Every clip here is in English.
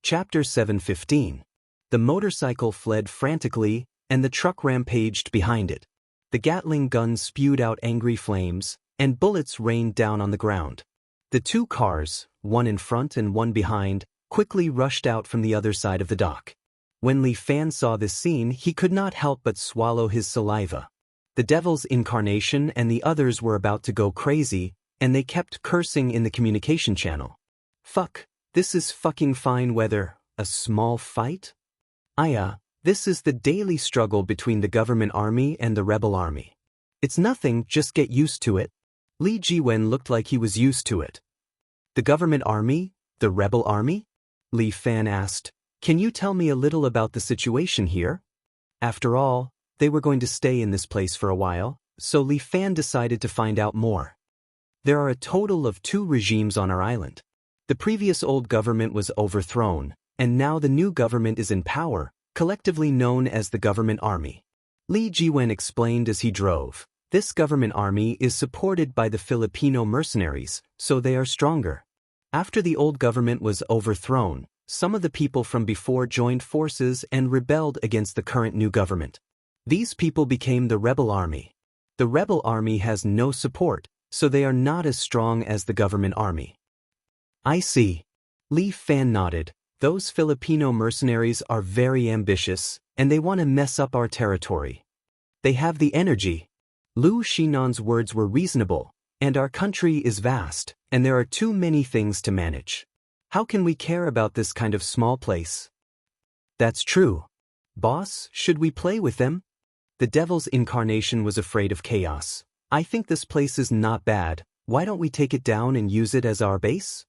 Chapter 7:15. The motorcycle fled frantically, and the truck rampaged behind it. The Gatling gun spewed out angry flames, and bullets rained down on the ground. The two cars, one in front and one behind, quickly rushed out from the other side of the dock. When Li Fan saw this scene, he could not help but swallow his saliva. The devil's incarnation and the others were about to go crazy, and they kept cursing in the communication channel. Fuck, this is fucking fine weather, a small fight? This is the daily struggle between the government army and the rebel army. It's nothing, just get used to it. Li Jiwen looked like he was used to it. The government army? The rebel army? Li Fan asked. Can you tell me a little about the situation here? After all, they were going to stay in this place for a while, so Li Fan decided to find out more. There are a total of 2 regimes on our island. The previous old government was overthrown, and now the new government is in power, collectively known as the government army. Li Jiwen explained as he drove. This government army is supported by the Filipino mercenaries, so they are stronger. After the old government was overthrown, some of the people from before joined forces and rebelled against the current new government. These people became the rebel army. The rebel army has no support, so they are not as strong as the government army. I see. Li Fan nodded. Those Filipino mercenaries are very ambitious, and they want to mess up our territory. They have the energy. Lu Shinan's words were reasonable, and our country is vast, and there are too many things to manage. How can we care about this kind of small place? That's true. Boss, should we play with them? The devil's incarnation was afraid of chaos. I think this place is not bad. Why don't we take it down and use it as our base?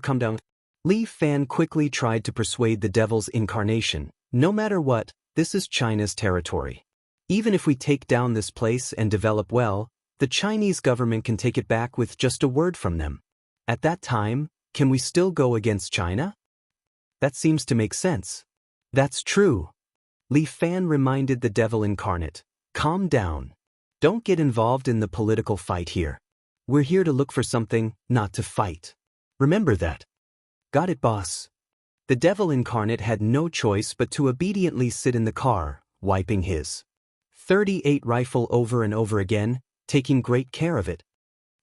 Come down. Li Fan quickly tried to persuade the devil's incarnation. No matter what, this is China's territory. Even if we take down this place and develop well, the Chinese government can take it back with just a word from them. At that time, can we still go against China? That seems to make sense. That's true. Li Fan reminded the devil incarnate. Calm down. Don't get involved in the political fight here. We're here to look for something, not to fight. Remember that. Got it, boss. The devil incarnate had no choice but to obediently sit in the car, wiping his .38 rifle over and over again, taking great care of it.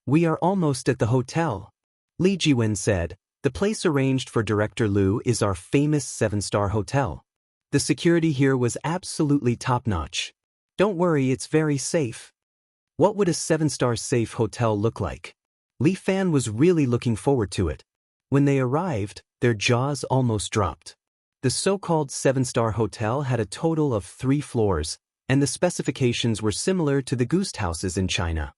We are almost at the hotel. Li Jiwen said. The place arranged for Director Lu is our famous 7-star hotel. The security here was absolutely top-notch. Don't worry, it's very safe. What would a 7-star safe hotel look like? Li Fan was really looking forward to it. When they arrived, their jaws almost dropped. The so-called 7-star hotel had a total of 3 floors, and the specifications were similar to the ghost houses in China.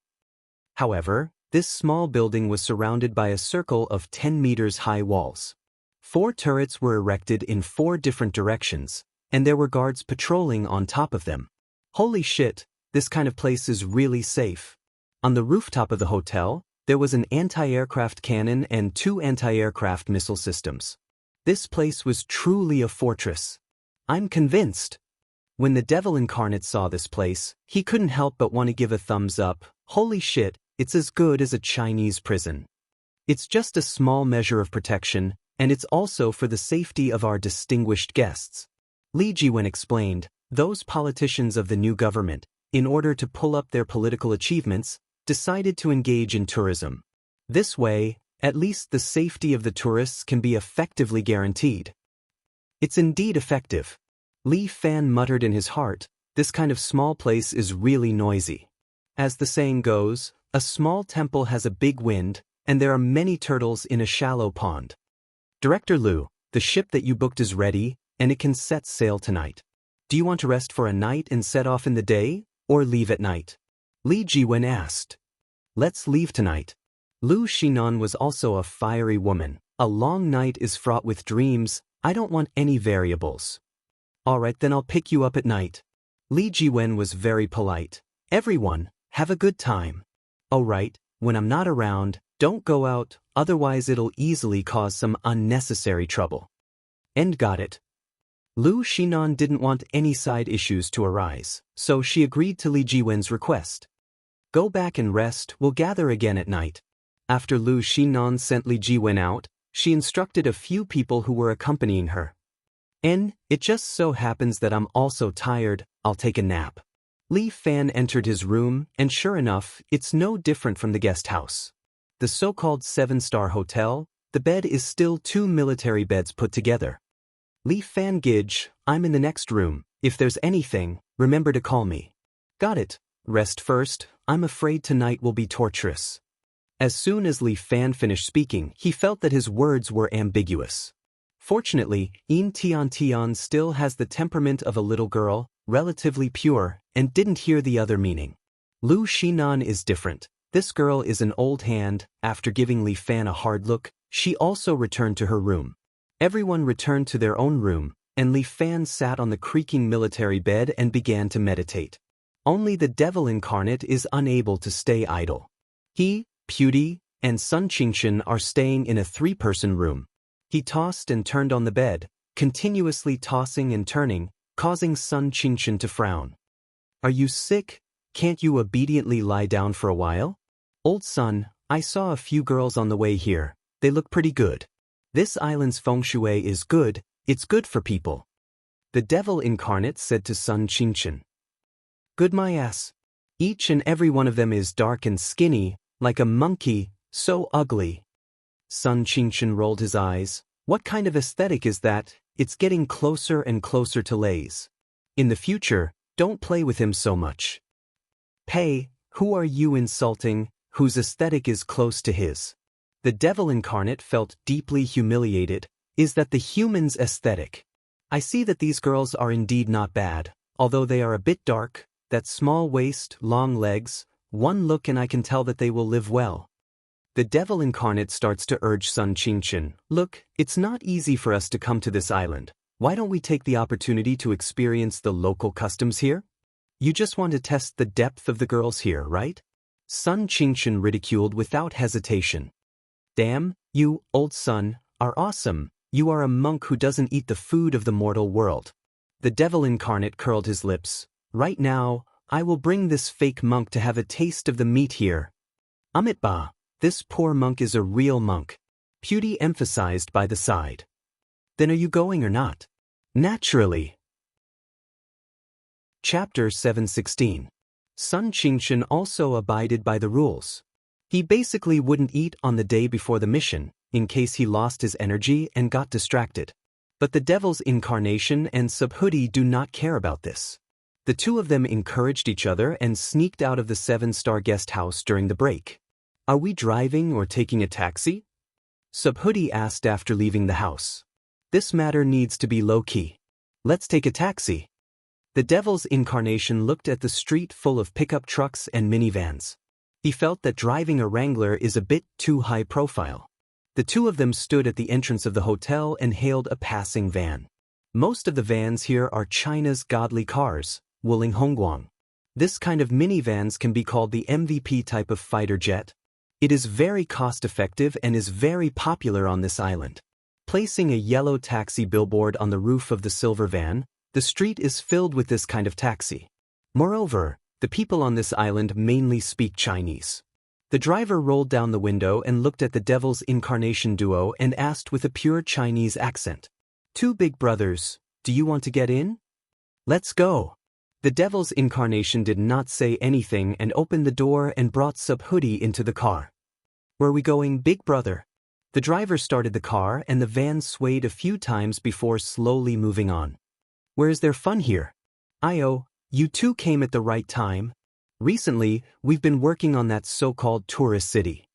However, this small building was surrounded by a circle of 10 meters high walls. 4 turrets were erected in 4 different directions, and there were guards patrolling on top of them. Holy shit, this kind of place is really safe. On the rooftop of the hotel, there was an anti-aircraft cannon and 2 anti-aircraft missile systems. This place was truly a fortress. I'm convinced. When the devil incarnate saw this place, he couldn't help but want to give a thumbs up. Holy shit, it's as good as a Chinese prison. It's just a small measure of protection, and it's also for the safety of our distinguished guests. Li Jiwen explained, those politicians of the new government, in order to pull up their political achievements, decided to engage in tourism. This way, at least the safety of the tourists can be effectively guaranteed. It's indeed effective. Li Fan muttered in his heart, this kind of small place is really noisy. As the saying goes, a small temple has a big wind, and there are many turtles in a shallow pond. Director Lu, the ship that you booked is ready, and it can set sail tonight. Do you want to rest for a night and set off in the day, or leave at night? Li Jiwen asked. Let's leave tonight. Lu Shinan was also a fiery woman. A long night is fraught with dreams. I don't want any variables. Alright, then I'll pick you up at night. Li Jiwen was very polite. Everyone, have a good time. Oh right, when I'm not around, don't go out, otherwise it'll easily cause some unnecessary trouble. And got it. Lu Shinan didn't want any side issues to arise, so she agreed to Li Jiwen's request. Go back and rest, we'll gather again at night. After Lu Shinan sent Li Jiwen out, She instructed a few people who were accompanying her. It just so happens that I'm also tired, I'll take a nap. Li Fan entered his room, and sure enough, it's no different from the guest house. The so-called 7-star hotel, the bed is still 2 military beds put together. Li Fan Gidge, I'm in the next room. If there's anything, remember to call me. Got it. Rest first, I'm afraid tonight will be torturous. As soon as Li Fan finished speaking, he felt that his words were ambiguous. Fortunately, Yin Tian still has the temperament of a little girl, relatively pure, and didn't hear the other meaning. Lu Xinan is different. This girl is an old hand. After giving Li Fan a hard look, she also returned to her room. Everyone returned to their own room, and Li Fan sat on the creaking military bed and began to meditate. Only the devil incarnate is unable to stay idle. He, Pewdie, and Sun Qingshan are staying in a 3-person room. He tossed and turned on the bed, continuously tossing and turning, causing Sun Qingshan to frown. Are you sick? Can't you obediently lie down for a while? Old Sun, I saw a few girls on the way here. They look pretty good. This island's feng shui is good, it's good for people. The devil incarnate said to Sun Qingshan. Good my ass. Each and every one of them is dark and skinny, like a monkey, so ugly. Sun Qingshan rolled his eyes. What kind of aesthetic is that? It's getting closer and closer to Lay's. In the future, don't play with him so much. Pei, who are you insulting, whose aesthetic is close to his? The devil incarnate felt deeply humiliated. Is that the human's aesthetic? I see that these girls are indeed not bad, although they are a bit dark, that small waist, long legs, one look and I can tell that they will live well. The devil incarnate starts to urge Sun Qingshan, look, it's not easy for us to come to this island. Why don't we take the opportunity to experience the local customs here? You just want to test the depth of the girls here, right? Sun Qingshan ridiculed without hesitation. Damn, you, old Sun, are awesome. You are a monk who doesn't eat the food of the mortal world. The devil incarnate curled his lips. Right now, I will bring this fake monk to have a taste of the meat here. Amitba. This poor monk is a real monk. Pewdie emphasized by the side. Then are you going or not? Naturally. Chapter 716. Sun Qingshan also abided by the rules. He basically wouldn't eat on the day before the mission, in case he lost his energy and got distracted. But the devil's incarnation and Subhoodie do not care about this. The two of them encouraged each other and sneaked out of the 7-star guest house during the break. Are we driving or taking a taxi? Subhoodie asked after leaving the house. This matter needs to be low-key. Let's take a taxi. The devil's incarnation looked at the street full of pickup trucks and minivans. He felt that driving a Wrangler is a bit too high profile. The two of them stood at the entrance of the hotel and hailed a passing van. Most of the vans here are China's godly cars, Wuling Hongguang. This kind of minivans can be called the MVP type of fighter jet. It is very cost-effective and is very popular on this island. Placing a yellow taxi billboard on the roof of the silver van, the street is filled with this kind of taxi. Moreover, the people on this island mainly speak Chinese. The driver rolled down the window and looked at the devil's incarnation duo and asked with a pure Chinese accent. Two big brothers, do you want to get in? Let's go. The devil's incarnation did not say anything and opened the door and brought Subhoodie into the car. Where are we going, big brother? The driver started the car and the van swayed a few times before slowly moving on. Where is there fun here? Io, you two came at the right time. Recently, we've been working on that so-called tourist city.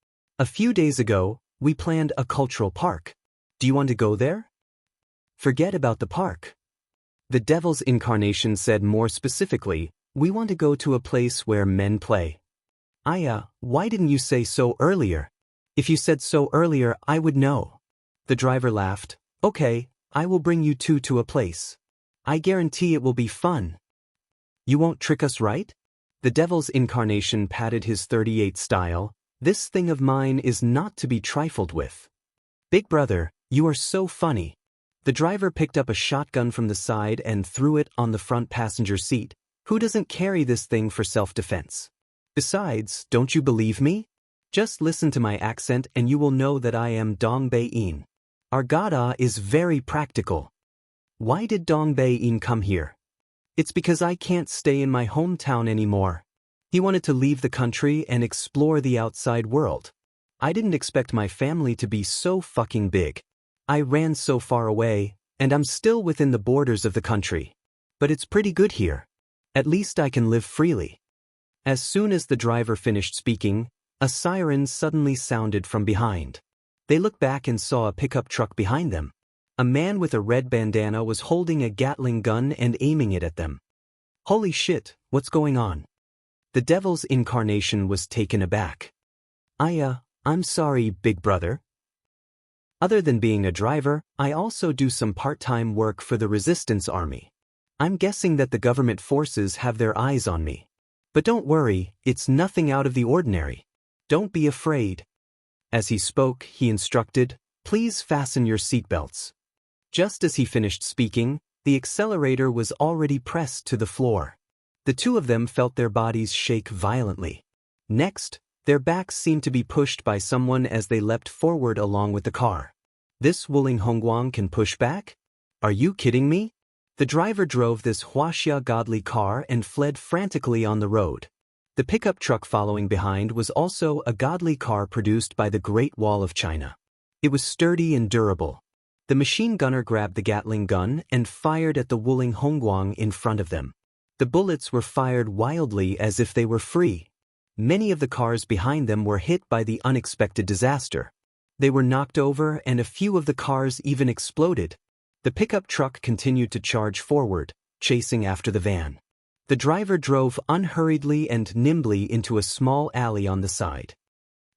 A few days ago, we planned a cultural park. Do you want to go there? Forget about the park. The devil's incarnation said more specifically, we want to go to a place where men play. Aya, why didn't you say so earlier? If you said so earlier, I would know. The driver laughed. Okay, I will bring you two to a place. I guarantee it will be fun. You won't trick us, right? The devil's incarnation patted his 38 style. This thing of mine is not to be trifled with. Big brother, you are so funny. The driver picked up a shotgun from the side and threw it on the front passenger seat. Who doesn't carry this thing for self-defense? Besides, don't you believe me? Just listen to my accent and you will know that I am Dong Bei-in. Our Gada is very practical. Why did Dong Bei-in come here? It's because I can't stay in my hometown anymore. He wanted to leave the country and explore the outside world. I didn't expect my family to be so fucking big. I ran so far away, and I'm still within the borders of the country. But it's pretty good here. At least I can live freely. As soon as the driver finished speaking, a siren suddenly sounded from behind. They looked back and saw a pickup truck behind them. A man with a red bandana was holding a Gatling gun and aiming it at them. Holy shit, what's going on? The devil's incarnation was taken aback. I'm sorry, big brother. Other than being a driver, I also do some part-time work for the resistance army. I'm guessing that the government forces have their eyes on me. But don't worry, it's nothing out of the ordinary. Don't be afraid. As he spoke, he instructed, please fasten your seatbelts. Just as he finished speaking, the accelerator was already pressed to the floor. The two of them felt their bodies shake violently. Next, their backs seemed to be pushed by someone as they leapt forward along with the car. This Wuling Hongguang can push back? Are you kidding me? The driver drove this Huaxia godly car and fled frantically on the road. The pickup truck following behind was also a godly car produced by the Great Wall of China. It was sturdy and durable. The machine gunner grabbed the Gatling gun and fired at the Wuling Hongguang in front of them. The bullets were fired wildly as if they were free. Many of the cars behind them were hit by the unexpected disaster. They were knocked over and a few of the cars even exploded. The pickup truck continued to charge forward, chasing after the van. The driver drove unhurriedly and nimbly into a small alley on the side.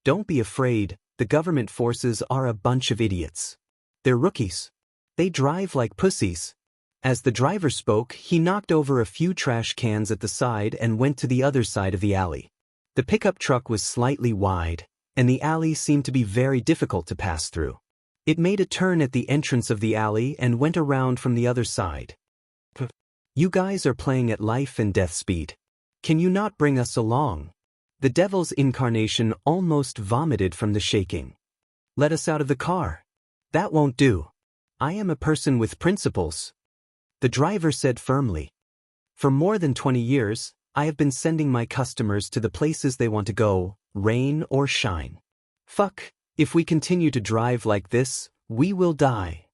Don't be afraid, the government forces are a bunch of idiots. They're rookies. They drive like pussies. As the driver spoke, he knocked over a few trash cans at the side and went to the other side of the alley. The pickup truck was slightly wide, and the alley seemed to be very difficult to pass through. It made a turn at the entrance of the alley and went around from the other side. You guys are playing at life and death speed. Can you not bring us along? The devil's incarnation almost vomited from the shaking. Let us out of the car. That won't do. I am a person with principles. The driver said firmly. For more than 20 years, I have been sending my customers to the places they want to go, rain or shine. Fuck, if we continue to drive like this, we will die.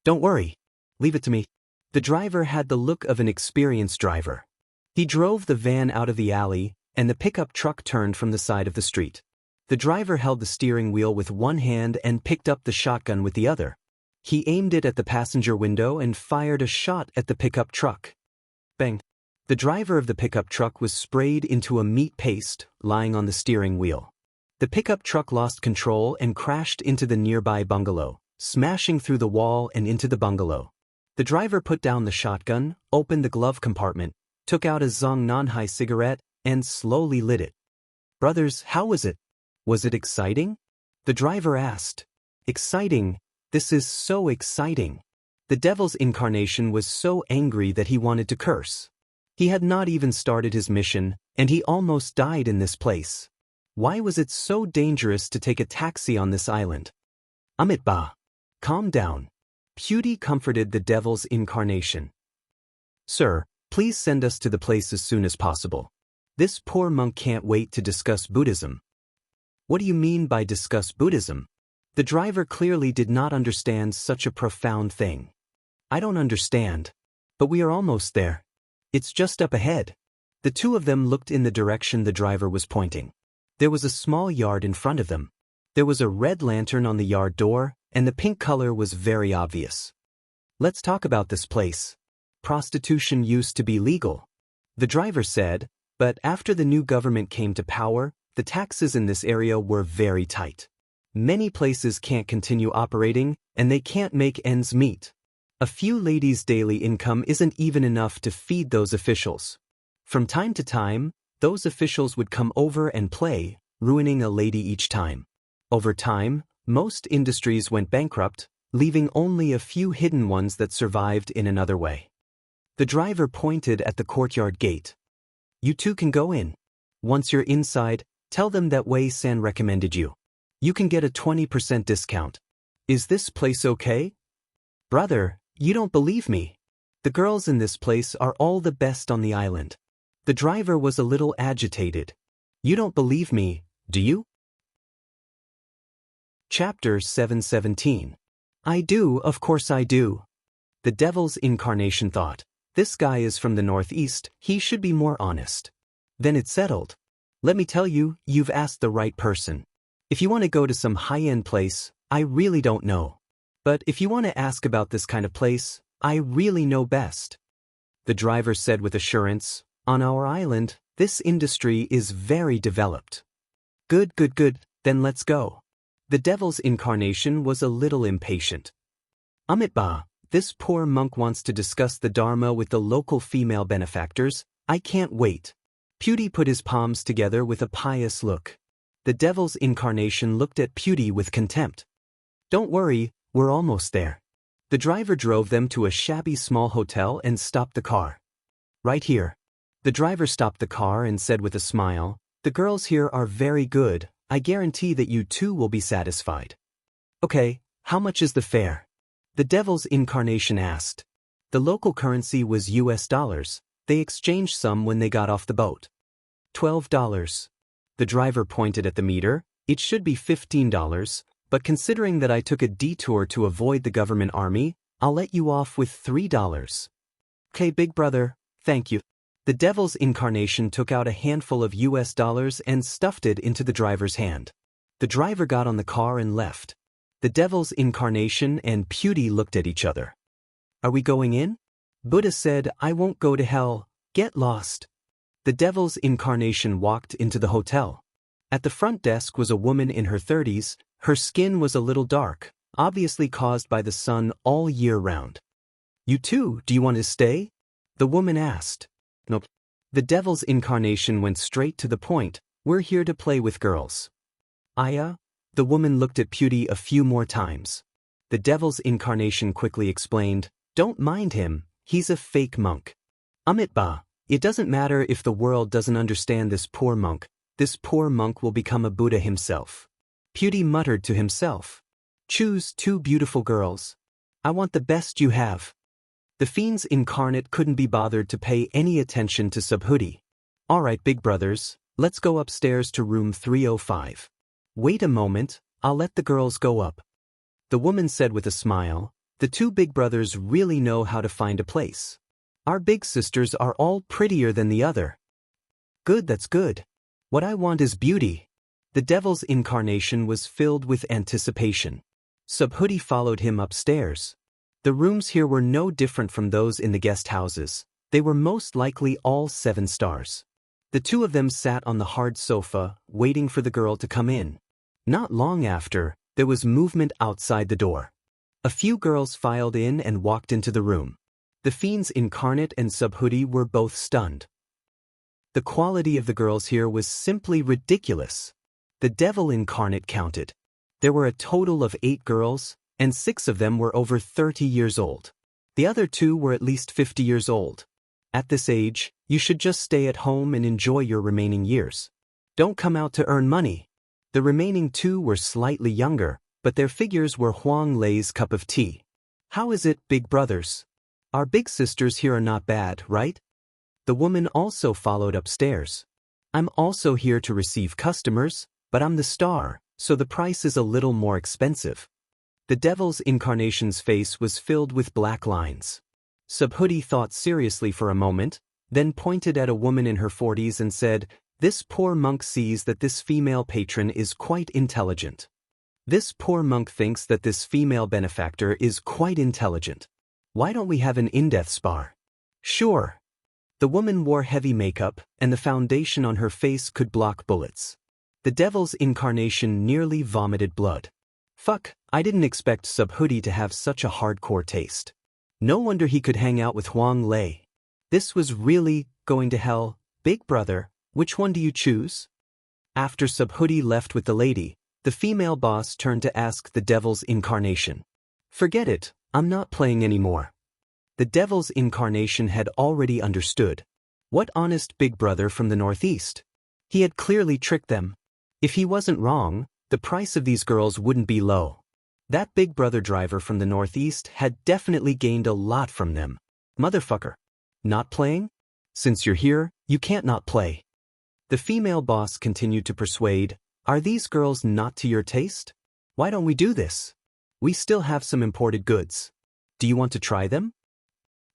Don't worry. Leave it to me. The driver had the look of an experienced driver. He drove the van out of the alley, and the pickup truck turned from the side of the street. The driver held the steering wheel with one hand and picked up the shotgun with the other. He aimed it at the passenger window and fired a shot at the pickup truck. Bang! The driver of the pickup truck was sprayed into a meat paste lying on the steering wheel. The pickup truck lost control and crashed into the nearby bungalow, smashing through the wall and into the bungalow. The driver put down the shotgun, opened the glove compartment, took out a Zhong Nanhai cigarette, and slowly lit it. Brothers, how was it? Was it exciting? The driver asked. Exciting? This is so exciting. The devil's incarnation was so angry that he wanted to curse. He had not even started his mission, and he almost died in this place. Why was it so dangerous to take a taxi on this island? Amitba. Calm down. Pewdie comforted the devil's incarnation. Sir, please send us to the place as soon as possible. This poor monk can't wait to discuss Buddhism. What do you mean by discuss Buddhism? The driver clearly did not understand such a profound thing. I don't understand. But we are almost there. It's just up ahead. The two of them looked in the direction the driver was pointing. There was a small yard in front of them. There was a red lantern on the yard door, and the pink color was very obvious. Let's talk about this place. Prostitution used to be legal. The driver said, but after the new government came to power, the taxes in this area were very tight. Many places can't continue operating, and they can't make ends meet. A few ladies' daily income isn't even enough to feed those officials. From time to time, those officials would come over and play, ruining a lady each time. Over time, most industries went bankrupt, leaving only a few hidden ones that survived in another way. The driver pointed at the courtyard gate. You two can go in. Once you're inside, Tell them that Wei-san recommended you. You can get a 20% discount. Is this place okay? Brother, you don't believe me. The girls in this place are all the best on the island. The driver was a little agitated. You don't believe me, do you? Chapter 717. I do, of course I do. The devil's incarnation thought. This guy is from the Northeast, he should be more honest. Then it settled. Let me tell you, you've asked the right person. If you want to go to some high-end place, I really don't know. But if you want to ask about this kind of place, I really know best. The driver said with assurance, on our island, this industry is very developed. Good, then let's go. The devil's incarnation was a little impatient. Amitba, this poor monk wants to discuss the Dharma with the local female benefactors. I can't wait. Pewdie put his palms together with a pious look. The devil's incarnation looked at Pewdie with contempt. Don't worry, we're almost there. The driver drove them to a shabby small hotel and stopped the car. Right here. The driver stopped the car and said with a smile, the girls here are very good, I guarantee that you too will be satisfied. Okay, how much is the fare? The devil's incarnation asked. The local currency was US dollars, they exchanged some when they got off the boat. $12. The driver pointed at the meter, it should be $15, but considering that I took a detour to avoid the government army, I'll let you off with $3. Okay, big brother, thank you. The devil's incarnation took out a handful of US dollars and stuffed it into the driver's hand. The driver got on the car and left. The devil's incarnation and Pewdie looked at each other. Are we going in? Buddha said, I won't go to hell, get lost. The devil's incarnation walked into the hotel. At the front desk was a woman in her 30s, her skin was a little dark, obviously caused by the sun all year round. You too, do you want to stay? The woman asked. Nope. The devil's incarnation went straight to the point, we're here to play with girls. Aya? The woman looked at Pewdie a few more times. The devil's incarnation quickly explained, don't mind him, he's a fake monk. Amitba, it doesn't matter if the world doesn't understand this poor monk will become a Buddha himself. Pewdie muttered to himself. Choose 2 beautiful girls. I want the best you have. The fiend's incarnate couldn't be bothered to pay any attention to Subhuti. Alright big brothers, let's go upstairs to room 305. Wait a moment, I'll let the girls go up. The woman said with a smile, the 2 big brothers really know how to find a place. Our big sisters are all prettier than the other. Good, that's good. What I want is beauty. The devil's incarnation was filled with anticipation. Subhuti followed him upstairs. The rooms here were no different from those in the guest houses. They were most likely all 7 stars. The 2 of them sat on the hard sofa, waiting for the girl to come in. Not long after, there was movement outside the door. A few girls filed in and walked into the room. The fiends incarnate and Subhuti were both stunned. The quality of the girls here was simply ridiculous. The devil incarnate counted. There were a total of 8 girls, and 6 of them were over 30 years old. The other 2 were at least 50 years old. At this age, you should just stay at home and enjoy your remaining years. Don't come out to earn money. The remaining 2 were slightly younger, but their figures were Huang Lei's cup of tea. How is it, big brothers? Our big sisters here are not bad, right? The woman also followed upstairs. I'm also here to receive customers, but I'm the star, so the price is a little more expensive. The devil's incarnation's face was filled with black lines. Subhuti thought seriously for a moment, then pointed at a woman in her 40s and said, this poor monk sees that this female patron is quite intelligent. This poor monk thinks that this female benefactor is quite intelligent. Why don't we have an in-depth spar? Sure. The woman wore heavy makeup, and the foundation on her face could block bullets. The devil's incarnation nearly vomited blood. Fuck, I didn't expect Subhuti to have such a hardcore taste. No wonder he could hang out with Huang Lei. This was really going to hell. Big brother, which one do you choose? After Subhuti left with the lady, the female boss turned to ask the devil's incarnation. Forget it, I'm not playing anymore. The devil's incarnation had already understood. What honest big brother from the Northeast? He had clearly tricked them. If he wasn't wrong, the price of these girls wouldn't be low. That Big Brother driver from the Northeast had definitely gained a lot from them. Motherfucker. Not playing? Since you're here, you can't not play. The female boss continued to persuade, are these girls not to your taste? Why don't we do this? We still have some imported goods. Do you want to try them?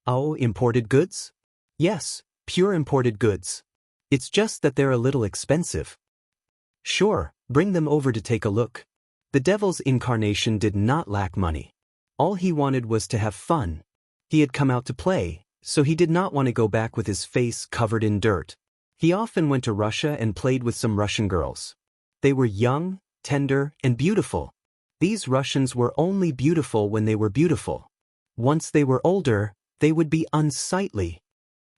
Oh, imported goods? Yes, pure imported goods. It's just that they're a little expensive. Sure, bring them over to take a look. The devil's incarnation did not lack money. All he wanted was to have fun. He had come out to play, so he did not want to go back with his face covered in dirt. He often went to Russia and played with some Russian girls. They were young, tender, and beautiful. These Russians were only beautiful when they were beautiful. Once they were older, they would be unsightly.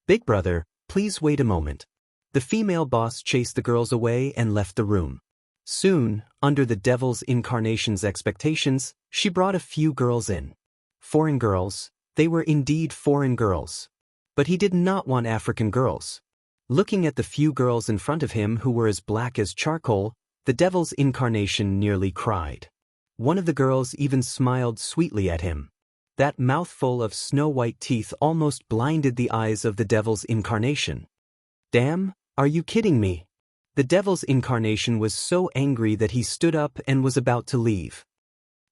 Big Brother, please wait a moment. The female boss chased the girls away and left the room. Soon, under the devil's incarnation's expectations, she brought a few girls in. Foreign girls, they were indeed foreign girls. But he did not want African girls. Looking at the few girls in front of him who were as black as charcoal, the devil's incarnation nearly cried. One of the girls even smiled sweetly at him. That mouthful of snow-white teeth almost blinded the eyes of the devil's incarnation. Damn, are you kidding me? The devil's incarnation was so angry that he stood up and was about to leave.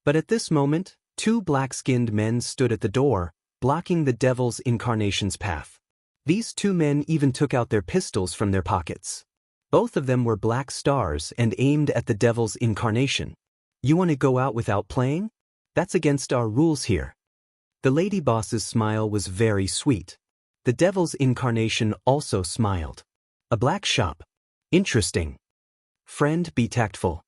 But at this moment, two black-skinned men stood at the door, blocking the devil's incarnation's path. These two men even took out their pistols from their pockets. Both of them were black stars and aimed at the devil's incarnation. You want to go out without playing? That's against our rules here. The lady boss's smile was very sweet. The devil's incarnation also smiled. A black shop. Interesting. Friend, be tactful.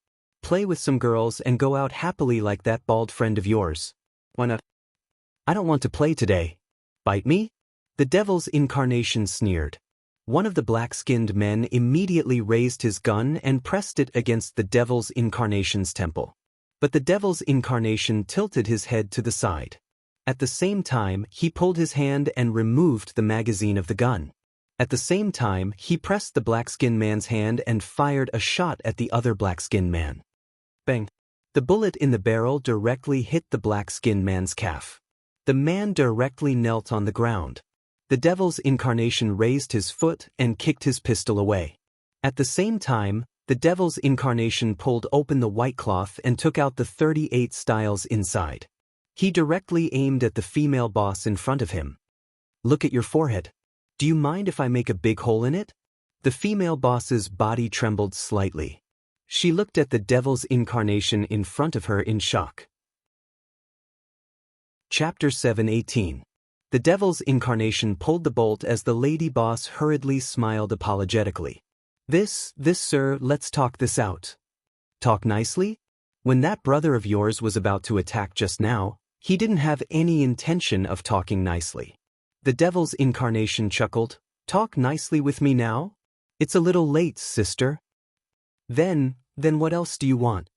Play with some girls and go out happily like that bald friend of yours. Why not? I don't want to play today. Bite me? The devil's incarnation sneered. One of the black-skinned men immediately raised his gun and pressed it against the devil's incarnation's temple. But the devil's incarnation tilted his head to the side. At the same time, he pulled his hand and removed the magazine of the gun. At the same time, he pressed the black-skinned man's hand and fired a shot at the other black-skinned man. Bang! The bullet in the barrel directly hit the black-skinned man's calf. The man directly knelt on the ground. The devil's incarnation raised his foot and kicked his pistol away. At the same time, the devil's incarnation pulled open the white cloth and took out the 38 styles inside. He directly aimed at the female boss in front of him. Look at your forehead. Do you mind if I make a big hole in it? The female boss's body trembled slightly. She looked at the devil's incarnation in front of her in shock. Chapter 7:18. The devil's incarnation pulled the bolt as the lady boss hurriedly smiled apologetically. This, sir, let's talk this out. Talk nicely? When that brother of yours was about to attack just now, he didn't have any intention of talking nicely. The devil's incarnation chuckled. Talk nicely with me now? It's a little late, sister. Then what else do you want?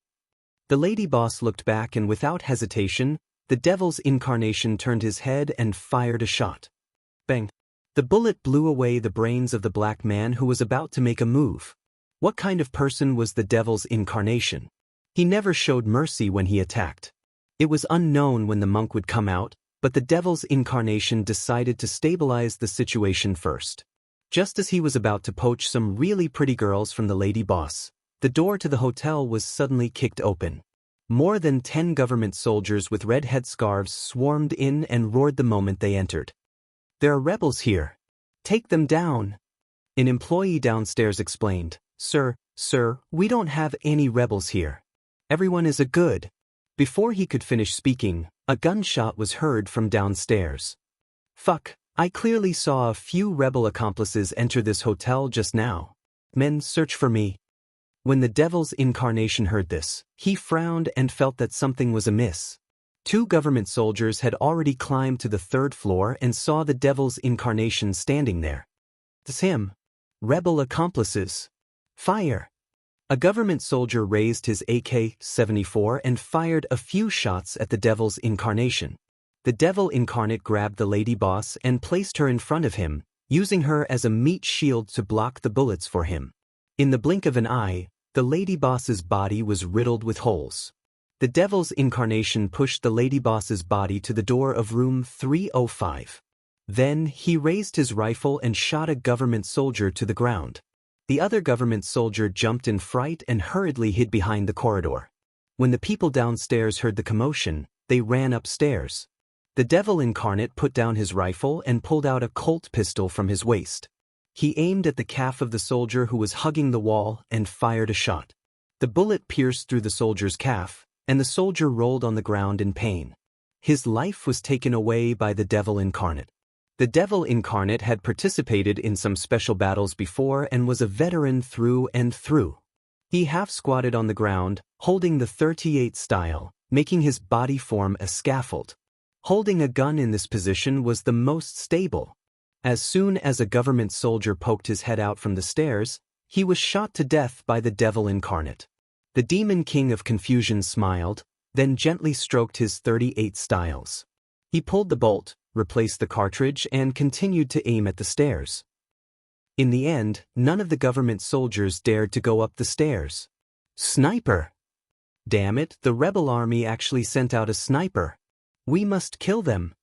The lady boss looked back and without hesitation, the devil's incarnation turned his head and fired a shot. Bang! The bullet blew away the brains of the black man who was about to make a move. What kind of person was the devil's incarnation? He never showed mercy when he attacked. It was unknown when the monk would come out, but the devil's incarnation decided to stabilize the situation first. Just as he was about to poach some really pretty girls from the lady boss, the door to the hotel was suddenly kicked open. More than 10 government soldiers with red headscarves swarmed in and roared the moment they entered. There are rebels here. Take them down. An employee downstairs explained, Sir, we don't have any rebels here. Everyone is a good. Before he could finish speaking, a gunshot was heard from downstairs. Fuck, I clearly saw a few rebel accomplices enter this hotel just now. Men, search for me. When the devil's incarnation heard this, he frowned and felt that something was amiss. 2 government soldiers had already climbed to the 3rd floor and saw the devil's incarnation standing there. It's him. Rebel accomplices. Fire. A government soldier raised his AK-74 and fired a few shots at the devil's incarnation. The devil incarnate grabbed the lady boss and placed her in front of him, using her as a meat shield to block the bullets for him. In the blink of an eye, The lady boss's body was riddled with holes. The devil's incarnation pushed the lady boss's body to the door of room 305. Then, he raised his rifle and shot a government soldier to the ground. The other government soldier jumped in fright and hurriedly hid behind the corridor. When the people downstairs heard the commotion, they ran upstairs. The devil incarnate put down his rifle and pulled out a Colt pistol from his waist. He aimed at the calf of the soldier who was hugging the wall and fired a shot. The bullet pierced through the soldier's calf, and the soldier rolled on the ground in pain. His life was taken away by the devil incarnate. The devil incarnate had participated in some special battles before and was a veteran through and through. He half-squatted on the ground, holding the 38 style, making his body form a scaffold. Holding a gun in this position was the most stable. As soon as a government soldier poked his head out from the stairs, he was shot to death by the devil incarnate. The demon king of confusion smiled, then gently stroked his 38 styles. He pulled the bolt, replaced the cartridge, and continued to aim at the stairs. In the end, none of the government soldiers dared to go up the stairs. Sniper! Damn it, the rebel army actually sent out a sniper. We must kill them.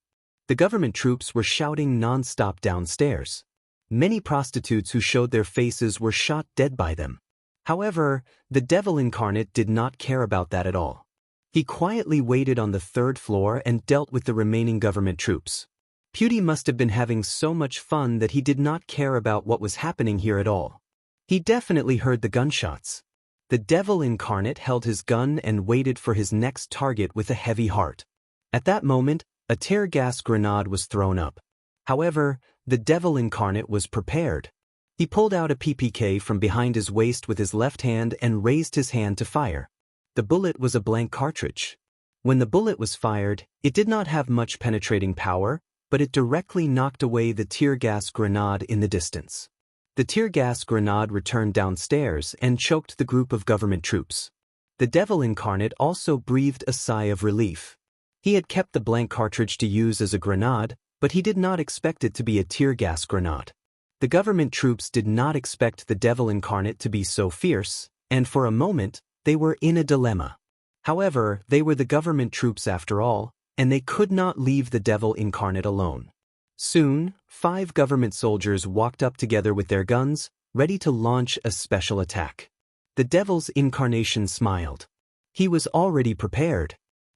The government troops were shouting non-stop downstairs. Many prostitutes who showed their faces were shot dead by them. However, the devil incarnate did not care about that at all. He quietly waited on the 3rd floor and dealt with the remaining government troops. Pewdie must have been having so much fun that he did not care about what was happening here at all. He definitely heard the gunshots. The devil incarnate held his gun and waited for his next target with a heavy heart. At that moment, a tear gas grenade was thrown up. However, the devil incarnate was prepared. He pulled out a PPK from behind his waist with his left hand and raised his hand to fire. The bullet was a blank cartridge. When the bullet was fired, it did not have much penetrating power, but it directly knocked away the tear gas grenade in the distance. The tear gas grenade returned downstairs and choked the group of government troops. The devil incarnate also breathed a sigh of relief. He had kept the blank cartridge to use as a grenade, but he did not expect it to be a tear gas grenade. The government troops did not expect the devil incarnate to be so fierce, and for a moment, they were in a dilemma. However, they were the government troops after all, and they could not leave the devil incarnate alone. Soon, 5 government soldiers walked up together with their guns, ready to launch a special attack. The devil's incarnation smiled. He was already prepared.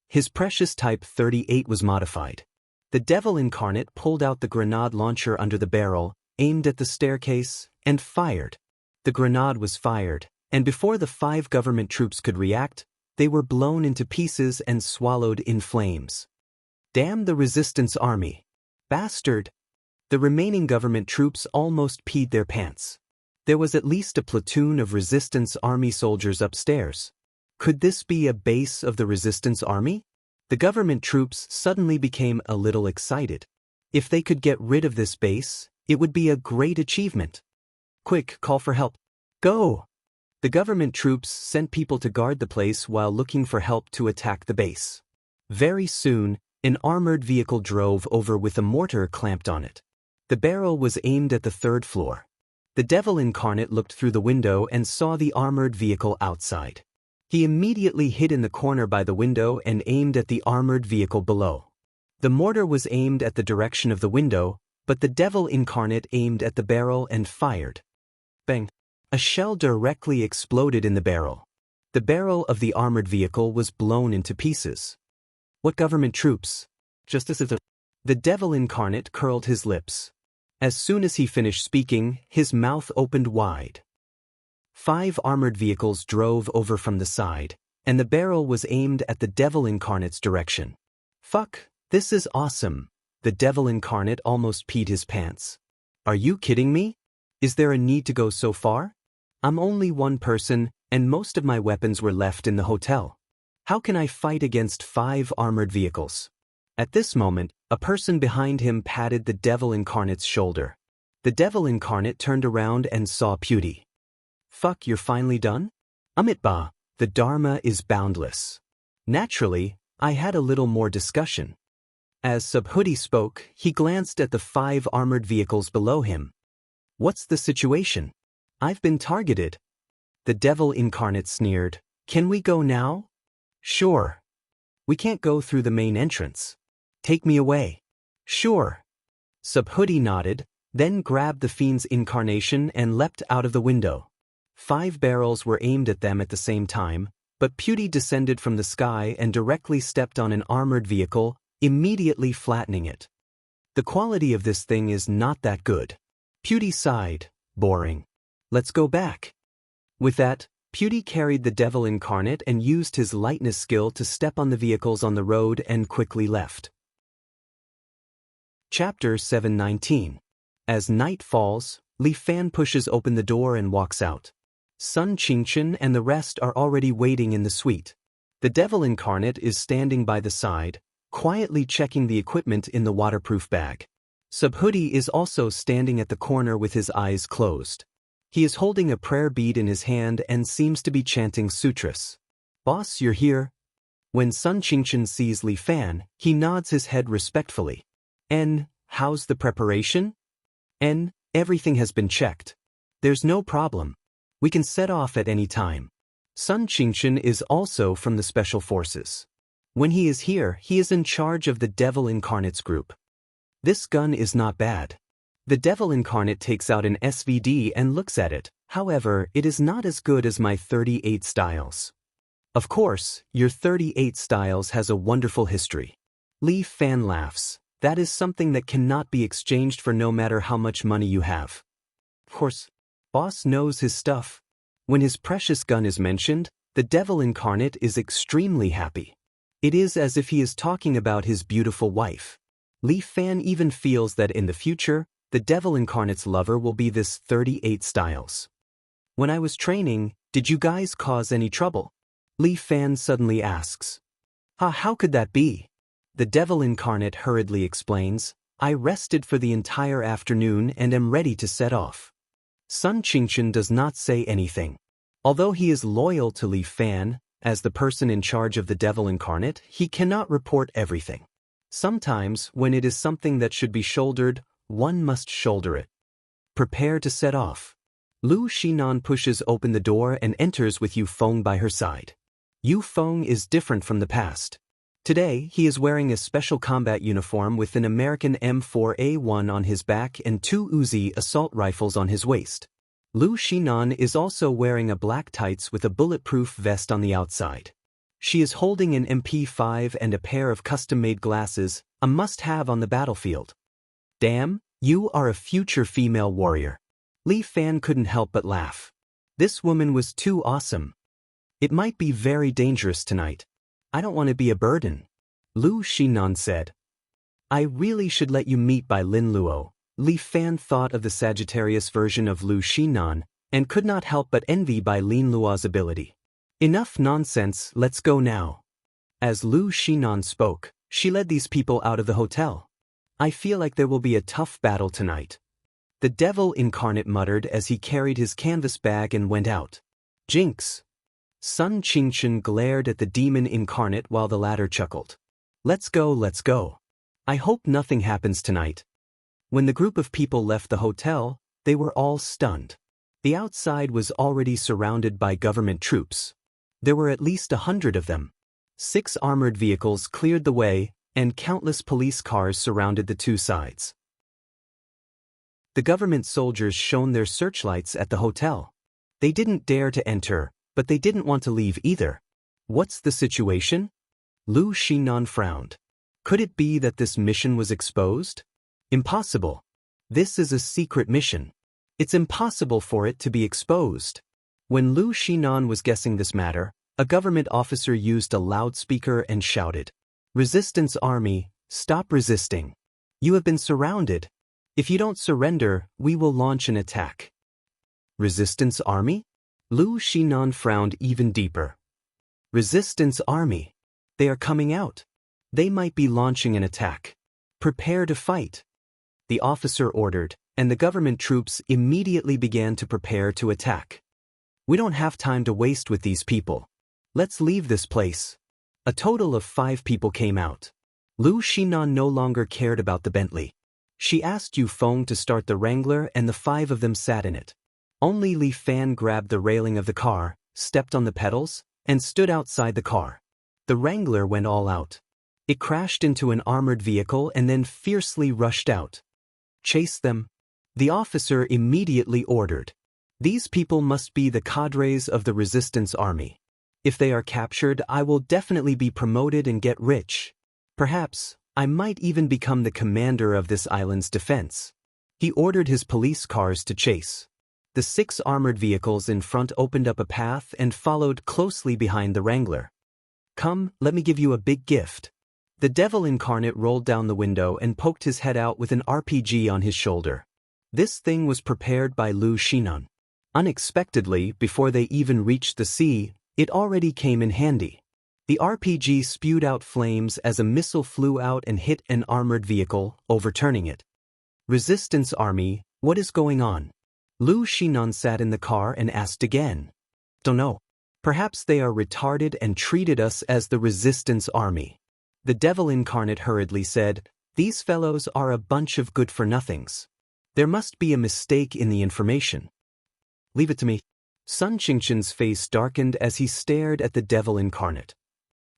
His precious Type 38 was modified. The devil incarnate pulled out the grenade launcher under the barrel, aimed at the staircase, and fired. The grenade was fired, and before the 5 government troops could react, they were blown into pieces and swallowed in flames. Damn the resistance army. Bastard! The remaining government troops almost peed their pants. There was at least a platoon of resistance army soldiers upstairs. Could this be a base of the resistance army? The government troops suddenly became a little excited. If they could get rid of this base, it would be a great achievement. Quick, call for help. Go! The government troops sent people to guard the place while looking for help to attack the base. Very soon, an armored vehicle drove over with a mortar clamped on it. The barrel was aimed at the 3rd floor. The devil incarnate looked through the window and saw the armored vehicle outside. He immediately hid in the corner by the window and aimed at the armored vehicle below. The mortar was aimed at the direction of the window, but the devil incarnate aimed at the barrel and fired. Bang! A shell directly exploded in the barrel. The barrel of the armored vehicle was blown into pieces. What government troops? Just as if the devil incarnate curled his lips. As soon as he finished speaking, his mouth opened wide. 5 armored vehicles drove over from the side, and the barrel was aimed at the devil incarnate's direction. Fuck, this is awesome. The devil incarnate almost peed his pants. Are you kidding me? Is there a need to go so far? I'm only one person, and most of my weapons were left in the hotel. How can I fight against 5 armored vehicles? At this moment, a person behind him patted the devil incarnate's shoulder. The devil incarnate turned around and saw Pewdie. Fuck, you're finally done? Amitba, the Dharma is boundless. Naturally, I had a little more discussion. As Subhoodie spoke, he glanced at the 5 armored vehicles below him. What's the situation? I've been targeted. The devil incarnate sneered. Can we go now? Sure. We can't go through the main entrance. Take me away. Sure. Subhoodie nodded, then grabbed the fiend's incarnation and leapt out of the window. 5 barrels were aimed at them at the same time, but Pewdie descended from the sky and directly stepped on an armored vehicle, immediately flattening it. The quality of this thing is not that good. Pewdie sighed. Boring. Let's go back. With that, Pewdie carried the devil incarnate and used his lightness skill to step on the vehicles on the road and quickly left. Chapter 719. As night falls, Li Fan pushes open the door and walks out. Sun Qingchen and the rest are already waiting in the suite. The devil incarnate is standing by the side, quietly checking the equipment in the waterproof bag. Subhoodie is also standing at the corner with his eyes closed. He is holding a prayer bead in his hand and seems to be chanting sutras. Boss, you're here? When Sun Qingchen sees Li Fan, he nods his head respectfully. How's the preparation? Everything has been checked. There's no problem. We can set off at any time. Sun Qingchen is also from the Special Forces. When he is here, he is in charge of the Devil Incarnates group. This gun is not bad. The Devil Incarnate takes out an SVD and looks at it. However, it is not as good as my 38 Styles. Of course, your 38 Styles has a wonderful history. Li Fan laughs. That is something that cannot be exchanged for no matter how much money you have. Of course, boss knows his stuff. When his precious gun is mentioned, the Devil Incarnate is extremely happy. It is as if he is talking about his beautiful wife. Li Fan even feels that in the future, the Devil Incarnate's lover will be this 38 Styles. When I was training, did you guys cause any trouble? Li Fan suddenly asks. How could that be? The Devil Incarnate hurriedly explains, I rested for the entire afternoon and am ready to set off. Sun Qingchen does not say anything. Although he is loyal to Li Fan, as the person in charge of the Devil Incarnate, he cannot report everything. Sometimes, when it is something that should be shouldered, one must shoulder it. Prepare to set off. Lu Xinan pushes open the door and enters with Yu Feng by her side. Yu Feng is different from the past. Today, he is wearing a special combat uniform with an American M4A1 on his back and 2 Uzi assault rifles on his waist. Lu Xinan is also wearing a black tights with a bulletproof vest on the outside. She is holding an MP5 and a pair of custom-made glasses, a must-have on the battlefield. Damn, you are a future female warrior. Li Fan couldn't help but laugh. This woman was too awesome. It might be very dangerous tonight. I don't want to be a burden. Lu Xinan said. I really should let you meet by Lin Luo. Li Fan thought of the Sagittarius version of Lu Xinan, and could not help but envy by Lin Luo's ability. Enough nonsense, let's go now. As Lu Xinan spoke, she led these people out of the hotel. I feel like there will be a tough battle tonight. The Devil Incarnate muttered as he carried his canvas bag and went out. Jinx. Sun Qingchen glared at the Demon Incarnate while the latter chuckled. Let's go, let's go. I hope nothing happens tonight. When the group of people left the hotel, they were all stunned. The outside was already surrounded by government troops. There were at least 100 of them. 6 armored vehicles cleared the way, and countless police cars surrounded the 2 sides. The government soldiers shone their searchlights at the hotel. They didn't dare to enter, but they didn't want to leave either. What's the situation? Lu Xinan frowned. Could it be that this mission was exposed? Impossible. This is a secret mission. It's impossible for it to be exposed. When Lu Xinan was guessing this matter, a government officer used a loudspeaker and shouted, Resistance Army, stop resisting. You have been surrounded. If you don't surrender, we will launch an attack. Resistance Army? Lu Xinan frowned even deeper. Resistance Army. They are coming out. They might be launching an attack. Prepare to fight. The officer ordered, and the government troops immediately began to prepare to attack. We don't have time to waste with these people. Let's leave this place. A total of 5 people came out. Lu Xinan no longer cared about the Bentley. She asked Yu Feng to start the Wrangler and the 5 of them sat in it. Only Li Fan grabbed the railing of the car, stepped on the pedals, and stood outside the car. The Wrangler went all out. It crashed into an armored vehicle and then fiercely rushed out. "Chase them," the officer immediately ordered. "These people must be the cadres of the resistance army. If they are captured, I will definitely be promoted and get rich. Perhaps, I might even become the commander of this island's defense." He ordered his police cars to chase. The 6 armored vehicles in front opened up a path and followed closely behind the Wrangler. "Come, let me give you a big gift." The devil incarnate rolled down the window and poked his head out with an RPG on his shoulder. This thing was prepared by Lu Shinan. Unexpectedly, before they even reached the sea, it already came in handy. The RPG spewed out flames as a missile flew out and hit an armored vehicle, overturning it. "Resistance Army, what is going on?" Lu Shinan sat in the car and asked again. "Don't know. Perhaps they are retarded and treated us as the Resistance Army." The devil incarnate hurriedly said, "These fellows are a bunch of good-for-nothings. There must be a mistake in the information. Leave it to me." Sun Qingshan's face darkened as he stared at the devil incarnate.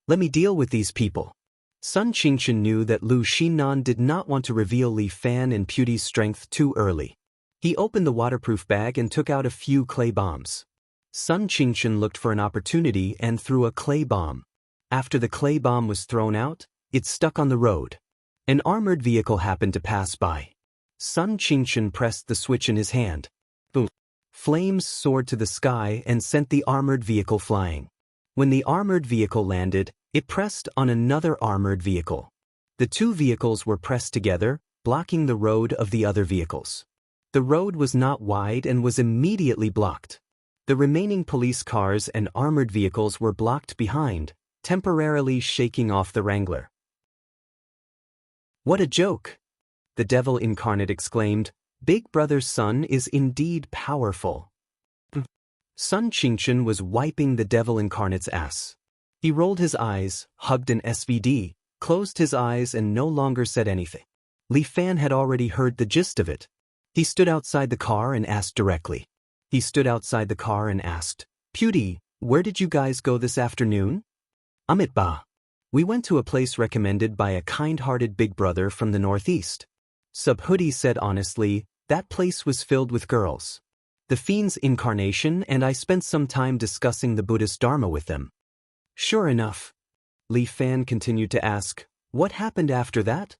"Let me deal with these people." Sun Qingshan knew that Lu Shinan did not want to reveal Li Fan and Pewdie's strength too early. He opened the waterproof bag and took out a few clay bombs. Sun Qingshan looked for an opportunity and threw a clay bomb. After the clay bomb was thrown out, it stuck on the road. An armored vehicle happened to pass by. Sun Qingshan pressed the switch in his hand. Boom! Flames soared to the sky and sent the armored vehicle flying. When the armored vehicle landed, it pressed on another armored vehicle. The 2 vehicles were pressed together, blocking the road of the other vehicles. The road was not wide and was immediately blocked. The remaining police cars and armored vehicles were blocked behind, temporarily shaking off the Wrangler. "What a joke!" the devil incarnate exclaimed. "Big Brother's son is indeed powerful." Sun Qingshan was wiping the devil incarnate's ass. He rolled his eyes, hugged an SVD, closed his eyes and no longer said anything. Li Fan had already heard the gist of it. He stood outside the car and asked directly. "Pewdie, where did you guys go this afternoon?" "Amit ba. We went to a place recommended by a kind-hearted big brother from the northeast." Subhoodie said honestly, "That place was filled with girls. The Fiend's incarnation, and I spent some time discussing the Buddhist Dharma with them." "Sure enough." Li Fan continued to ask, "What happened after that?"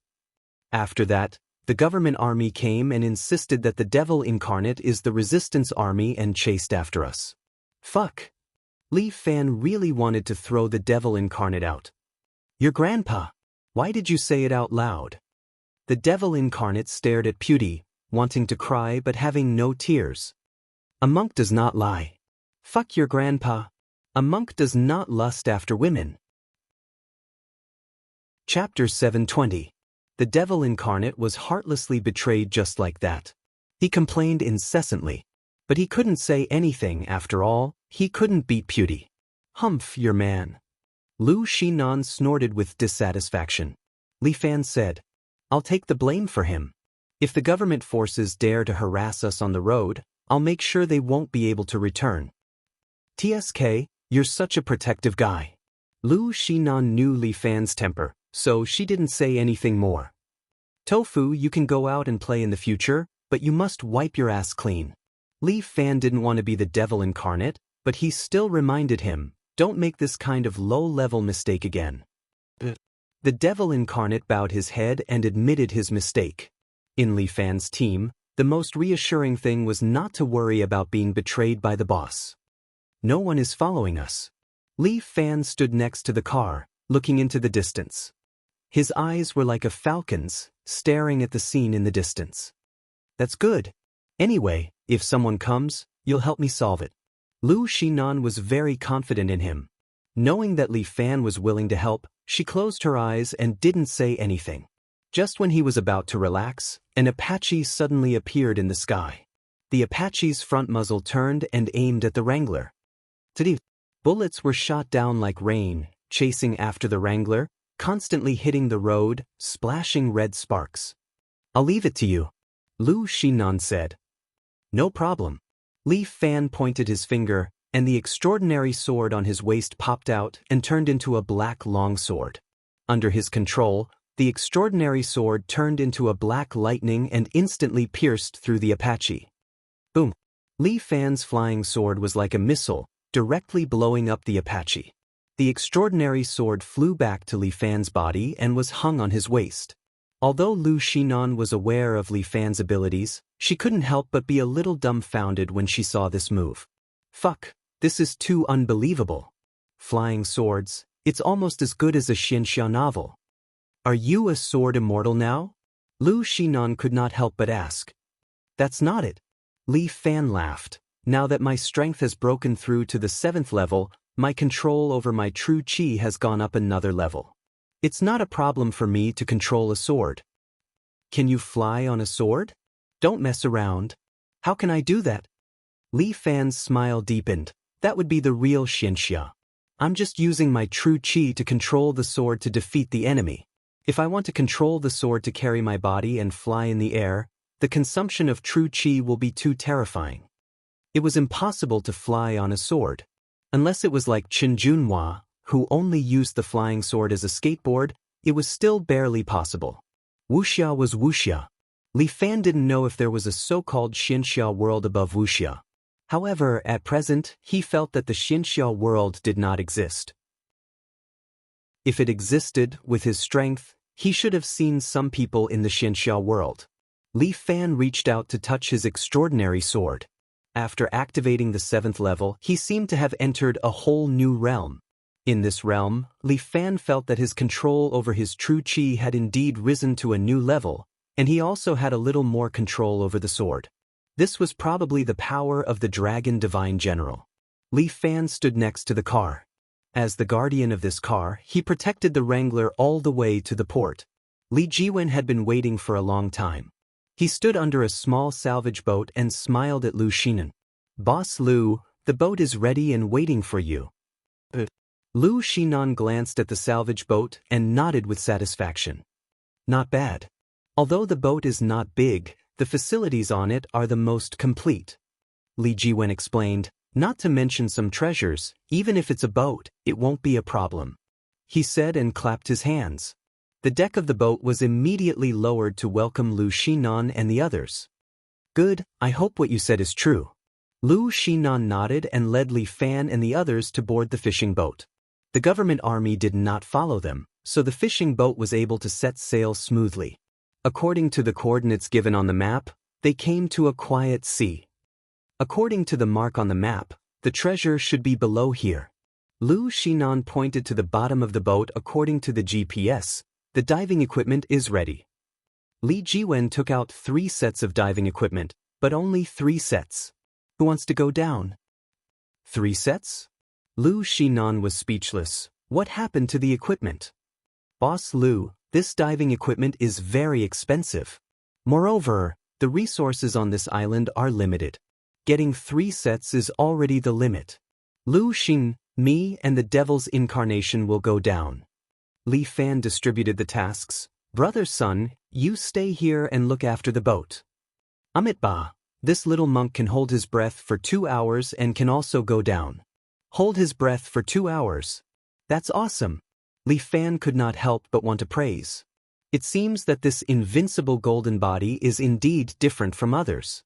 "After that, the government army came and insisted that the devil incarnate is the resistance army and chased after us." "Fuck." Li Fan really wanted to throw the devil incarnate out. "Your grandpa. Why did you say it out loud?" The devil incarnate stared at Pewdie, wanting to cry but having no tears. "A monk does not lie." "Fuck your grandpa. A monk does not lust after women." Chapter 720. The devil incarnate was heartlessly betrayed just like that. He complained incessantly. But he couldn't say anything after all, he couldn't beat Pewdie. "Humph, your man." Lu Shinan snorted with dissatisfaction. Li Fan said, "I'll take the blame for him. If the government forces dare to harass us on the road, I'll make sure they won't be able to return." "TSK, you're such a protective guy." Lu Shinan knew Li Fan's temper, so she didn't say anything more. "Tofu, you can go out and play in the future, but you must wipe your ass clean." Li Fan didn't want to be the devil incarnate, but he still reminded him, "Don't make this kind of low-level mistake again." The devil incarnate bowed his head and admitted his mistake. In Li Fan's team, the most reassuring thing was not to worry about being betrayed by the boss. "No one is following us." Li Fan stood next to the car, looking into the distance. His eyes were like a falcon's, staring at the scene in the distance. "That's good. Anyway, if someone comes, you'll help me solve it." Lu Shinan was very confident in him. Knowing that Li Fan was willing to help, she closed her eyes and didn't say anything. Just when he was about to relax, an Apache suddenly appeared in the sky. The Apache's front muzzle turned and aimed at the Wrangler. Today, bullets were shot down like rain, chasing after the Wrangler, constantly hitting the road, splashing red sparks. "I'll leave it to you," Lu Shinan said. "No problem." Li Fan pointed his finger, and the extraordinary sword on his waist popped out and turned into a black longsword. Under his control, the extraordinary sword turned into a black lightning and instantly pierced through the Apache. Boom! Li Fan's flying sword was like a missile, directly blowing up the Apache. The extraordinary sword flew back to Li Fan's body and was hung on his waist. Although Lu Xinan was aware of Li Fan's abilities, she couldn't help but be a little dumbfounded when she saw this move. Fuck, this is too unbelievable. Flying swords, it's almost as good as a Xianxia novel. Are you a sword immortal now? Lu Xinan could not help but ask. That's not it. Li Fan laughed. Now that my strength has broken through to the 7th level, my control over my true chi has gone up another level. It's not a problem for me to control a sword. Can you fly on a sword? Don't mess around. How can I do that? Li Fan's smile deepened. That would be the real Xianxia. I'm just using my true chi to control the sword to defeat the enemy. If I want to control the sword to carry my body and fly in the air, the consumption of true chi will be too terrifying. It was impossible to fly on a sword. Unless it was like Qin Junhua, who only used the flying sword as a skateboard, it was still barely possible. Wuxia was Wuxia. Li Fan didn't know if there was a so-called Xianxia world above Wuxia. However, at present, he felt that the Xianxia world did not exist. If it existed, with his strength, he should have seen some people in the Xianxia world. Li Fan reached out to touch his extraordinary sword. After activating the 7th level, he seemed to have entered a whole new realm. In this realm, Li Fan felt that his control over his true chi had indeed risen to a new level, and he also had a little more control over the sword. This was probably the power of the Dragon Divine General. Li Fan stood next to the car. As the guardian of this car, he protected the Wrangler all the way to the port. Li Jiwen had been waiting for a long time. He stood under a small salvage boat and smiled at Lu Xinan. Boss Lu, the boat is ready and waiting for you. Lu Xinan glanced at the salvage boat and nodded with satisfaction. Not bad. Although the boat is not big, the facilities on it are the most complete. Li Jiwen explained, not to mention some treasures, even if it's a boat, it won't be a problem. He said and clapped his hands. The deck of the boat was immediately lowered to welcome Lu Xinan and the others. Good, I hope what you said is true. Lu Xinan nodded and led Li Fan and the others to board the fishing boat. The government army did not follow them, so the fishing boat was able to set sail smoothly. According to the coordinates given on the map, they came to a quiet sea. According to the mark on the map, the treasure should be below here. Lu Xinan pointed to the bottom of the boat according to the GPS. The diving equipment is ready. Li Jiwen took out 3 sets of diving equipment, but only 3 sets. Who wants to go down? 3 sets? Lu Xinan was speechless. What happened to the equipment? Boss Lu, this diving equipment is very expensive. Moreover, the resources on this island are limited. Getting 3 sets is already the limit. Lu Xin, me and the devil's incarnation will go down. Li Fan distributed the tasks. Brother Sun, you stay here and look after the boat. Amitba, this little monk can hold his breath for 2 hours and can also go down. Hold his breath for 2 hours. That's awesome. Li Fan could not help but want to praise. It seems that this invincible golden body is indeed different from others.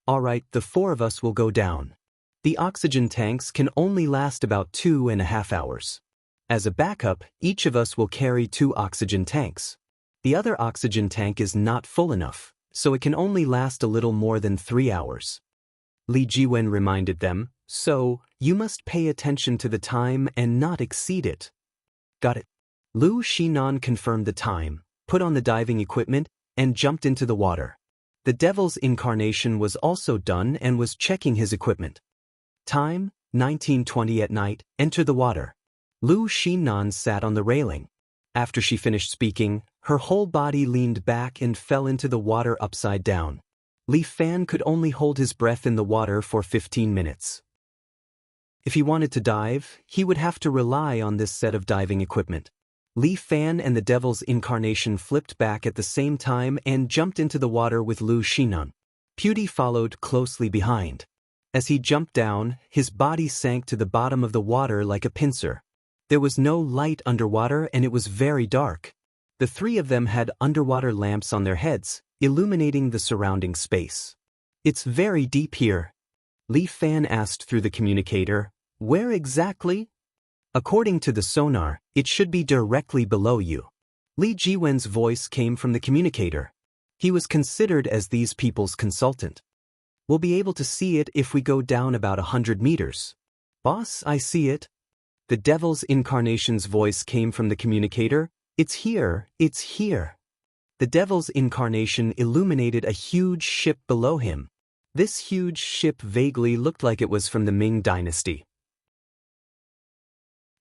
Alright, the 4 of us will go down. The oxygen tanks can only last about 2.5 hours. As a backup, each of us will carry 2 oxygen tanks. The other oxygen tank is not full enough, so it can only last a little more than 3 hours. Li Jiwen reminded them, so, you must pay attention to the time and not exceed it. Got it. Lu Xinan confirmed the time, put on the diving equipment, and jumped into the water. The devil's incarnation was also done and was checking his equipment. Time, 19:20 at night, enter the water. Lu Xinan sat on the railing. After she finished speaking, her whole body leaned back and fell into the water upside down. Li Fan could only hold his breath in the water for 15 minutes. If he wanted to dive, he would have to rely on this set of diving equipment. Li Fan and the devil's incarnation flipped back at the same time and jumped into the water with Lu Xinan. Pewdie followed closely behind. As he jumped down, his body sank to the bottom of the water like a pincer. There was no light underwater and it was very dark. The three of them had underwater lamps on their heads, illuminating the surrounding space. "It's very deep here." Li Fan asked through the communicator. "Where exactly?" "According to the sonar, it should be directly below you." Li Jiwen's voice came from the communicator. He was considered as these people's consultant. "We'll be able to see it if we go down about 100 meters. Boss, I see it." The Devil's Incarnation's voice came from the communicator. "It's here, it's here." The Devil's Incarnation illuminated a huge ship below him. This huge ship vaguely looked like it was from the Ming Dynasty.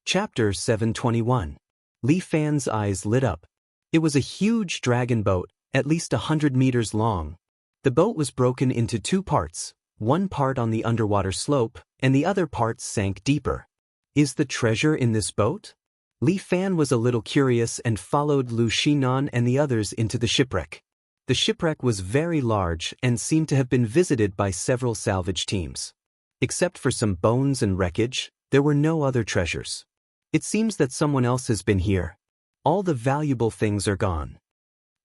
Chapter 721. Li Fan's eyes lit up. It was a huge dragon boat, at least 100 meters long. The boat was broken into two parts, one part on the underwater slope, and the other part sank deeper. "Is the treasure in this boat?" Li Fan was a little curious and followed Lu Shinan and the others into the shipwreck. The shipwreck was very large and seemed to have been visited by several salvage teams. Except for some bones and wreckage, there were no other treasures. "It seems that someone else has been here. All the valuable things are gone."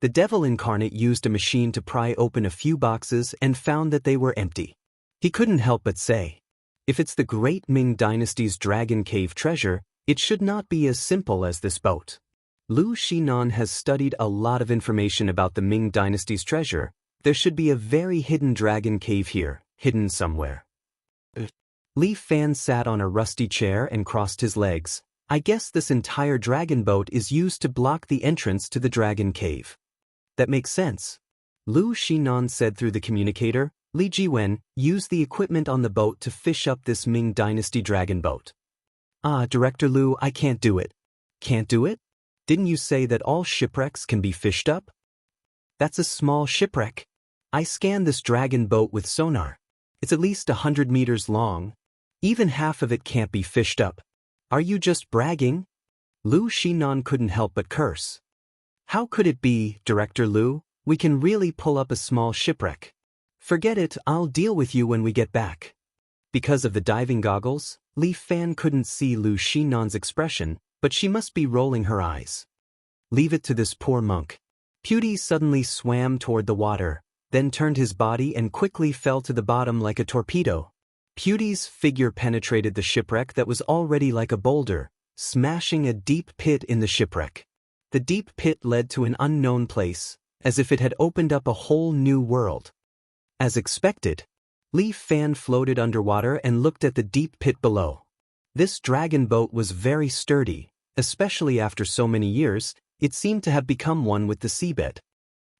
The Devil Incarnate used a machine to pry open a few boxes and found that they were empty. He couldn't help but say, "If it's the great Ming Dynasty's Dragon Cave treasure, it should not be as simple as this boat." Lu Shinan has studied a lot of information about the Ming Dynasty's treasure. There should be a very hidden dragon cave here, hidden somewhere. Li Fan sat on a rusty chair and crossed his legs. "I guess this entire dragon boat is used to block the entrance to the dragon cave." "That makes sense." Lu Shinan said through the communicator. "Li Jiwen, use the equipment on the boat to fish up this Ming Dynasty dragon boat." Director Lu, I can't do it." "Can't do it? Didn't you say that all shipwrecks can be fished up?" "That's a small shipwreck. I scanned this dragon boat with sonar. It's at least 100 meters long. Even half of it can't be fished up. Are you just bragging?" Lu Shinan couldn't help but curse. "How could it be, Director Lu? We can really pull up a small shipwreck." "Forget it, I'll deal with you when we get back." Because of the diving goggles, Li Fan couldn't see Lu Shinan's expression, but she must be rolling her eyes. "Leave it to this poor monk." Pewdie suddenly swam toward the water, then turned his body and quickly fell to the bottom like a torpedo. Pewdie's figure penetrated the shipwreck that was already like a boulder, smashing a deep pit in the shipwreck. The deep pit led to an unknown place, as if it had opened up a whole new world. As expected, Li Fan floated underwater and looked at the deep pit below. This dragon boat was very sturdy, especially after so many years. It seemed to have become one with the seabed.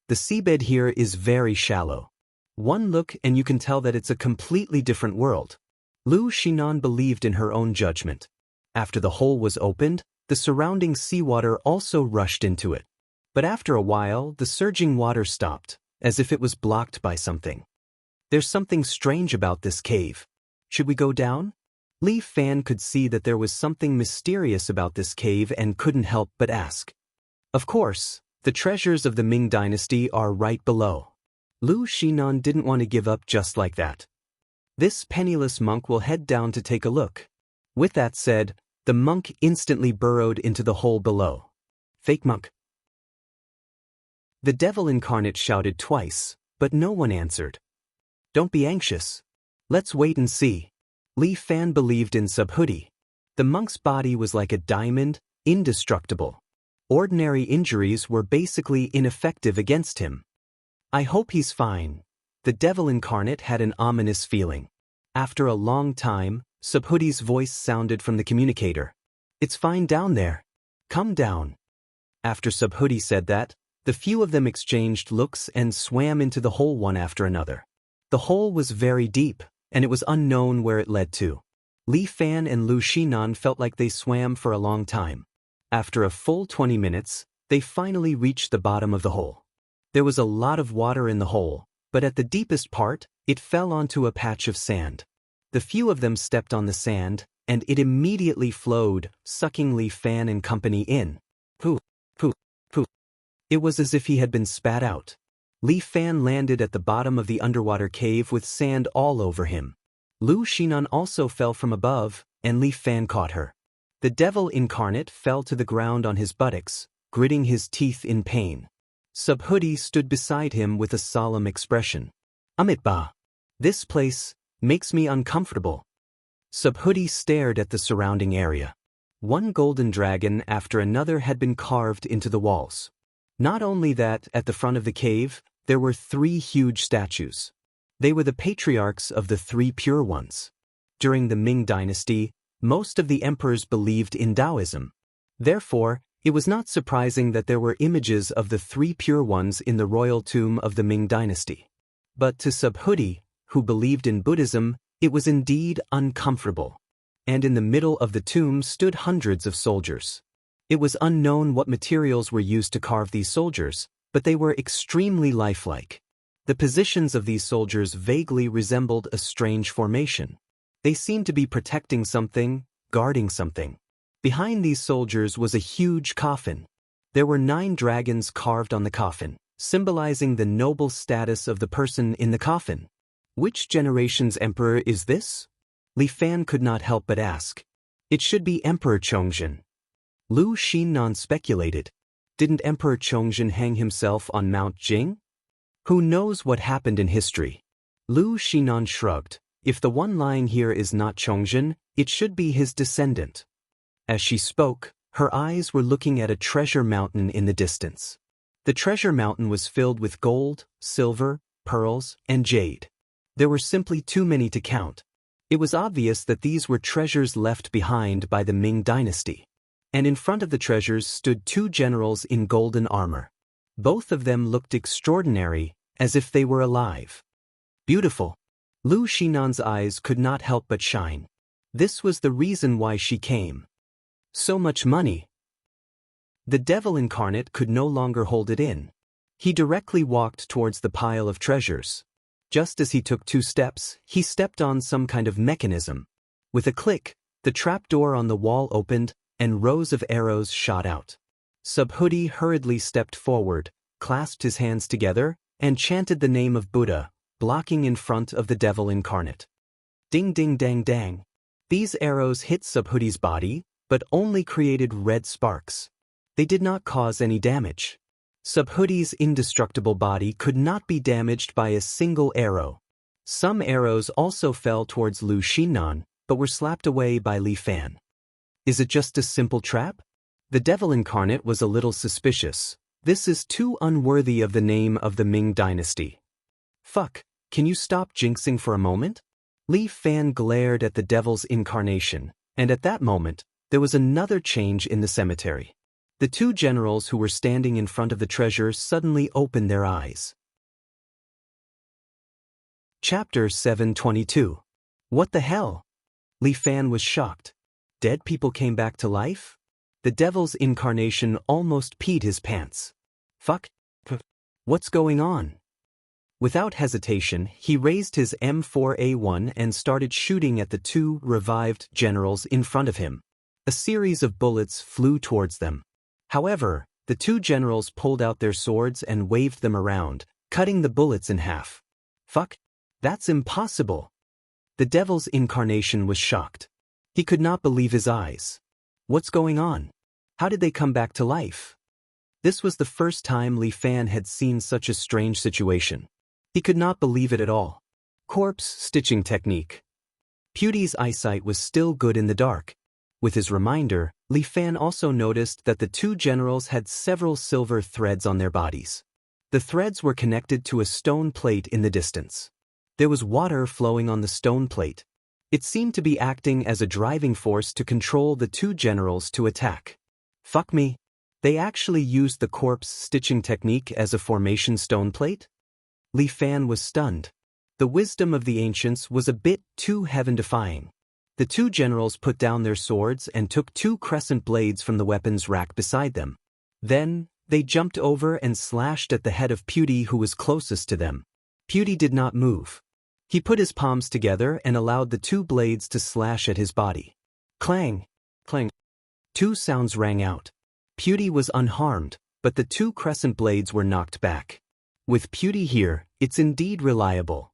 The seabed here is very shallow. One look and you can tell that it's a completely different world. Lu Shinan believed in her own judgment. After the hole was opened, the surrounding seawater also rushed into it. But after a while, the surging water stopped, as if it was blocked by something. "There's something strange about this cave. Should we go down?" Li Fan could see that there was something mysterious about this cave and couldn't help but ask. Of course, the treasures of the Ming Dynasty are right below. Lu Shinan didn't want to give up just like that. This penniless monk will head down to take a look. With that said, the monk instantly burrowed into the hole below. "Fake monk." The Devil Incarnate shouted twice, but no one answered. "Don't be anxious. Let's wait and see." Li Fan believed in Subhuti. The monk's body was like a diamond, indestructible. Ordinary injuries were basically ineffective against him. "I hope he's fine." The Devil Incarnate had an ominous feeling. After a long time, Subhuti's voice sounded from the communicator. "It's fine down there. Come down." After Subhuti said that, the few of them exchanged looks and swam into the hole one after another. The hole was very deep, and it was unknown where it led to. Li Fan and Lu Shinan felt like they swam for a long time. After a full 20 minutes, they finally reached the bottom of the hole. There was a lot of water in the hole, but at the deepest part, it fell onto a patch of sand. The few of them stepped on the sand, and it immediately flowed, sucking Li Fan and company in. Pooh, pooh, pooh. It was as if he had been spat out. Li Fan landed at the bottom of the underwater cave with sand all over him. Lu Xinan also fell from above, and Li Fan caught her. The devil incarnate fell to the ground on his buttocks, gritting his teeth in pain. Subhuti stood beside him with a solemn expression. Amitba. This place makes me uncomfortable. Subhuti stared at the surrounding area. One golden dragon after another had been carved into the walls. Not only that, at the front of the cave, there were 3 huge statues. They were the patriarchs of the 3 pure ones. During the Ming dynasty, most of the emperors believed in Taoism. Therefore, it was not surprising that there were images of the 3 pure ones in the royal tomb of the Ming dynasty. But to Subhuti, who believed in Buddhism, it was indeed uncomfortable. And in the middle of the tomb stood hundreds of soldiers. It was unknown what materials were used to carve these soldiers, but they were extremely lifelike. The positions of these soldiers vaguely resembled a strange formation. They seemed to be protecting something, guarding something. Behind these soldiers was a huge coffin. There were 9 dragons carved on the coffin, symbolizing the noble status of the person in the coffin. Which generation's emperor is this? Li Fan could not help but ask. It should be Emperor Chongzhen. Lu Xinan speculated. Didn't Emperor Chongzhen hang himself on Mount Jing? Who knows what happened in history? Lu Xinan shrugged. If the one lying here is not Chongzhen, it should be his descendant. As she spoke, her eyes were looking at a treasure mountain in the distance. The treasure mountain was filled with gold, silver, pearls, and jade. There were simply too many to count. It was obvious that these were treasures left behind by the Ming dynasty. And in front of the treasures stood 2 generals in golden armor. Both of them looked extraordinary, as if they were alive. Beautiful. Lu Xinan's eyes could not help but shine. This was the reason why she came. So much money. The devil incarnate could no longer hold it in. He directly walked towards the pile of treasures. Just as he took 2 steps, he stepped on some kind of mechanism. With a click, the trapdoor on the wall opened, and rows of arrows shot out. Subhuti hurriedly stepped forward, clasped his hands together, and chanted the name of Buddha, blocking in front of the devil incarnate. Ding ding dang dang. These arrows hit Subhuti's body, but only created red sparks. They did not cause any damage. Subhuti's indestructible body could not be damaged by a single arrow. Some arrows also fell towards Lu Xinan, but were slapped away by Li Fan. Is it just a simple trap? The devil incarnate was a little suspicious. This is too unworthy of the name of the Ming dynasty. Fuck, can you stop jinxing for a moment? Li Fan glared at the devil's incarnation, and at that moment, there was another change in the cemetery. The 2 generals who were standing in front of the treasure suddenly opened their eyes. Chapter 722. What the hell? Li Fan was shocked. Dead people came back to life? The devil's incarnation almost peed his pants. Fuck. What's going on? Without hesitation, he raised his M4A1 and started shooting at the 2 revived generals in front of him. A series of bullets flew towards them. However, the 2 generals pulled out their swords and waved them around, cutting the bullets in half. Fuck. That's impossible. The devil's incarnation was shocked. He could not believe his eyes. What's going on? How did they come back to life? This was the first time Li Fan had seen such a strange situation. He could not believe it at all. Corpse stitching technique. Pewdie's eyesight was still good in the dark. With his reminder, Li Fan also noticed that the 2 generals had several silver threads on their bodies. The threads were connected to a stone plate in the distance. There was water flowing on the stone plate. It seemed to be acting as a driving force to control the 2 generals to attack. Fuck me. They actually used the corpse stitching technique as a formation stone plate? Li Fan was stunned. The wisdom of the ancients was a bit too heaven-defying. The 2 generals put down their swords and took 2 crescent blades from the weapons rack beside them. Then, they jumped over and slashed at the head of Pewdie, who was closest to them. Pewdie did not move. He put his palms together and allowed the 2 blades to slash at his body. Clang! Clang! 2 sounds rang out. Pewdie was unharmed, but the 2 crescent blades were knocked back. With Pewdie here, it's indeed reliable.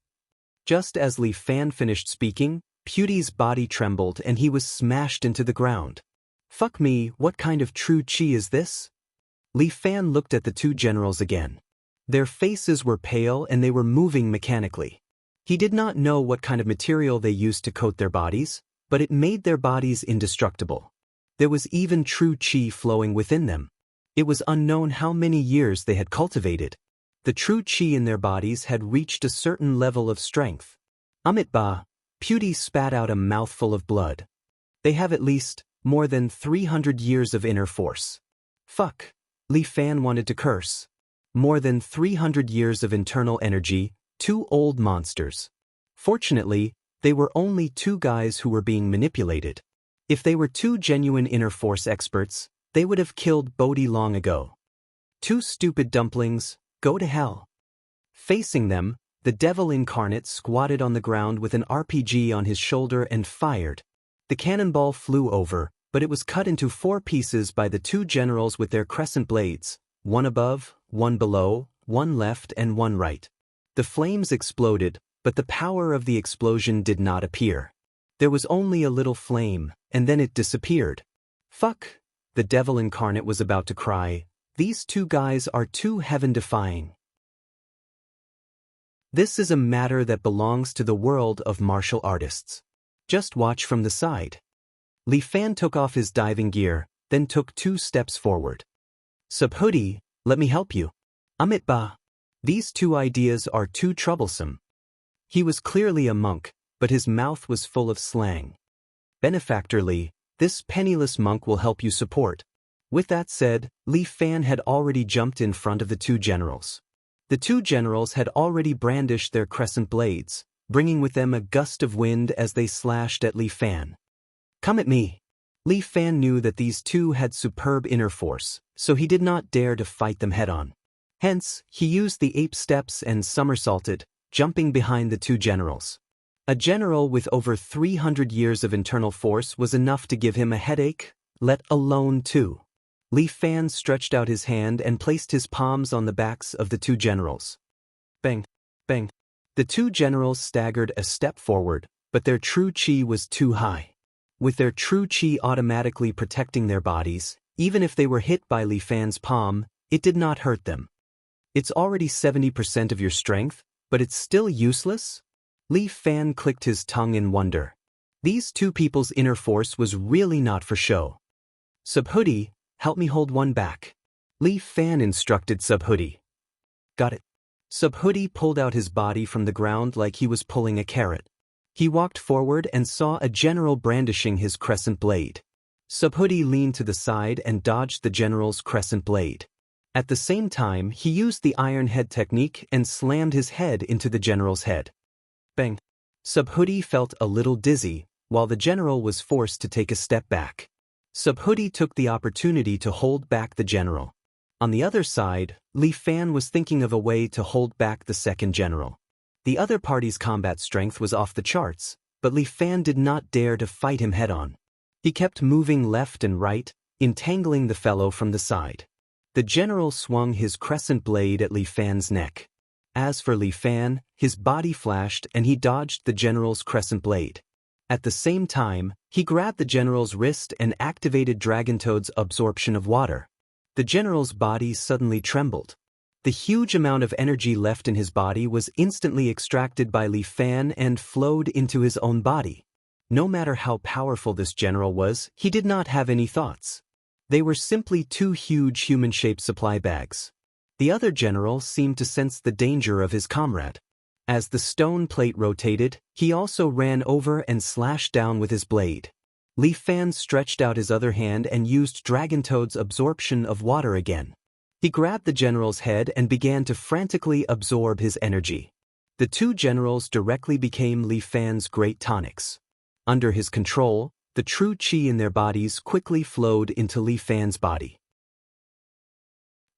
Just as Li Fan finished speaking, Pewdie's body trembled and he was smashed into the ground. Fuck me, what kind of true chi is this? Li Fan looked at the two generals again. Their faces were pale and they were moving mechanically. He did not know what kind of material they used to coat their bodies, but it made their bodies indestructible. There was even true chi flowing within them. It was unknown how many years they had cultivated. The true chi in their bodies had reached a certain level of strength. Ba, Pewdie spat out a mouthful of blood. They have at least more than 300 years of inner force. Fuck, Li Fan wanted to curse. More than 300 years of internal energy, two old monsters. Fortunately, they were only two guys who were being manipulated. If they were two genuine inner force experts, they would have killed Bodhi long ago. Two stupid dumplings, go to hell. Facing them, the devil incarnate squatted on the ground with an RPG on his shoulder and fired. The cannonball flew over, but it was cut into 4 pieces by the two generals with their crescent blades, one above, one below, one left and one right. The flames exploded, but the power of the explosion did not appear. There was only a little flame, and then it disappeared. Fuck, the devil incarnate was about to cry. These two guys are too heaven-defying. This is a matter that belongs to the world of martial artists. Just watch from the side. Li Fan took off his diving gear, then took 2 steps forward. Subhoodie, let me help you. Ba. These 2 ideas are too troublesome. He was clearly a monk, but his mouth was full of slang. Benefactorly, this penniless monk will help you support. With that said, Li Fan had already jumped in front of the 2 generals. The 2 generals had already brandished their crescent blades, bringing with them a gust of wind as they slashed at Li Fan. Come at me. Li Fan knew that these 2 had superb inner force, so he did not dare to fight them head-on. Hence, he used the ape steps and somersaulted, jumping behind the 2 generals. A general with over 300 years of internal force was enough to give him a headache, let alone 2. Li Fan stretched out his hand and placed his palms on the backs of the 2 generals. Bang, bang. The 2 generals staggered a step forward, but their true chi was too high. With their true chi automatically protecting their bodies, even if they were hit by Li Fan's palm, it did not hurt them. It's already 70% of your strength, but it's still useless? Li Fan clicked his tongue in wonder. These 2 people's inner force was really not for show. Subhoodie, help me hold one back. Li Fan instructed Subhoodie. Got it. Subhoodie pulled out his body from the ground like he was pulling a carrot. He walked forward and saw a general brandishing his crescent blade. Subhoodie leaned to the side and dodged the general's crescent blade. At the same time, he used the iron head technique and slammed his head into the general's head. Bang. Subhoodie felt a little dizzy, while the general was forced to take a step back. Subhoodie took the opportunity to hold back the general. On the other side, Li Fan was thinking of a way to hold back the second general. The other party's combat strength was off the charts, but Li Fan did not dare to fight him head-on. He kept moving left and right, entangling the fellow from the side. The general swung his crescent blade at Li Fan's neck. As for Li Fan, his body flashed and he dodged the general's crescent blade. At the same time, he grabbed the general's wrist and activated Dragon Toad's absorption of water. The general's body suddenly trembled. The huge amount of energy left in his body was instantly extracted by Li Fan and flowed into his own body. No matter how powerful this general was, he did not have any thoughts. They were simply 2 huge human-shaped supply bags. The other general seemed to sense the danger of his comrade. As the stone plate rotated, he also ran over and slashed down with his blade. Li Fan stretched out his other hand and used Dragon Toad's absorption of water again. He grabbed the general's head and began to frantically absorb his energy. The 2 generals directly became Li Fan's great tonics. Under his control, the true chi in their bodies quickly flowed into Li Fan's body.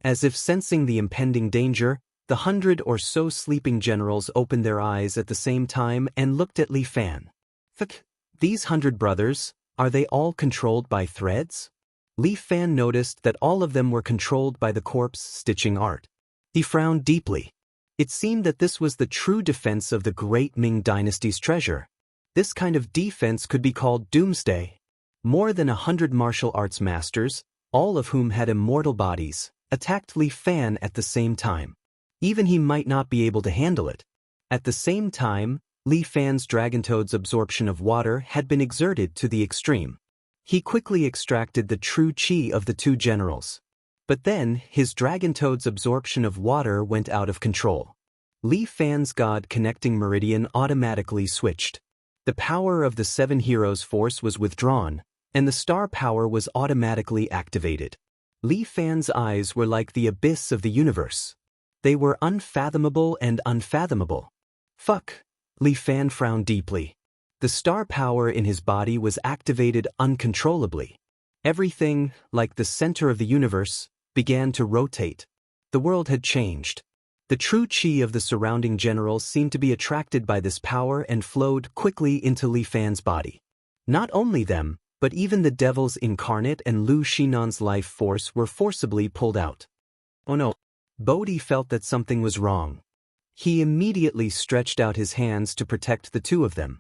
As if sensing the impending danger, the 100 or so sleeping generals opened their eyes at the same time and looked at Li Fan. Fuck, these 100 brothers, are they all controlled by threads? Li Fan noticed that all of them were controlled by the corpse stitching art. He frowned deeply. It seemed that this was the true defense of the great Ming dynasty's treasure. This kind of defense could be called doomsday. More than 100 martial arts masters, all of whom had immortal bodies, attacked Li Fan at the same time. Even he might not be able to handle it. At the same time, Li Fan's dragontoad's absorption of water had been exerted to the extreme. He quickly extracted the true chi of the two generals. But then, his dragontoad's absorption of water went out of control. Li Fan's God-connecting meridian automatically switched. The power of the 7 heroes' force was withdrawn, and the star power was automatically activated. Li Fan's eyes were like the abyss of the universe. They were unfathomable and unfathomable. Fuck. Li Fan frowned deeply. The star power in his body was activated uncontrollably. Everything, like the center of the universe, began to rotate. The world had changed. The true chi of the surrounding generals seemed to be attracted by this power and flowed quickly into Li Fan's body. Not only them, but even the devils incarnate and Lu Xinan's life force were forcibly pulled out. Oh no. Bodhi felt that something was wrong. He immediately stretched out his hands to protect the two of them.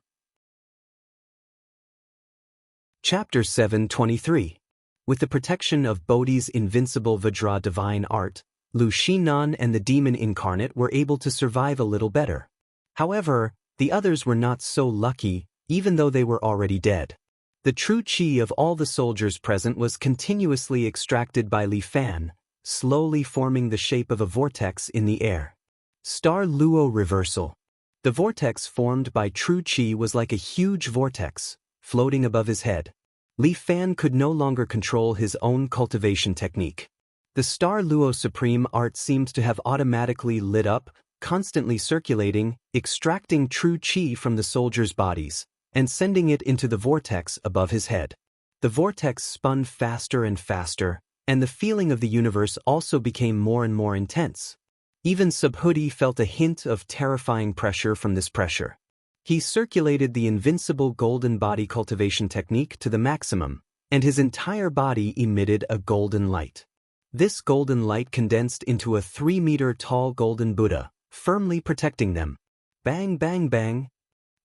Chapter 723. With the protection of Bodhi's invincible Vajra divine art, Lu Xinan and the demon incarnate were able to survive a little better. However, the others were not so lucky, even though they were already dead. The true chi of all the soldiers present was continuously extracted by Li Fan, slowly forming the shape of a vortex in the air. Star Luo reversal. The vortex formed by true chi was like a huge vortex, floating above his head. Li Fan could no longer control his own cultivation technique. The Star Luo Supreme art seemed to have automatically lit up, constantly circulating, extracting true chi from the soldiers' bodies, and sending it into the vortex above his head. The vortex spun faster and faster, and the feeling of the universe also became more and more intense. Even Subhuti felt a hint of terrifying pressure from this pressure. He circulated the invincible golden body cultivation technique to the maximum, and his entire body emitted a golden light. This golden light condensed into a 3-meter-tall golden Buddha, firmly protecting them. Bang, bang, bang.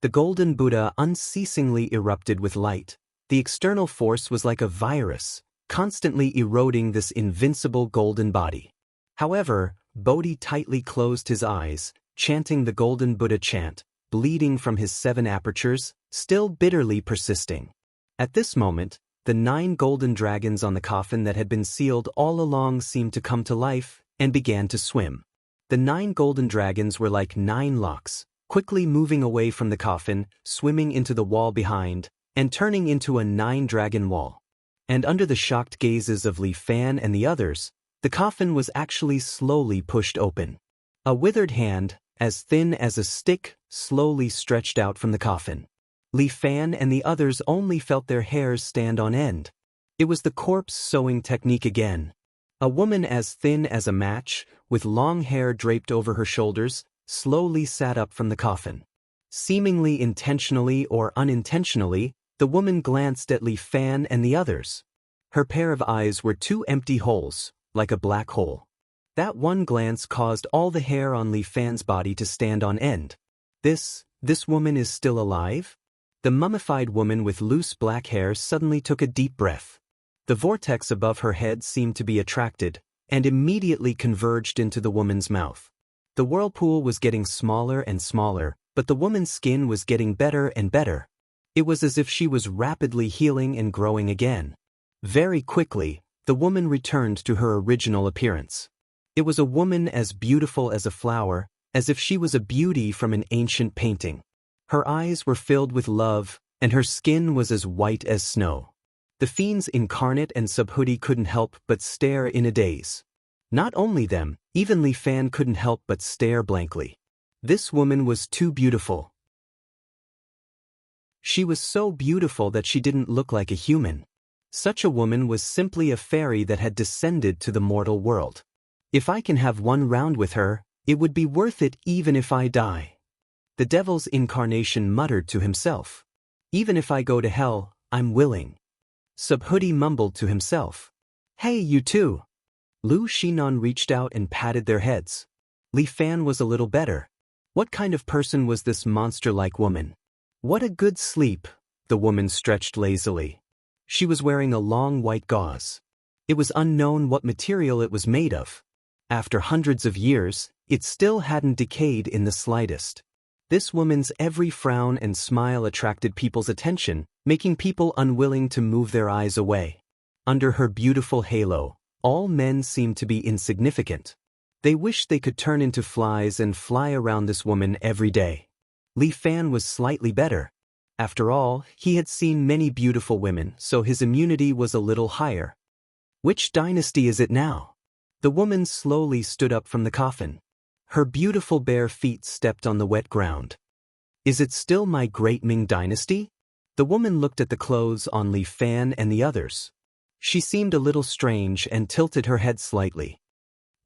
The golden Buddha unceasingly erupted with light. The external force was like a virus, constantly eroding this invincible golden body. However, Bodhi tightly closed his eyes, chanting the golden Buddha chant, bleeding from his 7 apertures, still bitterly persisting. At this moment, the 9 golden dragons on the coffin that had been sealed all along seemed to come to life and began to swim. The 9 golden dragons were like 9 locks, quickly moving away from the coffin, swimming into the wall behind, and turning into a 9-dragon wall. And under the shocked gazes of Li Fan and the others, the coffin was actually slowly pushed open. A withered hand, as thin as a stick, slowly stretched out from the coffin. Li Fan and the others only felt their hairs stand on end. It was the corpse sewing technique again. A woman as thin as a match, with long hair draped over her shoulders, slowly sat up from the coffin. Seemingly intentionally or unintentionally, the woman glanced at Li Fan and the others. Her pair of eyes were 2 empty holes, like a black hole. That one glance caused all the hair on Li Fan's body to stand on end. This woman is still alive? The mummified woman with loose black hair suddenly took a deep breath. The vortex above her head seemed to be attracted, and immediately converged into the woman's mouth. The whirlpool was getting smaller and smaller, but the woman's skin was getting better and better. It was as if she was rapidly healing and growing again. Very quickly, the woman returned to her original appearance. It was a woman as beautiful as a flower, as if she was a beauty from an ancient painting. Her eyes were filled with love, and her skin was as white as snow. The fiends incarnate and Subhuti couldn't help but stare in a daze. Not only them, even Li Fan couldn't help but stare blankly. This woman was too beautiful. She was so beautiful that she didn't look like a human. Such a woman was simply a fairy that had descended to the mortal world. If I can have one round with her, it would be worth it even if I die. The devil's incarnation muttered to himself. Even if I go to hell, I'm willing. Subhuti mumbled to himself. Hey, you two. Lu Xinan reached out and patted their heads. Li Fan was a little better. What kind of person was this monster-like woman? What a good sleep, the woman stretched lazily. She was wearing a long white gauze. It was unknown what material it was made of. After hundreds of years, it still hadn't decayed in the slightest. This woman's every frown and smile attracted people's attention, making people unwilling to move their eyes away. Under her beautiful halo, all men seemed to be insignificant. They wished they could turn into flies and fly around this woman every day. Li Fan was slightly better. After all, he had seen many beautiful women, so his immunity was a little higher. Which dynasty is it now? The woman slowly stood up from the coffin. Her beautiful bare feet stepped on the wet ground. Is it still my great Ming dynasty? The woman looked at the clothes on Li Fan and the others. She seemed a little strange and tilted her head slightly.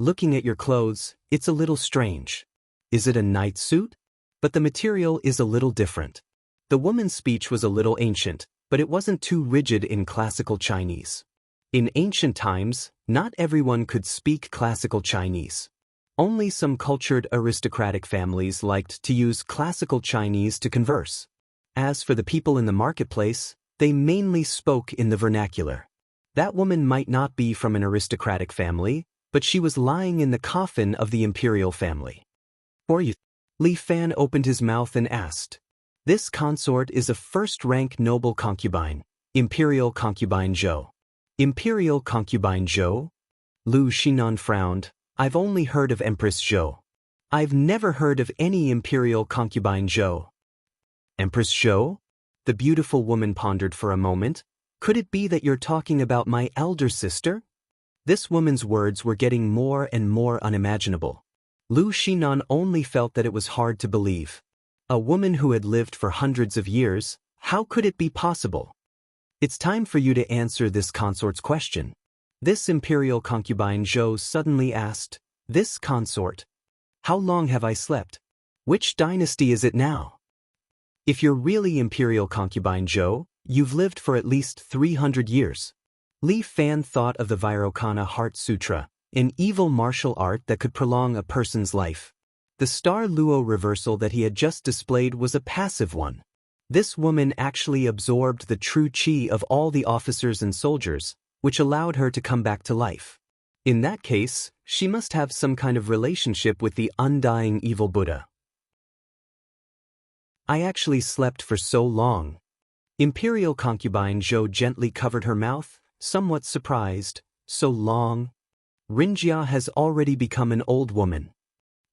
Looking at your clothes, it's a little strange. Is it a night suit? But the material is a little different. The woman's speech was a little ancient, but it wasn't too rigid in classical Chinese. In ancient times, not everyone could speak classical Chinese. Only some cultured aristocratic families liked to use classical Chinese to converse. As for the people in the marketplace, they mainly spoke in the vernacular. That woman might not be from an aristocratic family, but she was lying in the coffin of the imperial family. For you, Li Fan opened his mouth and asked. This consort is a first-rank noble concubine, Imperial Concubine Zhou. Imperial Concubine Zhou? Lu Xinan frowned. I've only heard of Empress Zhou. I've never heard of any Imperial Concubine Zhou. Empress Zhou? The beautiful woman pondered for a moment. Could it be that you're talking about my elder sister? This woman's words were getting more and more unimaginable. Lu Xinan only felt that it was hard to believe. A woman who had lived for hundreds of years, how could it be possible? It's time for you to answer this consort's question. This imperial concubine Zhou suddenly asked, This consort? How long have I slept? Which dynasty is it now? If you're really imperial concubine Zhou, you've lived for at least 300 years. Li Fan thought of the Vairocana Heart Sutra, an evil martial art that could prolong a person's life. The star Luo reversal that he had just displayed was a passive one. This woman actually absorbed the true qi of all the officers and soldiers, which allowed her to come back to life. In that case, she must have some kind of relationship with the undying evil Buddha. I actually slept for so long. Imperial concubine Zhou gently covered her mouth, somewhat surprised. So long? Rinjia has already become an old woman.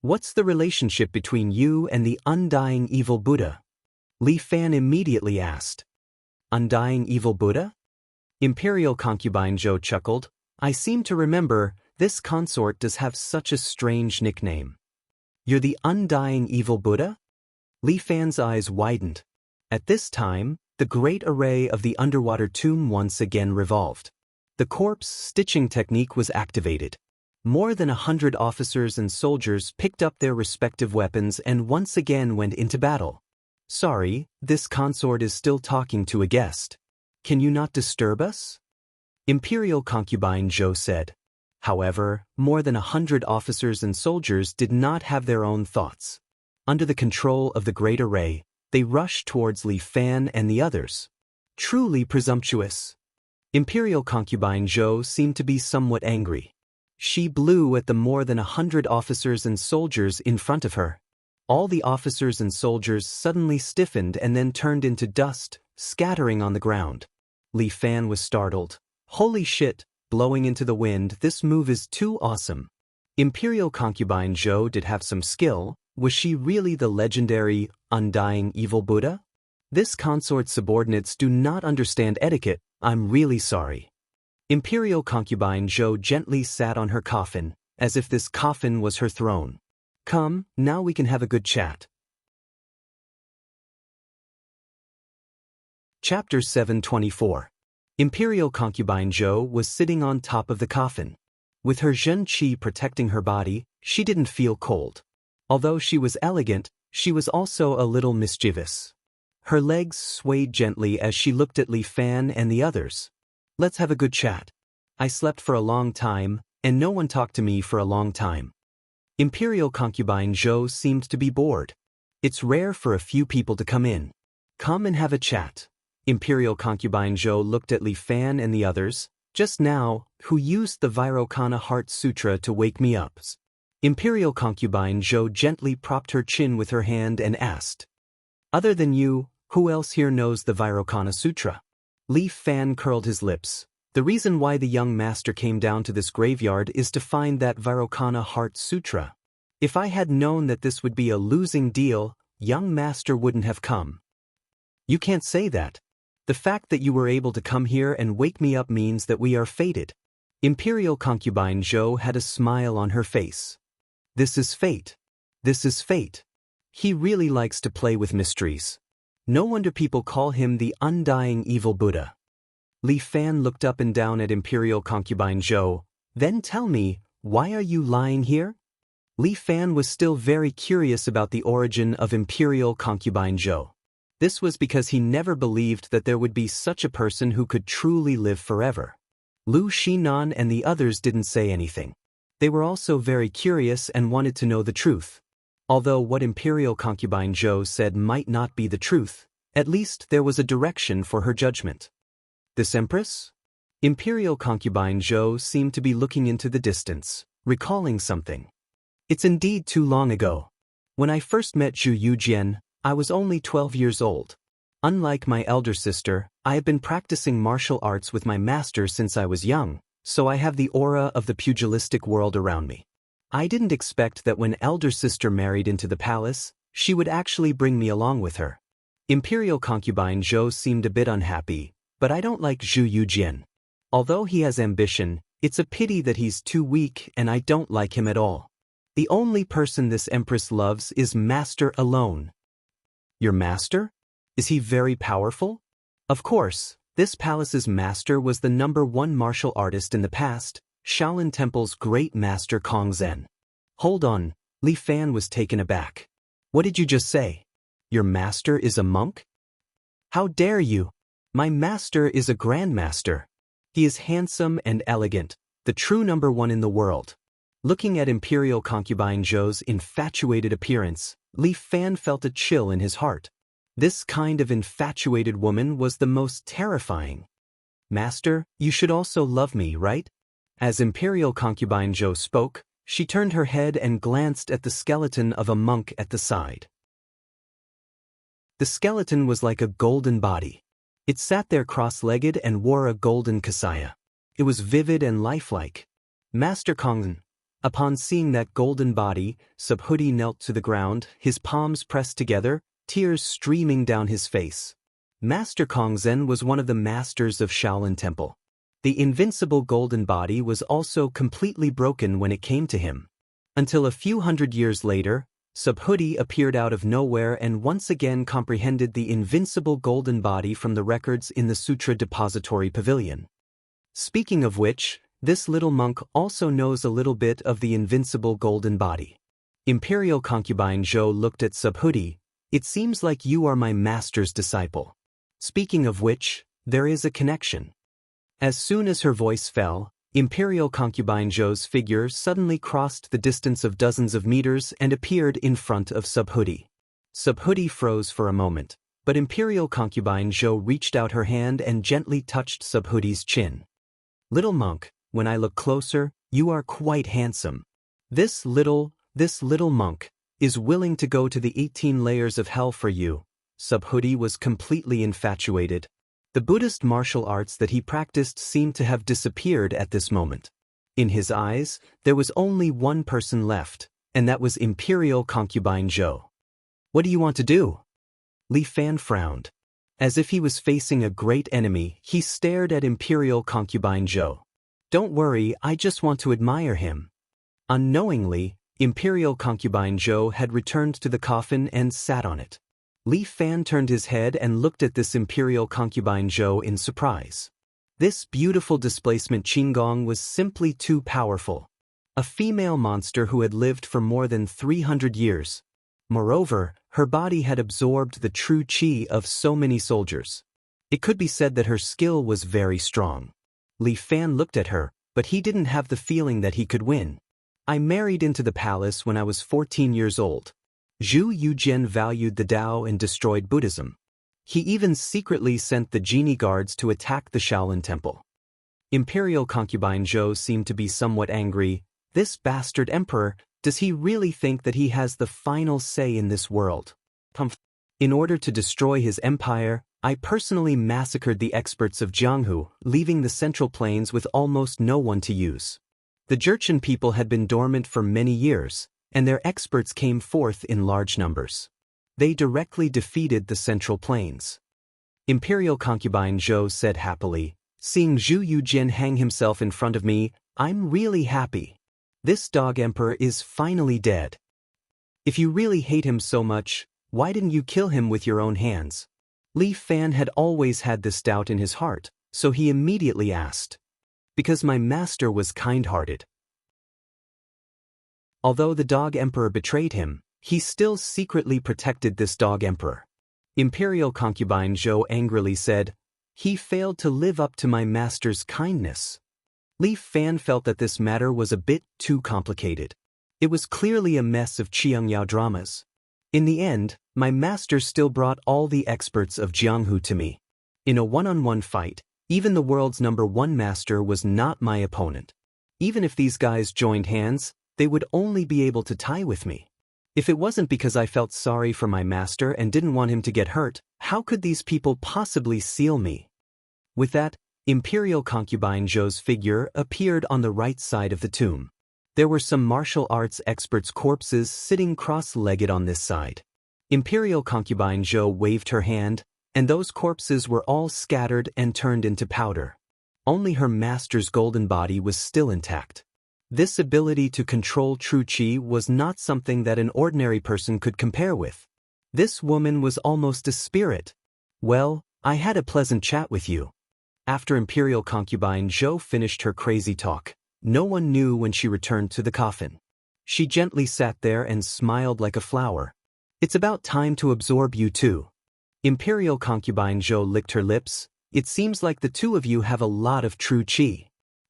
What's the relationship between you and the undying evil Buddha? Li Fan immediately asked. Undying evil Buddha? Imperial concubine Zhou chuckled. I seem to remember, this consort does have such a strange nickname. You're the undying evil Buddha? Li Fan's eyes widened. At this time, the great array of the underwater tomb once again revolved. The corpse stitching technique was activated. More than 100 officers and soldiers picked up their respective weapons and once again went into battle. Sorry, this consort is still talking to a guest. Can you not disturb us? Imperial concubine Zhou said. However, more than 100 officers and soldiers did not have their own thoughts. Under the control of the Great Array, they rushed towards Li Fan and the others. Truly presumptuous. Imperial concubine Zhou seemed to be somewhat angry. She blew at the more than 100 officers and soldiers in front of her. All the officers and soldiers suddenly stiffened and then turned into dust, scattering on the ground. Li Fan was startled. Holy shit, blowing into the wind, this move is too awesome. Imperial concubine Zhou did have some skill. Was she really the legendary, undying evil Buddha? This consort's subordinates do not understand etiquette, I'm really sorry. Imperial concubine Zhou gently sat on her coffin, as if this coffin was her throne. Come, now we can have a good chat. Chapter 724. Imperial concubine Zhou was sitting on top of the coffin. With her Zhen Qi protecting her body, she didn't feel cold. Although she was elegant, she was also a little mischievous. Her legs swayed gently as she looked at Li Fan and the others. Let's have a good chat. I slept for a long time, and no one talked to me for a long time. Imperial concubine Zhou seemed to be bored. It's rare for a few people to come in. Come and have a chat. Imperial concubine Zhou looked at Li Fan and the others, just now, who used the Vairocana Heart Sutra to wake me up. Imperial concubine Zhou gently propped her chin with her hand and asked, "Other than you, who else here knows the Vairocana Sutra?" Li Fan curled his lips. The reason why the young master came down to this graveyard is to find that Vairocana Heart Sutra. If I had known that this would be a losing deal, young master wouldn't have come. You can't say that. The fact that you were able to come here and wake me up means that we are fated. Imperial concubine Zhou had a smile on her face. This is fate. This is fate. He really likes to play with mysteries. No wonder people call him the undying evil Buddha. Li Fan looked up and down at Imperial concubine Zhou. Then tell me, why are you lying here? Li Fan was still very curious about the origin of Imperial concubine Zhou. This was because he never believed that there would be such a person who could truly live forever. Lu Xinan and the others didn't say anything. They were also very curious and wanted to know the truth. Although what Imperial concubine Zhou said might not be the truth, at least there was a direction for her judgment. This empress? Imperial concubine Zhou seemed to be looking into the distance, recalling something. It's indeed too long ago. When I first met Zhu Yujian, I was only 12 years old. Unlike my elder sister, I have been practicing martial arts with my master since I was young, so I have the aura of the pugilistic world around me. I didn't expect that when elder sister married into the palace, she would actually bring me along with her. Imperial concubine Zhou seemed a bit unhappy, but I don't like Zhu Yujian. Although he has ambition, it's a pity that he's too weak and I don't like him at all. The only person this empress loves is master alone. Your master? Is he very powerful? Of course, this palace's master was the #1 martial artist in the past, Shaolin Temple's great master Kong Zhen. Hold on, Li Fan was taken aback. What did you just say? Your master is a monk? How dare you? My master is a grandmaster. He is handsome and elegant, the true #1 in the world. Looking at Imperial concubine Zhou's infatuated appearance, Li Fan felt a chill in his heart. This kind of infatuated woman was the most terrifying. Master, you should also love me, right? As Imperial concubine Zhou spoke, she turned her head and glanced at the skeleton of a monk at the side. The skeleton was like a golden body. It sat there cross-legged and wore a golden kasaya. It was vivid and lifelike. Master Kongzhen. Upon seeing that golden body, Subhuti knelt to the ground, his palms pressed together, tears streaming down his face. Master Kongzhen was one of the masters of Shaolin Temple. The invincible golden body was also completely broken when it came to him. Until a few hundred years later, Subhuti appeared out of nowhere and once again comprehended the invincible golden body from the records in the Sutra Depository Pavilion. Speaking of which, this little monk also knows a little bit of the invincible golden body. Imperial concubine Zhou looked at Subhuti. It seems like you are my master's disciple. Speaking of which, there is a connection. As soon as her voice fell, Imperial concubine Zhou's figure suddenly crossed the distance of dozens of meters and appeared in front of Subhuti. Subhuti froze for a moment, but Imperial concubine Zhou reached out her hand and gently touched Subhuti's chin. Little monk, when I look closer, you are quite handsome. This little monk is willing to go to the 18 layers of hell for you. Subhuti was completely infatuated. The Buddhist martial arts that he practiced seemed to have disappeared at this moment. In his eyes, there was only one person left, and that was Imperial concubine Zhou. What do you want to do? Li Fan frowned. As if he was facing a great enemy, he stared at Imperial concubine Zhou. Don't worry, I just want to admire him. Unknowingly, Imperial concubine Zhou had returned to the coffin and sat on it. Li Fan turned his head and looked at this Imperial concubine Zhou in surprise. This beautiful displacement Qinggong was simply too powerful. A female monster who had lived for more than 300 years. Moreover, her body had absorbed the true qi of so many soldiers. It could be said that her skill was very strong. Li Fan looked at her, but he didn't have the feeling that he could win. I married into the palace when I was 14 years old. Zhu Yujian valued the Tao and destroyed Buddhism. He even secretly sent the genie guards to attack the Shaolin temple. Imperial concubine Zhou seemed to be somewhat angry. This bastard emperor, does he really think that he has the final say in this world? In order to destroy his empire, I personally massacred the experts of Jianghu, leaving the Central Plains with almost no one to use. The Jurchen people had been dormant for many years, and their experts came forth in large numbers. They directly defeated the Central Plains. Imperial concubine Zhou said happily, "Seeing Zhu Yujian hang himself in front of me, I'm really happy. This dog emperor is finally dead. If you really hate him so much, why didn't you kill him with your own hands?" Li Fan had always had this doubt in his heart, so he immediately asked, "Because my master was kind-hearted." Although the dog emperor betrayed him, he still secretly protected this dog emperor. Imperial concubine Zhou angrily said, "He failed to live up to my master's kindness." Li Fan felt that this matter was a bit too complicated. It was clearly a mess of Qiangyao dramas. In the end, my master still brought all the experts of Jianghu to me. In a one-on-one fight, even the world's #1 master was not my opponent. Even if these guys joined hands, they would only be able to tie with me. If it wasn't because I felt sorry for my master and didn't want him to get hurt, how could these people possibly seal me? With that, Imperial concubine Zhou's figure appeared on the right side of the tomb. There were some martial arts experts' corpses sitting cross-legged on this side. Imperial concubine Zhou waved her hand, and those corpses were all scattered and turned into powder. Only her master's golden body was still intact. This ability to control true qi was not something that an ordinary person could compare with. This woman was almost a spirit. "Well, I had a pleasant chat with you." After Imperial concubine Zhou finished her crazy talk, no one knew when she returned to the coffin. She gently sat there and smiled like a flower. "It's about time to absorb you too." Imperial concubine Zhou licked her lips. "It seems like the two of you have a lot of true qi.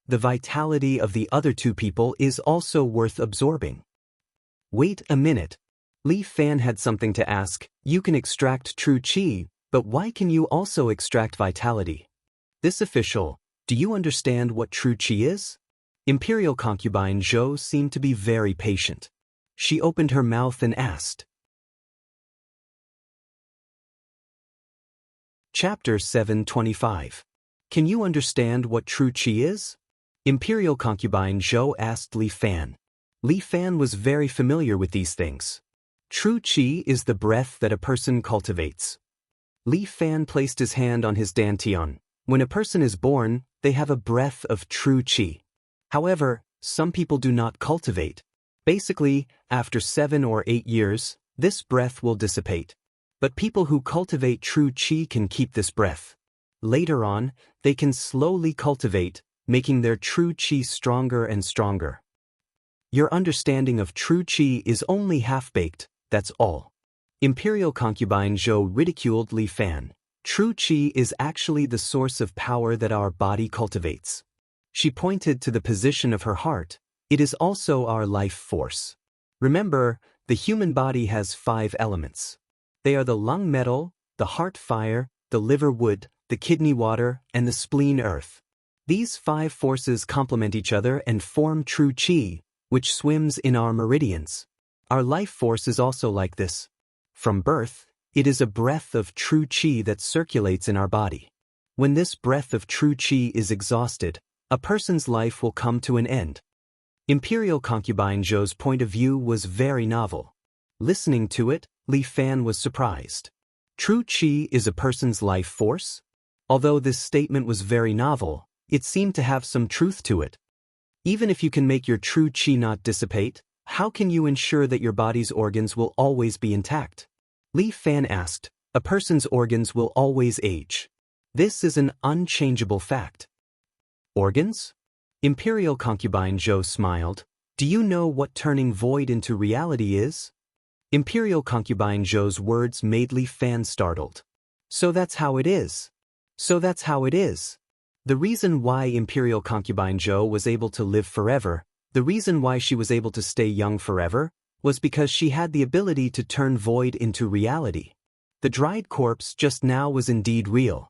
The vitality of the other two people is also worth absorbing." "Wait a minute." Li Fan had something to ask. "You can extract true qi, but why can you also extract vitality?" "This official, do you understand what true qi is?" Imperial concubine Zhou seemed to be very patient. She opened her mouth and asked. Chapter 725. Can you understand what true qi is? Imperial concubine Zhou asked Li Fan. Li Fan was very familiar with these things. True qi is the breath that a person cultivates. Li Fan placed his hand on his dantian. When a person is born, they have a breath of true qi. However, some people do not cultivate. Basically, after 7 or 8 years, this breath will dissipate. But people who cultivate true qi can keep this breath. Later on, they can slowly cultivate, making their true qi stronger and stronger. Your understanding of true qi is only half-baked, that's all. Imperial concubine Zhou ridiculed Li Fan. True qi is actually the source of power that our body cultivates. She pointed to the position of her heart. It is also our life force. Remember, the human body has 5 elements. They are the lung metal, the heart fire, the liver wood, the kidney water, and the spleen earth. These 5 forces complement each other and form true qi, which swims in our meridians. Our life force is also like this. From birth, it is a breath of true qi that circulates in our body. When this breath of true qi is exhausted, a person's life will come to an end. Imperial concubine Zhou's point of view was very novel. Listening to it, Li Fan was surprised. True qi is a person's life force? Although this statement was very novel, it seemed to have some truth to it. Even if you can make your true qi not dissipate, how can you ensure that your body's organs will always be intact? Li Fan asked. A person's organs will always age. This is an unchangeable fact. Organs? Imperial concubine Zhou smiled. Do you know what turning void into reality is? Imperial concubine Zhou's words made Li Fan startled. So that's how it is. So that's how it is. The reason why Imperial concubine Zhou was able to live forever The reason why she was able to stay young forever was because she had the ability to turn void into reality. The dried corpse just now was indeed real.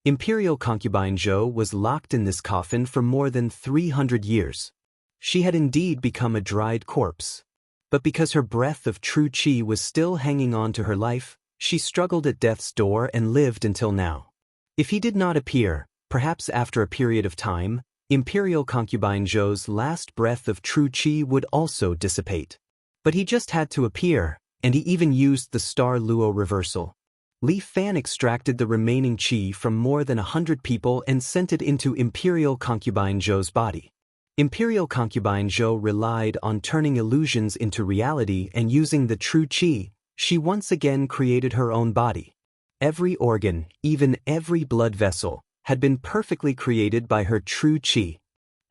Imperial concubine Zhou was locked in this coffin for more than 300 years. She had indeed become a dried corpse. But because her breath of true qi was still hanging on to her life, she struggled at death's door and lived until now. If he did not appear, perhaps after a period of time, Imperial concubine Zhou's last breath of true qi would also dissipate. But he just had to appear, and he even used the star luo reversal. Li Fan extracted the remaining qi from more than 100 people and sent it into Imperial concubine Zhou's body. Imperial concubine Zhou relied on turning illusions into reality and using the true qi. She once again created her own body. Every organ, even every blood vessel, had been perfectly created by her true qi.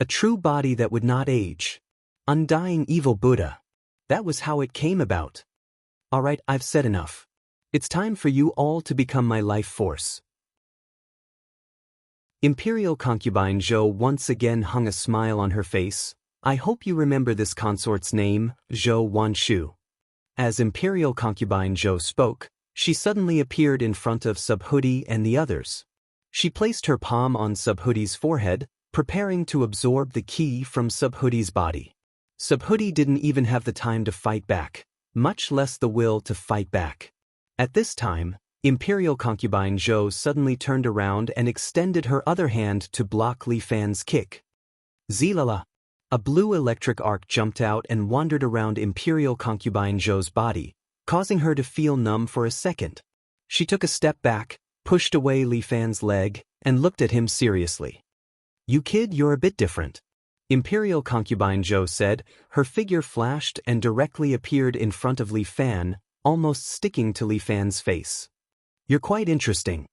A true body that would not age. Undying evil Buddha. That was how it came about. Alright, I've said enough. It's time for you all to become my life force. Imperial concubine Zhou once again hung a smile on her face. I hope you remember this consort's name, Zhou Wanshu. As Imperial concubine Zhou spoke, she suddenly appeared in front of Subhuti and the others. She placed her palm on Subhuti's forehead, preparing to absorb the qi from Subhuti's body. Subhuti didn't even have the time to fight back, much less the will to fight back. At this time, Imperial concubine Zhou suddenly turned around and extended her other hand to block Li Fan's kick. Zilala! A blue electric arc jumped out and wandered around Imperial concubine Zhou's body, causing her to feel numb for a second. She took a step back, pushed away Li Fan's leg, and looked at him seriously. You kid, you're a bit different. Imperial concubine Zhou said. Her figure flashed and directly appeared in front of Li Fan, almost sticking to Li Fan's face. You're quite interesting.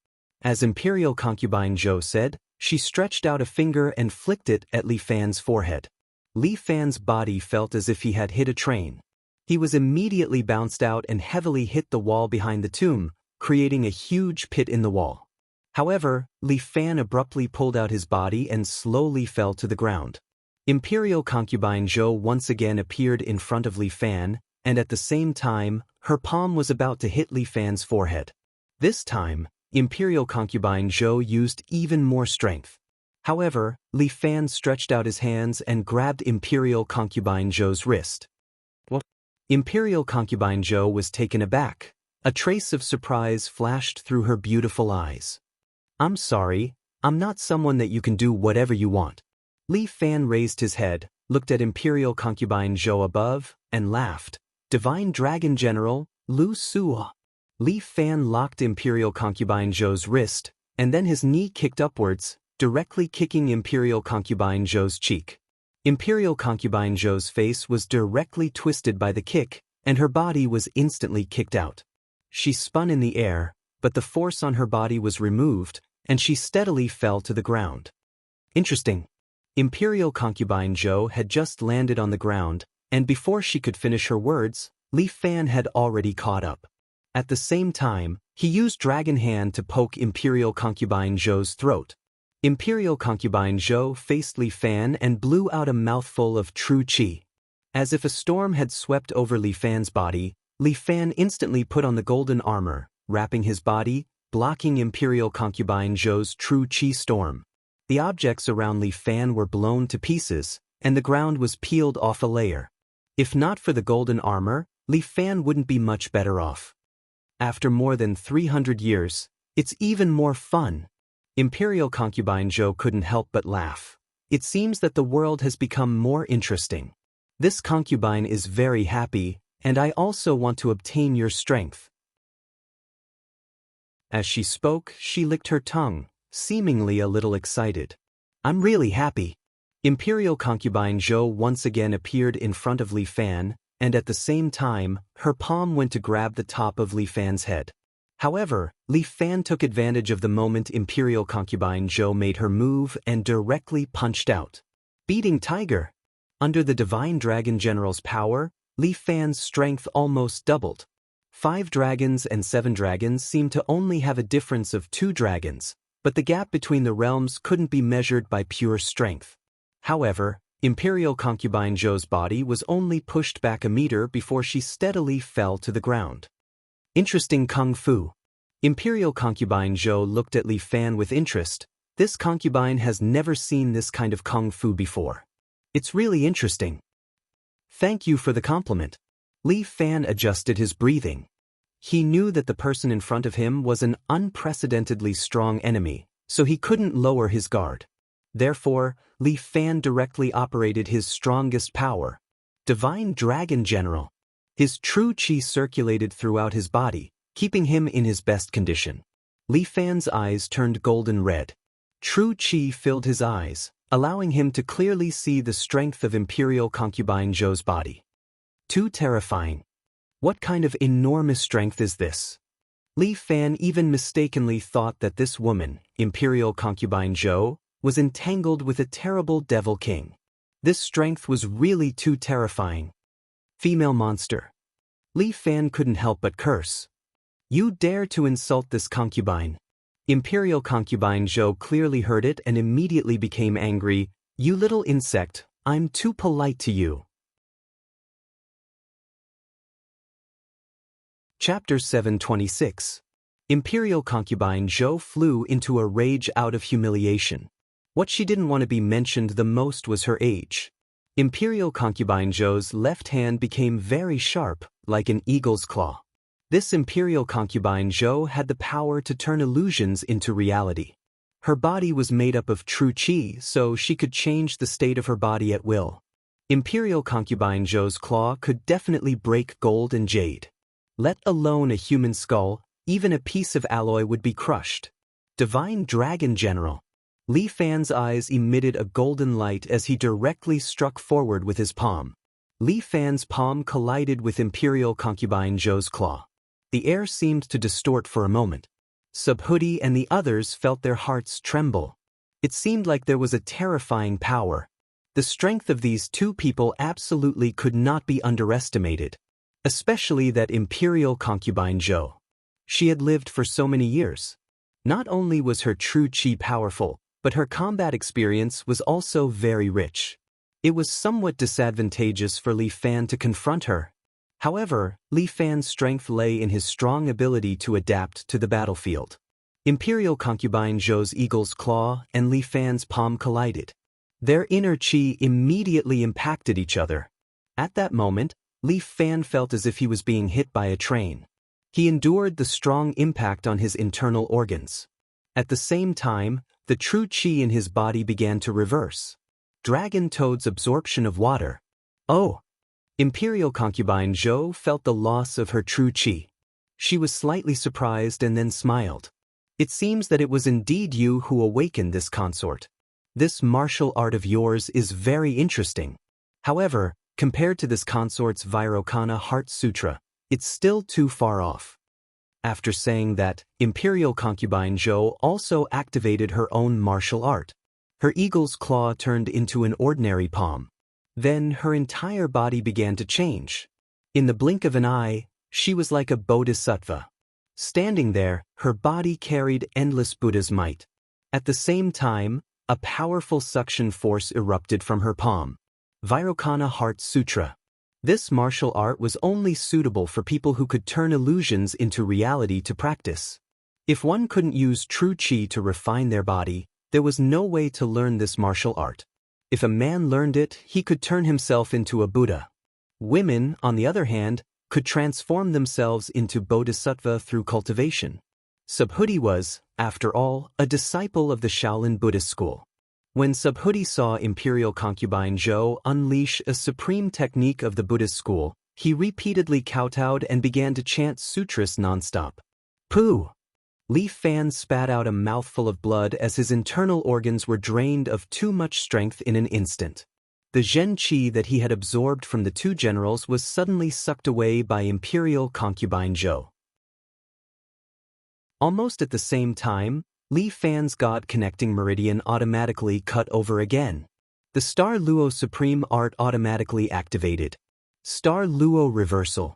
As Imperial concubine Zhou said, she stretched out a finger and flicked it at Li Fan's forehead. Li Fan's body felt as if he had hit a train. He was immediately bounced out and heavily hit the wall behind the tomb, creating a huge pit in the wall. However, Li Fan abruptly pulled out his body and slowly fell to the ground. Imperial concubine Zhou once again appeared in front of Li Fan, and at the same time, her palm was about to hit Li Fan's forehead. This time, Imperial concubine Zhou used even more strength. However, Li Fan stretched out his hands and grabbed Imperial concubine Zhou's wrist. What? Imperial concubine Zhou was taken aback. A trace of surprise flashed through her beautiful eyes. I'm sorry, I'm not someone that you can do whatever you want. Li Fan raised his head, looked at Imperial concubine Zhou above, and laughed. Divine Dragon General, Lu Suo. Li Fan locked Imperial concubine Zhou's wrist, and then his knee kicked upwards, directly kicking Imperial concubine Zhou's cheek. Imperial concubine Zhou's face was directly twisted by the kick, and her body was instantly kicked out. She spun in the air, but the force on her body was removed, and she steadily fell to the ground. Interesting. Imperial concubine Zhou had just landed on the ground, and before she could finish her words, Li Fan had already caught up. At the same time, he used Dragon Hand to poke Imperial concubine Zhou's throat. Imperial concubine Zhou faced Li Fan and blew out a mouthful of true qi. As if a storm had swept over Li Fan's body, Li Fan instantly put on the golden armor, wrapping his body, blocking Imperial concubine Zhou's true qi storm. The objects around Li Fan were blown to pieces, and the ground was peeled off a layer. If not for the golden armor, Li Fan wouldn't be much better off. After more than 300 years, it's even more fun. Imperial concubine Zhou couldn't help but laugh. It seems that the world has become more interesting. This concubine is very happy, and I also want to obtain your strength. As she spoke, she licked her tongue, seemingly a little excited. I'm really happy. Imperial concubine Zhou once again appeared in front of Li Fan, and at the same time, her palm went to grab the top of Li Fan's head. However, Li Fan took advantage of the moment Imperial concubine Zhou made her move and directly punched out. Beating Tiger. Under the Divine Dragon General's power, Li Fan's strength almost doubled. 5 dragons and 7 dragons seemed to only have a difference of 2 dragons, but the gap between the realms couldn't be measured by pure strength. However, Imperial concubine Zhou's body was only pushed back a meter before she steadily fell to the ground. Interesting kung fu. Imperial concubine Zhou looked at Li Fan with interest. This concubine has never seen this kind of kung fu before. It's really interesting. Thank you for the compliment. Li Fan adjusted his breathing. He knew that the person in front of him was an unprecedentedly strong enemy, so he couldn't lower his guard. Therefore, Li Fan directly operated his strongest power, Divine Dragon General. His true qi circulated throughout his body, keeping him in his best condition. Li Fan's eyes turned golden red. True qi filled his eyes, allowing him to clearly see the strength of Imperial concubine Zhou's body. Too terrifying. What kind of enormous strength is this? Li Fan even mistakenly thought that this woman, Imperial concubine Zhou, was entangled with a terrible devil king. This strength was really too terrifying. Female monster. Li Fan couldn't help but curse. You dare to insult this concubine. Imperial concubine Zhou clearly heard it and immediately became angry. You little insect, I'm too polite to you. Chapter 726. Imperial concubine Zhou flew into a rage out of humiliation. What she didn't want to be mentioned the most was her age. Imperial concubine Zhou's left hand became very sharp, like an eagle's claw. This Imperial concubine Zhou had the power to turn illusions into reality. Her body was made up of true qi, so she could change the state of her body at will. Imperial concubine Zhou's claw could definitely break gold and jade. Let alone a human skull, even a piece of alloy would be crushed. Divine Dragon General. Li Fan's eyes emitted a golden light as he directly struck forward with his palm. Li Fan's palm collided with Imperial concubine Zhou's claw. The air seemed to distort for a moment. Subhuti and the others felt their hearts tremble. It seemed like there was a terrifying power. The strength of these two people absolutely could not be underestimated. Especially that Imperial concubine Zhou. She had lived for so many years. Not only was her true qi powerful, but her combat experience was also very rich. It was somewhat disadvantageous for Li Fan to confront her. However, Li Fan's strength lay in his strong ability to adapt to the battlefield. Imperial concubine Zhou's eagle's claw and Li Fan's palm collided. Their inner qi immediately impacted each other. At that moment, Li Fan felt as if he was being hit by a train. He endured the strong impact on his internal organs. At the same time, the true qi in his body began to reverse. Dragon Toad's absorption of water. Oh! Imperial concubine Zhou felt the loss of her true qi. She was slightly surprised and then smiled. It seems that it was indeed you who awakened this consort. This martial art of yours is very interesting. However, compared to this consort's Vairocana Heart Sutra, it's still too far off. After saying that, Imperial concubine Zhou also activated her own martial art. Her eagle's claw turned into an ordinary palm. Then her entire body began to change. In the blink of an eye, she was like a bodhisattva. Standing there, her body carried endless Buddha's might. At the same time, a powerful suction force erupted from her palm. Vairocana Heart Sutra. This martial art was only suitable for people who could turn illusions into reality to practice. If one couldn't use true qi to refine their body, there was no way to learn this martial art. If a man learned it, he could turn himself into a Buddha. Women, on the other hand, could transform themselves into bodhisattva through cultivation. Subhuti was, after all, a disciple of the Shaolin Buddhist school. When Subhuti saw Imperial concubine Zhou unleash a supreme technique of the Buddhist school, he repeatedly kowtowed and began to chant sutras nonstop. Pooh! Li Fan spat out a mouthful of blood as his internal organs were drained of too much strength in an instant. The Zhen Qi that he had absorbed from the two generals was suddenly sucked away by Imperial concubine Zhou. Almost at the same time, Li Fan's God-connecting meridian automatically cut over again. The Star Luo Supreme Art automatically activated. Star Luo Reversal.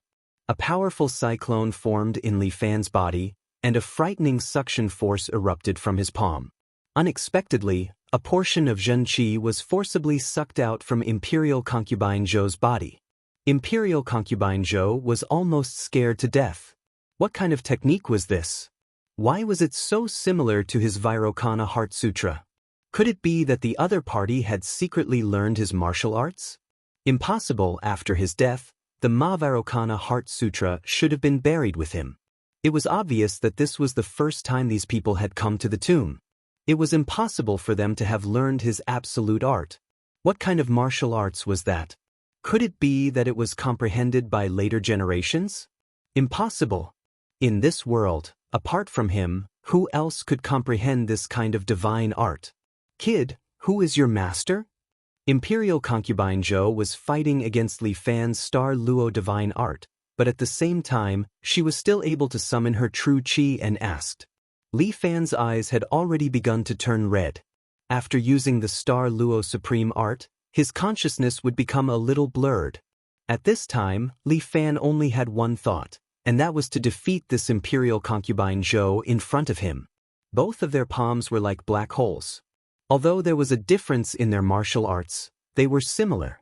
A powerful cyclone formed in Li Fan's body, and a frightening suction force erupted from his palm. Unexpectedly, A portion of Zhen Qi was forcibly sucked out from Imperial Concubine Zhou's body. Imperial Concubine Zhou was almost scared to death. What kind of technique was this? Why was it so similar to his Vairocana Heart Sutra? Could it be that the other party had secretly learned his martial arts? Impossible. After his death, the Vairocana Heart Sutra should have been buried with him. It was obvious that this was the first time these people had come to the tomb. It was impossible for them to have learned his absolute art. What kind of martial arts was that? Could it be that it was comprehended by later generations? Impossible. In this world, apart from him, who else could comprehend this kind of divine art? Kid, who is your master? Imperial Concubine Zhou was fighting against Li Fan's Star Luo divine art, but at the same time, she was still able to summon her true qi and asked. Li Fan's eyes had already begun to turn red. After using the Star Luo supreme art, his consciousness would become a little blurred. At this time, Li Fan only had one thought, and that was to defeat this Imperial Concubine Zhou in front of him. Both of their palms were like black holes. Although there was a difference in their martial arts, they were similar.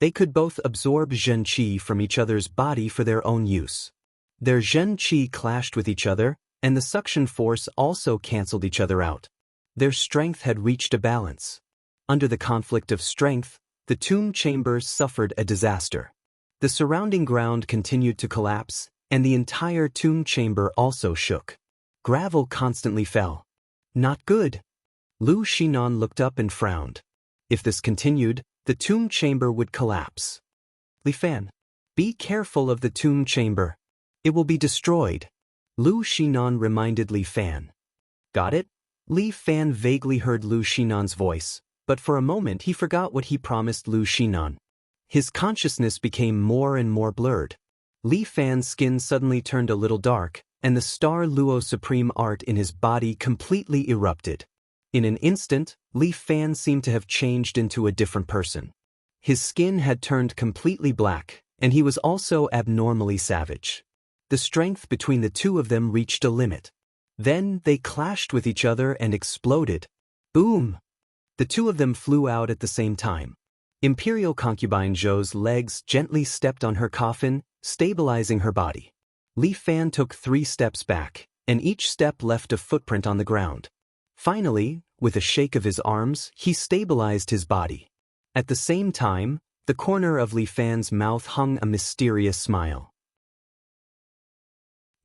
They could both absorb Zhen Qi from each other's body for their own use. Their Zhen Qi clashed with each other, and the suction force also cancelled each other out. Their strength had reached a balance. Under the conflict of strength, the tomb chamber suffered a disaster. The surrounding ground continued to collapse, and the entire tomb chamber also shook. Gravel constantly fell. Not good. Lu Xinan looked up and frowned. If this continued, the tomb chamber would collapse. Li Fan, be careful of the tomb chamber. It will be destroyed. Lu Xinan reminded Li Fan. Got it? Li Fan vaguely heard Lu Xinan's voice, but for a moment he forgot what he promised Lu Xinan. His consciousness became more and more blurred. Li Fan's skin suddenly turned a little dark, and the Star Luo supreme art in his body completely erupted. In an instant, Li Fan seemed to have changed into a different person. His skin had turned completely black, and he was also abnormally savage. The strength between the two of them reached a limit. Then they clashed with each other and exploded. Boom! The two of them flew out at the same time. Imperial Concubine Zhou's legs gently stepped on her coffin, stabilizing her body. Li Fan took 3 steps back, and each step left a footprint on the ground. Finally, with a shake of his arms, he stabilized his body. At the same time, the corner of Li Fan's mouth hung a mysterious smile.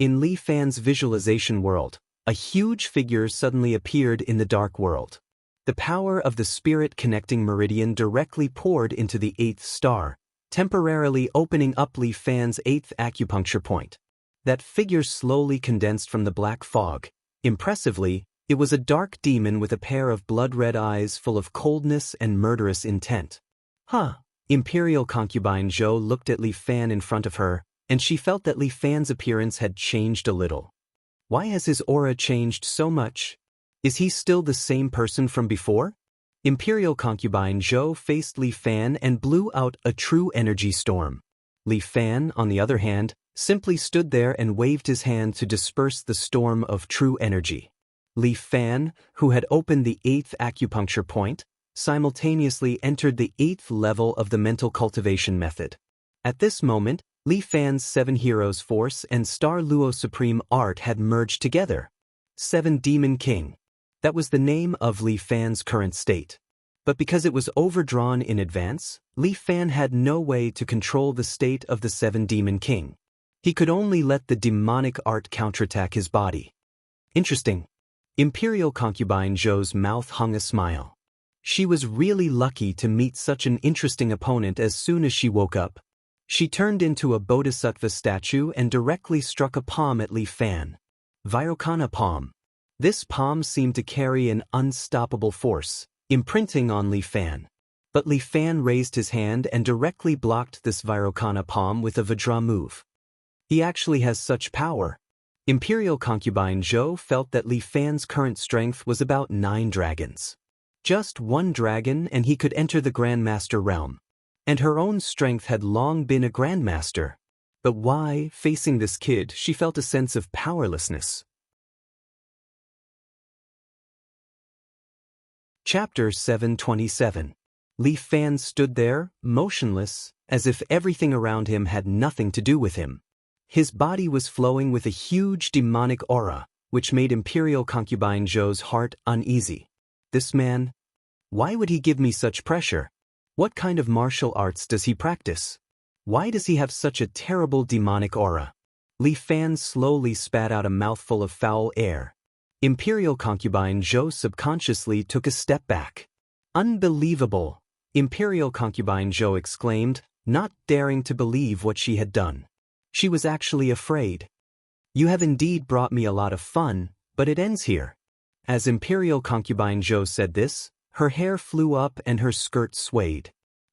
In Li Fan's visualization world, a huge figure suddenly appeared in the dark world. The power of the spirit connecting meridian directly poured into the 8th star, temporarily opening up Li Fan's 8th acupuncture point. That figure slowly condensed from the black fog. Impressively, it was a dark demon with a pair of blood-red eyes full of coldness and murderous intent. Huh! Imperial Concubine Zhou looked at Li Fan in front of her, and she felt that Li Fan's appearance had changed a little. Why has his aura changed so much? Is he still the same person from before? Imperial Concubine Zhou faced Li Fan and blew out a true energy storm. Li Fan, on the other hand, simply stood there and waved his hand to disperse the storm of true energy. Li Fan, who had opened the 8th acupuncture point, simultaneously entered the 8th level of the mental cultivation method. At this moment, Li Fan's 7 Heroes Force and Star Luo Supreme Art had merged together. 7 Demon King. That was the name of Li Fan's current state. But because it was overdrawn in advance, Li Fan had no way to control the state of the 7 Demon King. He could only let the demonic art counterattack his body. Interesting. Imperial Concubine Zhou's mouth hung a smile. She was really lucky to meet such an interesting opponent as soon as she woke up. She turned into a bodhisattva statue and directly struck a palm at Li Fan. Vairocana palm. This palm seemed to carry an unstoppable force, imprinting on Li Fan. But Li Fan raised his hand and directly blocked this Vairocana palm with a Vajra move. He actually has such power. Imperial Concubine Zhou felt that Li Fan's current strength was about 9 dragons. Just 1 dragon and he could enter the Grandmaster realm. And her own strength had long been a Grandmaster. But why, facing this kid, she felt a sense of powerlessness. Chapter 727. Li Fan stood there, motionless, as if everything around him had nothing to do with him. His body was flowing with a huge demonic aura, which made Imperial Concubine Zhou's heart uneasy. This man? Why would he give me such pressure? What kind of martial arts does he practice? Why does he have such a terrible demonic aura? Li Fan slowly spat out a mouthful of foul air. Imperial Concubine Zhou subconsciously took a step back. Unbelievable! Imperial Concubine Zhou exclaimed, not daring to believe what she had done. She was actually afraid. You have indeed brought me a lot of fun, but it ends here. As Imperial Concubine Zhou said this, her hair flew up and her skirt swayed.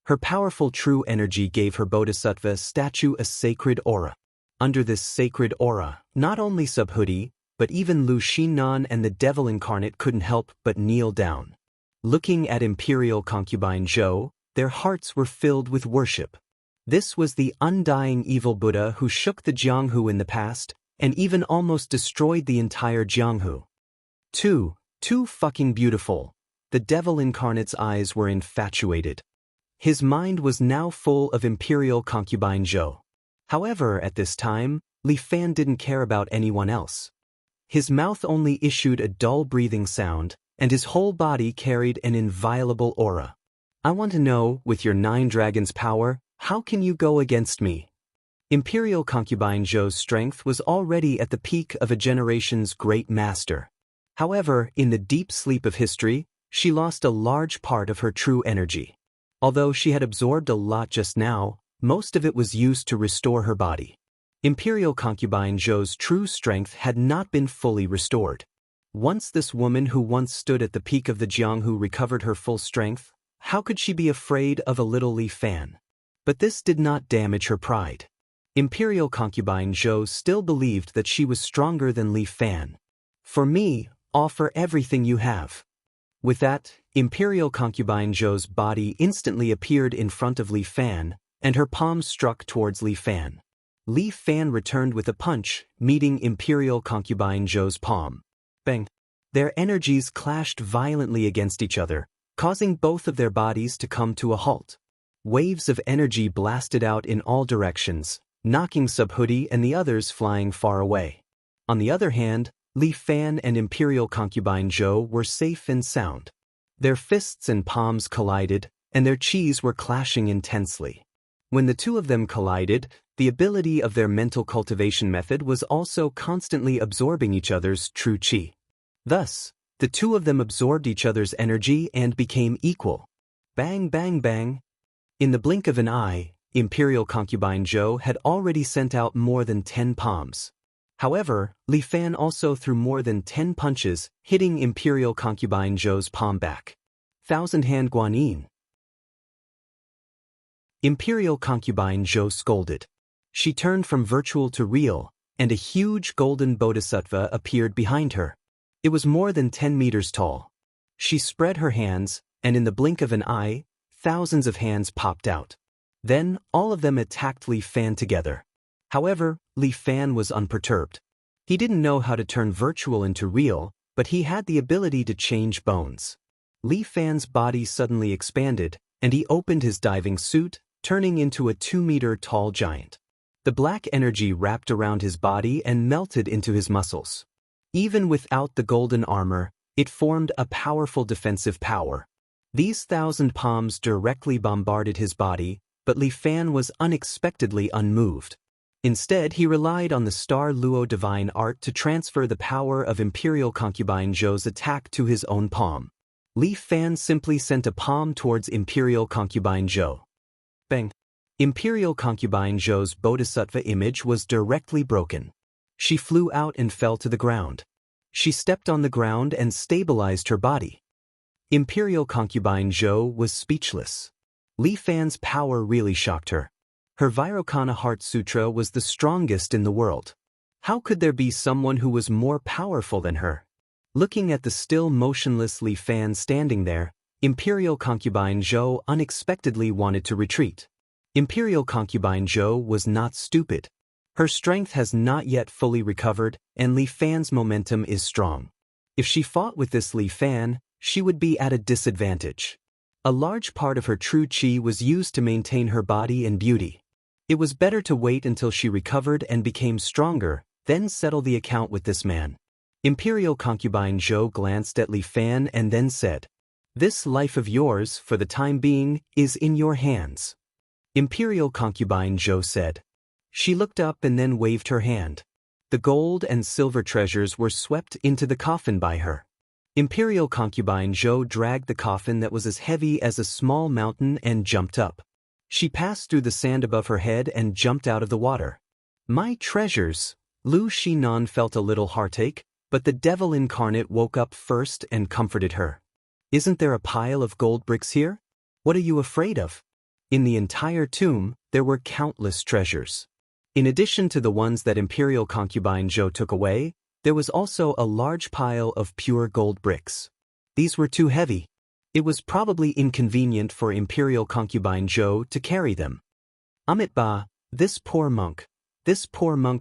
Her powerful true energy gave her Bodhisattva statue a sacred aura. Under this sacred aura, not only Subhuti, but even Lu Xinnan and the devil incarnate couldn't help but kneel down. Looking at Imperial Concubine Zhou, their hearts were filled with worship. This was the undying evil Buddha who shook the Jianghu in the past, and even almost destroyed the entire Jianghu. Too fucking beautiful. The devil incarnate's eyes were infatuated. His mind was now full of Imperial Concubine Zhou. However, at this time, Li Fan didn't care about anyone else. His mouth only issued a dull breathing sound, and his whole body carried an inviolable aura. I want to know, with your 9 dragons' power, how can you go against me? Imperial Concubine Zhou's strength was already at the peak of a generation's great master. However, in the deep sleep of history, she lost a large part of her true energy. Although she had absorbed a lot just now, most of it was used to restore her body. Imperial Concubine Zhou's true strength had not been fully restored. Once this woman who once stood at the peak of the Jianghu recovered her full strength, how could she be afraid of a little Li Fan? But this did not damage her pride. Imperial Concubine Zhou still believed that she was stronger than Li Fan. For me, offer everything you have. With that, Imperial Concubine Zhou's body instantly appeared in front of Li Fan, and her palms struck towards Li Fan. Li Fan returned with a punch, meeting Imperial Concubine Zhou's palm. Bang! Their energies clashed violently against each other, causing both of their bodies to come to a halt. Waves of energy blasted out in all directions, knocking Subhuti and the others flying far away. On the other hand, Li Fan and Imperial Concubine Zhou were safe and sound. Their fists and palms collided, and their chis were clashing intensely. When the two of them collided, the ability of their mental cultivation method was also constantly absorbing each other's true chi. Thus, the two of them absorbed each other's energy and became equal. Bang, bang, bang. In the blink of an eye, Imperial Concubine Zhou had already sent out more than 10 palms. However, Li Fan also threw more than 10 punches, hitting Imperial Concubine Zhou's palm back. Thousand-hand Guanyin. Imperial Concubine Zhou scolded. She turned from virtual to real, and a huge golden bodhisattva appeared behind her. It was more than 10 meters tall. She spread her hands, and in the blink of an eye, thousands of hands popped out. Then, all of them attacked Li Fan together. However, Li Fan was unperturbed. He didn't know how to turn virtual into real, but he had the ability to change bones. Li Fan's body suddenly expanded, and he opened his diving suit, turning into a 2-meter-tall giant. The black energy wrapped around his body and melted into his muscles. Even without the golden armor, it formed a powerful defensive power. These 1,000 palms directly bombarded his body, but Li Fan was unexpectedly unmoved. Instead, he relied on the Star Luo divine art to transfer the power of Imperial Concubine Zhou's attack to his own palm. Li Fan simply sent a palm towards Imperial Concubine Zhou. Bang! Imperial Concubine Zhou's bodhisattva image was directly broken. She flew out and fell to the ground. She stepped on the ground and stabilized her body. Imperial Concubine Zhou was speechless. Li Fan's power really shocked her. Her Vairocana Heart Sutra was the strongest in the world. How could there be someone who was more powerful than her? Looking at the still motionless Li Fan standing there, Imperial Concubine Zhou unexpectedly wanted to retreat. Imperial Concubine Zhou was not stupid. Her strength has not yet fully recovered, and Li Fan's momentum is strong. If she fought with this Li Fan, she would be at a disadvantage. A large part of her true chi was used to maintain her body and beauty. It was better to wait until she recovered and became stronger, then settle the account with this man. Imperial concubine Zhou glanced at Li Fan and then said, "This life of yours, for the time being, is in your hands." Imperial concubine Zhou said. She looked up and then waved her hand. The gold and silver treasures were swept into the coffin by her. Imperial concubine Zhou dragged the coffin that was as heavy as a small mountain and jumped up. She passed through the sand above her head and jumped out of the water. "My treasures!" Lu Xinan felt a little heartache, but the devil incarnate woke up first and comforted her. "Isn't there a pile of gold bricks here? What are you afraid of?" In the entire tomb, there were countless treasures. In addition to the ones that Imperial concubine Zhou took away, there was also a large pile of pure gold bricks. These were too heavy. It was probably inconvenient for Imperial concubine Zhou to carry them. Amitba, this poor monk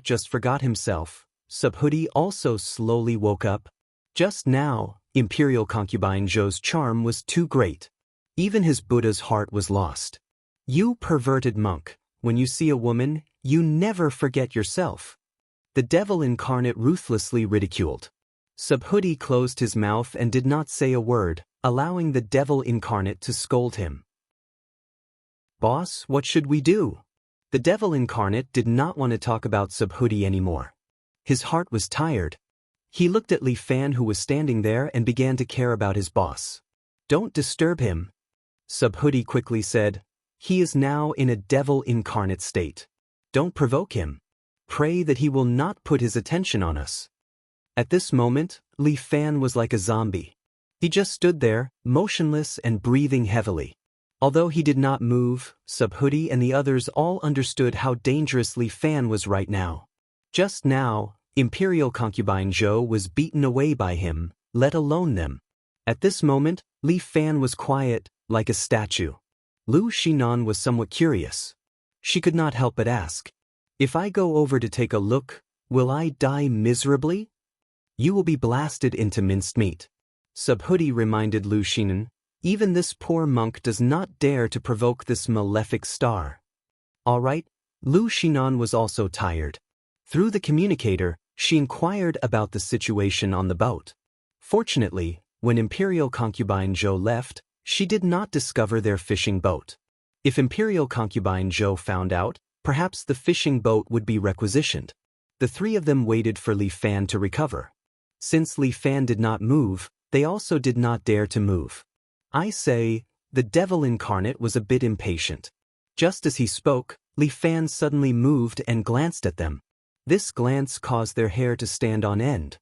just forgot himself. Subhuti also slowly woke up. Just now, Imperial concubine Zhou's charm was too great. Even his Buddha's heart was lost. "You perverted monk, when you see a woman, you never forget yourself." The devil incarnate ruthlessly ridiculed. Subhuti closed his mouth and did not say a word, allowing the devil incarnate to scold him. "Boss, what should we do?" The devil incarnate did not want to talk about Subhuti anymore. His heart was tired. He looked at Li Fan, who was standing there, and began to care about his boss. "Don't disturb him," Subhuti quickly said. "He is now in a devil incarnate state. Don't provoke him. Pray that he will not put his attention on us." At this moment, Li Fan was like a zombie. He just stood there, motionless and breathing heavily. Although he did not move, Subhuti and the others all understood how dangerous Li Fan was right now. Just now, Imperial concubine Zhou was beaten away by him, let alone them. At this moment, Li Fan was quiet, like a statue. Lu Xinan was somewhat curious. She could not help but ask, "If I go over to take a look, will I die miserably?" "You will be blasted into minced meat." Subhuti reminded Lu Xinan. "Even this poor monk does not dare to provoke this malefic star." "All right." Lu Xinan was also tired. Through the communicator, she inquired about the situation on the boat. Fortunately, when Imperial concubine Zhou left, she did not discover their fishing boat. If Imperial concubine Zhou found out, perhaps the fishing boat would be requisitioned. The three of them waited for Li Fan to recover. Since Li Fan did not move, they also did not dare to move. I say, the devil incarnate was a bit impatient. Just as he spoke, Li Fan suddenly moved and glanced at them. This glance caused their hair to stand on end.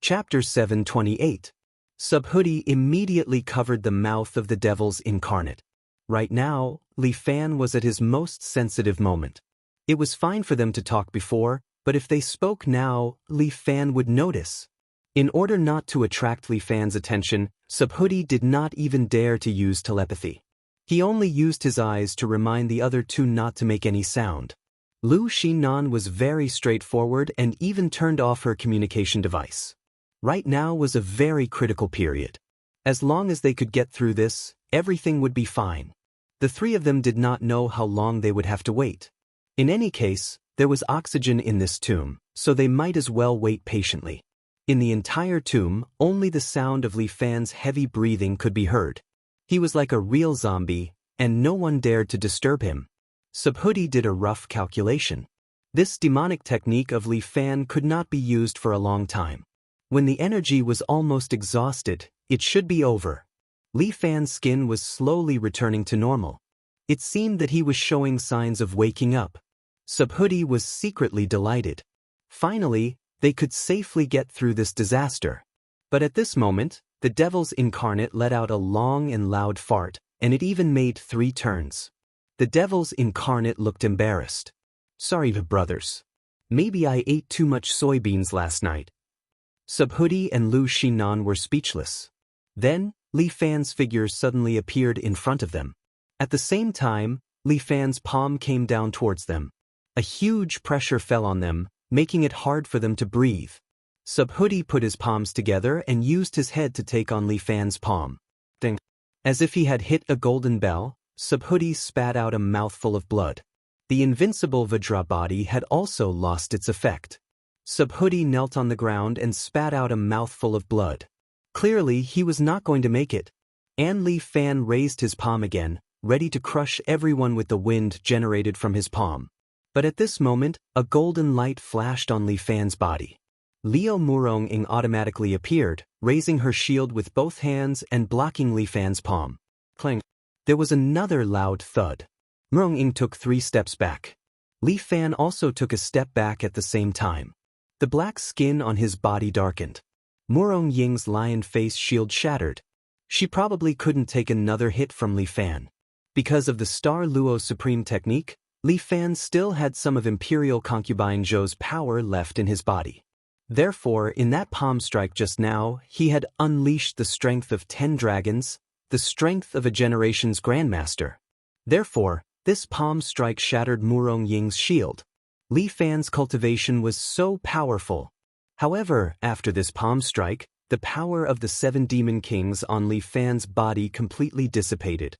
Chapter 728. Subhuti immediately covered the mouth of the devil's incarnate. Right now, Li Fan was at his most sensitive moment. It was fine for them to talk before, but if they spoke now, Li Fan would notice. In order not to attract Li Fan's attention, Subhuti did not even dare to use telepathy. He only used his eyes to remind the other two not to make any sound. Lu Xinan was very straightforward and even turned off her communication device. Right now was a very critical period. As long as they could get through this, everything would be fine. The three of them did not know how long they would have to wait. In any case, there was oxygen in this tomb, so they might as well wait patiently. In the entire tomb, only the sound of Li Fan's heavy breathing could be heard. He was like a real zombie, and no one dared to disturb him. Subhuti did a rough calculation. This demonic technique of Li Fan could not be used for a long time. When the energy was almost exhausted, it should be over. Li Fan's skin was slowly returning to normal. It seemed that he was showing signs of waking up. Subhuti was secretly delighted. Finally, they could safely get through this disaster. But at this moment, the devil's incarnate let out a long and loud fart, and it even made 3 turns. The devil's incarnate looked embarrassed. "Sorry, brothers. Maybe I ate too much soybeans last night." Subhuti and Lu Xinan were speechless. Then, Li Fan's figure suddenly appeared in front of them. At the same time, Li Fan's palm came down towards them. A huge pressure fell on them, making it hard for them to breathe. Subhuti put his palms together and used his head to take on Li Fan's palm. Ding. As if he had hit a golden bell, Subhuti spat out a mouthful of blood. The invincible Vajra body had also lost its effect. Subhuti knelt on the ground and spat out a mouthful of blood. Clearly, he was not going to make it. And Li Fan raised his palm again, ready to crush everyone with the wind generated from his palm. But at this moment, a golden light flashed on Li Fan's body. Liu Murong-ing automatically appeared, raising her shield with both hands and blocking Li Fan's palm. Clang. There was another loud thud. Murong-ing took 3 steps back. Li Fan also took a step back at the same time. The black skin on his body darkened. Murong-ying's lion face shield shattered. She probably couldn't take another hit from Li Fan. Because of the Star Luo Supreme technique, Li Fan still had some of Imperial Concubine Zhou's power left in his body. Therefore, in that palm strike just now, he had unleashed the strength of 10 dragons, the strength of a generation's grandmaster. Therefore, this palm strike shattered Murong-ying's shield. Li Fan's cultivation was so powerful. However, after this palm strike, the power of the 7 demon kings on Li Fan's body completely dissipated.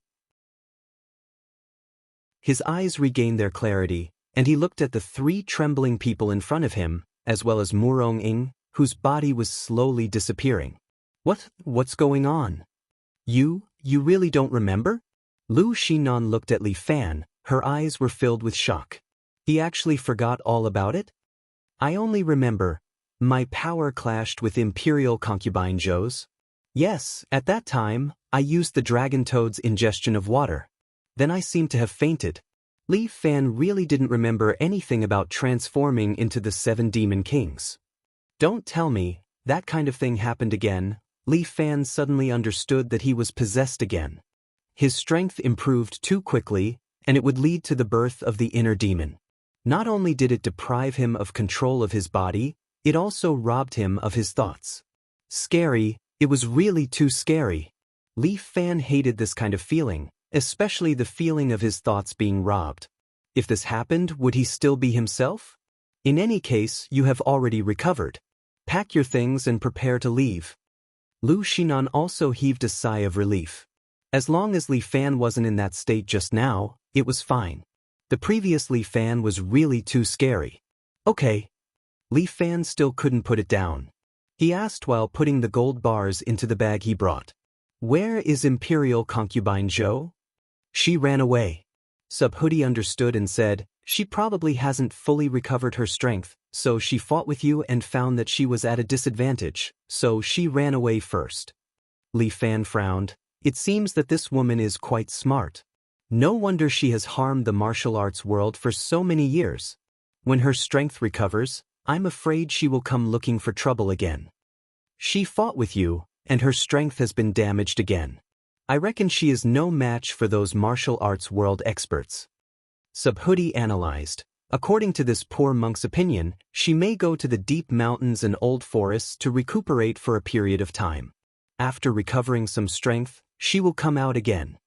His eyes regained their clarity, and he looked at the 3 trembling people in front of him, as well as Murong-ing, whose body was slowly disappearing. What's going on? You really don't remember? Lu Xinan looked at Li Fan, her eyes were filled with shock. He actually forgot all about it? I only remember. My power clashed with Imperial Concubine Zhou's. Yes, at that time, I used the Dragon Toad's ingestion of water. Then I seemed to have fainted. Li Fan really didn't remember anything about transforming into the 7 demon kings. Don't tell me, that kind of thing happened again. Li Fan suddenly understood that he was possessed again. His strength improved too quickly, and it would lead to the birth of the inner demon. Not only did it deprive him of control of his body, it also robbed him of his thoughts. Scary, it was really too scary. Li Fan hated this kind of feeling, especially the feeling of his thoughts being robbed. If this happened, would he still be himself? In any case, you have already recovered. Pack your things and prepare to leave. Lu Xinan also heaved a sigh of relief. As long as Li Fan wasn't in that state just now, it was fine. The previous Li Fan was really too scary. Okay. Li Fan still couldn't put it down. He asked while putting the gold bars into the bag he brought. Where is Imperial Concubine Zhou? She ran away. Subhuti understood and said, she probably hasn't fully recovered her strength, so she fought with you and found that she was at a disadvantage, so she ran away first. Li Fan frowned. It seems that this woman is quite smart. No wonder she has harmed the martial arts world for so many years. When her strength recovers, I'm afraid she will come looking for trouble again. She fought with you, and her strength has been damaged again. I reckon she is no match for those martial arts world experts. Subhuti analyzed. According to this poor monk's opinion, she may go to the deep mountains and old forests to recuperate for a period of time. After recovering some strength, she will come out again.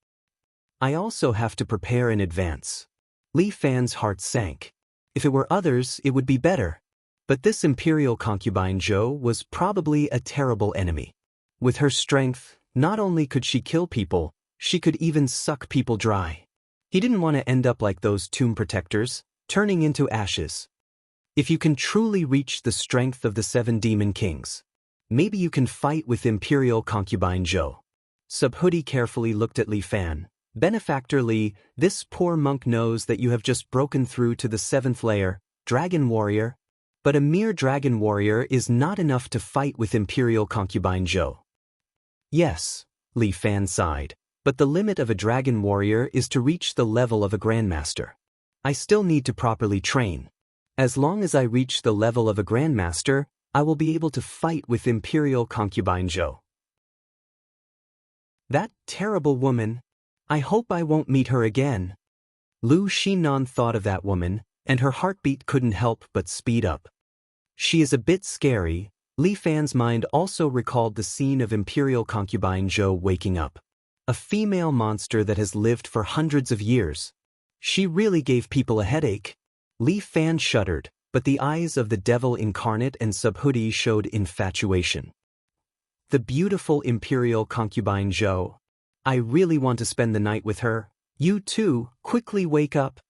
I also have to prepare in advance. Li Fan's heart sank. If it were others, it would be better. But this Imperial Concubine Zhou was probably a terrible enemy. With her strength, not only could she kill people, she could even suck people dry. He didn't want to end up like those tomb protectors, turning into ashes. If you can truly reach the strength of the 7 demon kings, maybe you can fight with Imperial Concubine Zhou. Subhuti carefully looked at Li Fan. Benefactor Li, this poor monk knows that you have just broken through to the 7th layer, Dragon Warrior. But a mere Dragon Warrior is not enough to fight with Imperial Concubine Zhou. Yes, Li Fan sighed, but the limit of a Dragon Warrior is to reach the level of a Grandmaster. I still need to properly train. As long as I reach the level of a Grandmaster, I will be able to fight with Imperial Concubine Zhou. That terrible woman. I hope I won't meet her again. Lu Xinan thought of that woman, and her heartbeat couldn't help but speed up. She is a bit scary. Li Fan's mind also recalled the scene of Imperial Concubine Zhou waking up. A female monster that has lived for hundreds of years. She really gave people a headache. Li Fan shuddered. but the eyes of the devil incarnate and Subhuti showed infatuation. The beautiful imperial concubine Zhou. I really want to spend the night with her. You too, quickly wake up.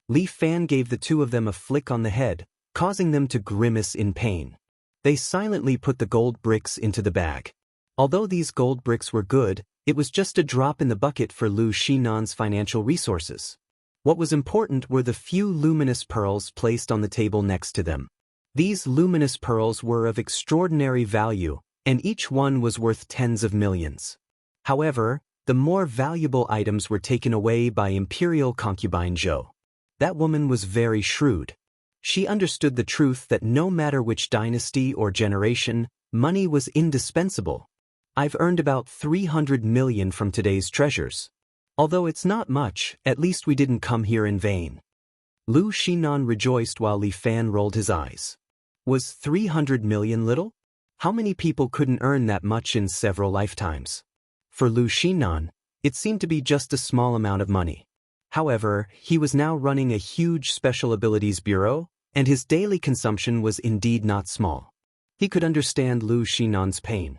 Li Fan gave the two of them a flick on the head, causing them to grimace in pain. They silently put the gold bricks into the bag. Although these gold bricks were good, it was just a drop in the bucket for Lu Xinan's financial resources. What was important were the few luminous pearls placed on the table next to them. These luminous pearls were of extraordinary value, and each one was worth tens of millions. However, the more valuable items were taken away by imperial concubine Zhou. That woman was very shrewd. She understood the truth that no matter which dynasty or generation, money was indispensable. I've earned about 300 million from today's treasures. Although it's not much, at least we didn't come here in vain. Lu Xinan rejoiced while Li Fan rolled his eyes. Was 300 million little? How many people couldn't earn that much in several lifetimes? For Lu Xinan, it seemed to be just a small amount of money. However, he was now running a huge special abilities bureau, and his daily consumption was indeed not small. He could understand Lu Xinan's pain.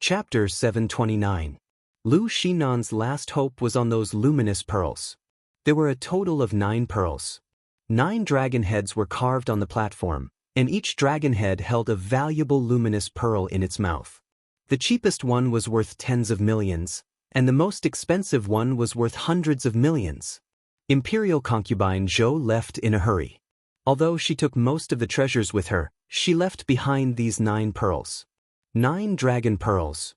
Chapter 729. Lu Xinan's last hope was on those luminous pearls. There were a total of 9 pearls. 9 dragon heads were carved on the platform, and each dragon head held a valuable luminous pearl in its mouth. The cheapest one was worth tens of millions, and the most expensive one was worth hundreds of millions. Imperial concubine Zhou left in a hurry. Although she took most of the treasures with her, she left behind these 9 pearls. 9 dragon pearls.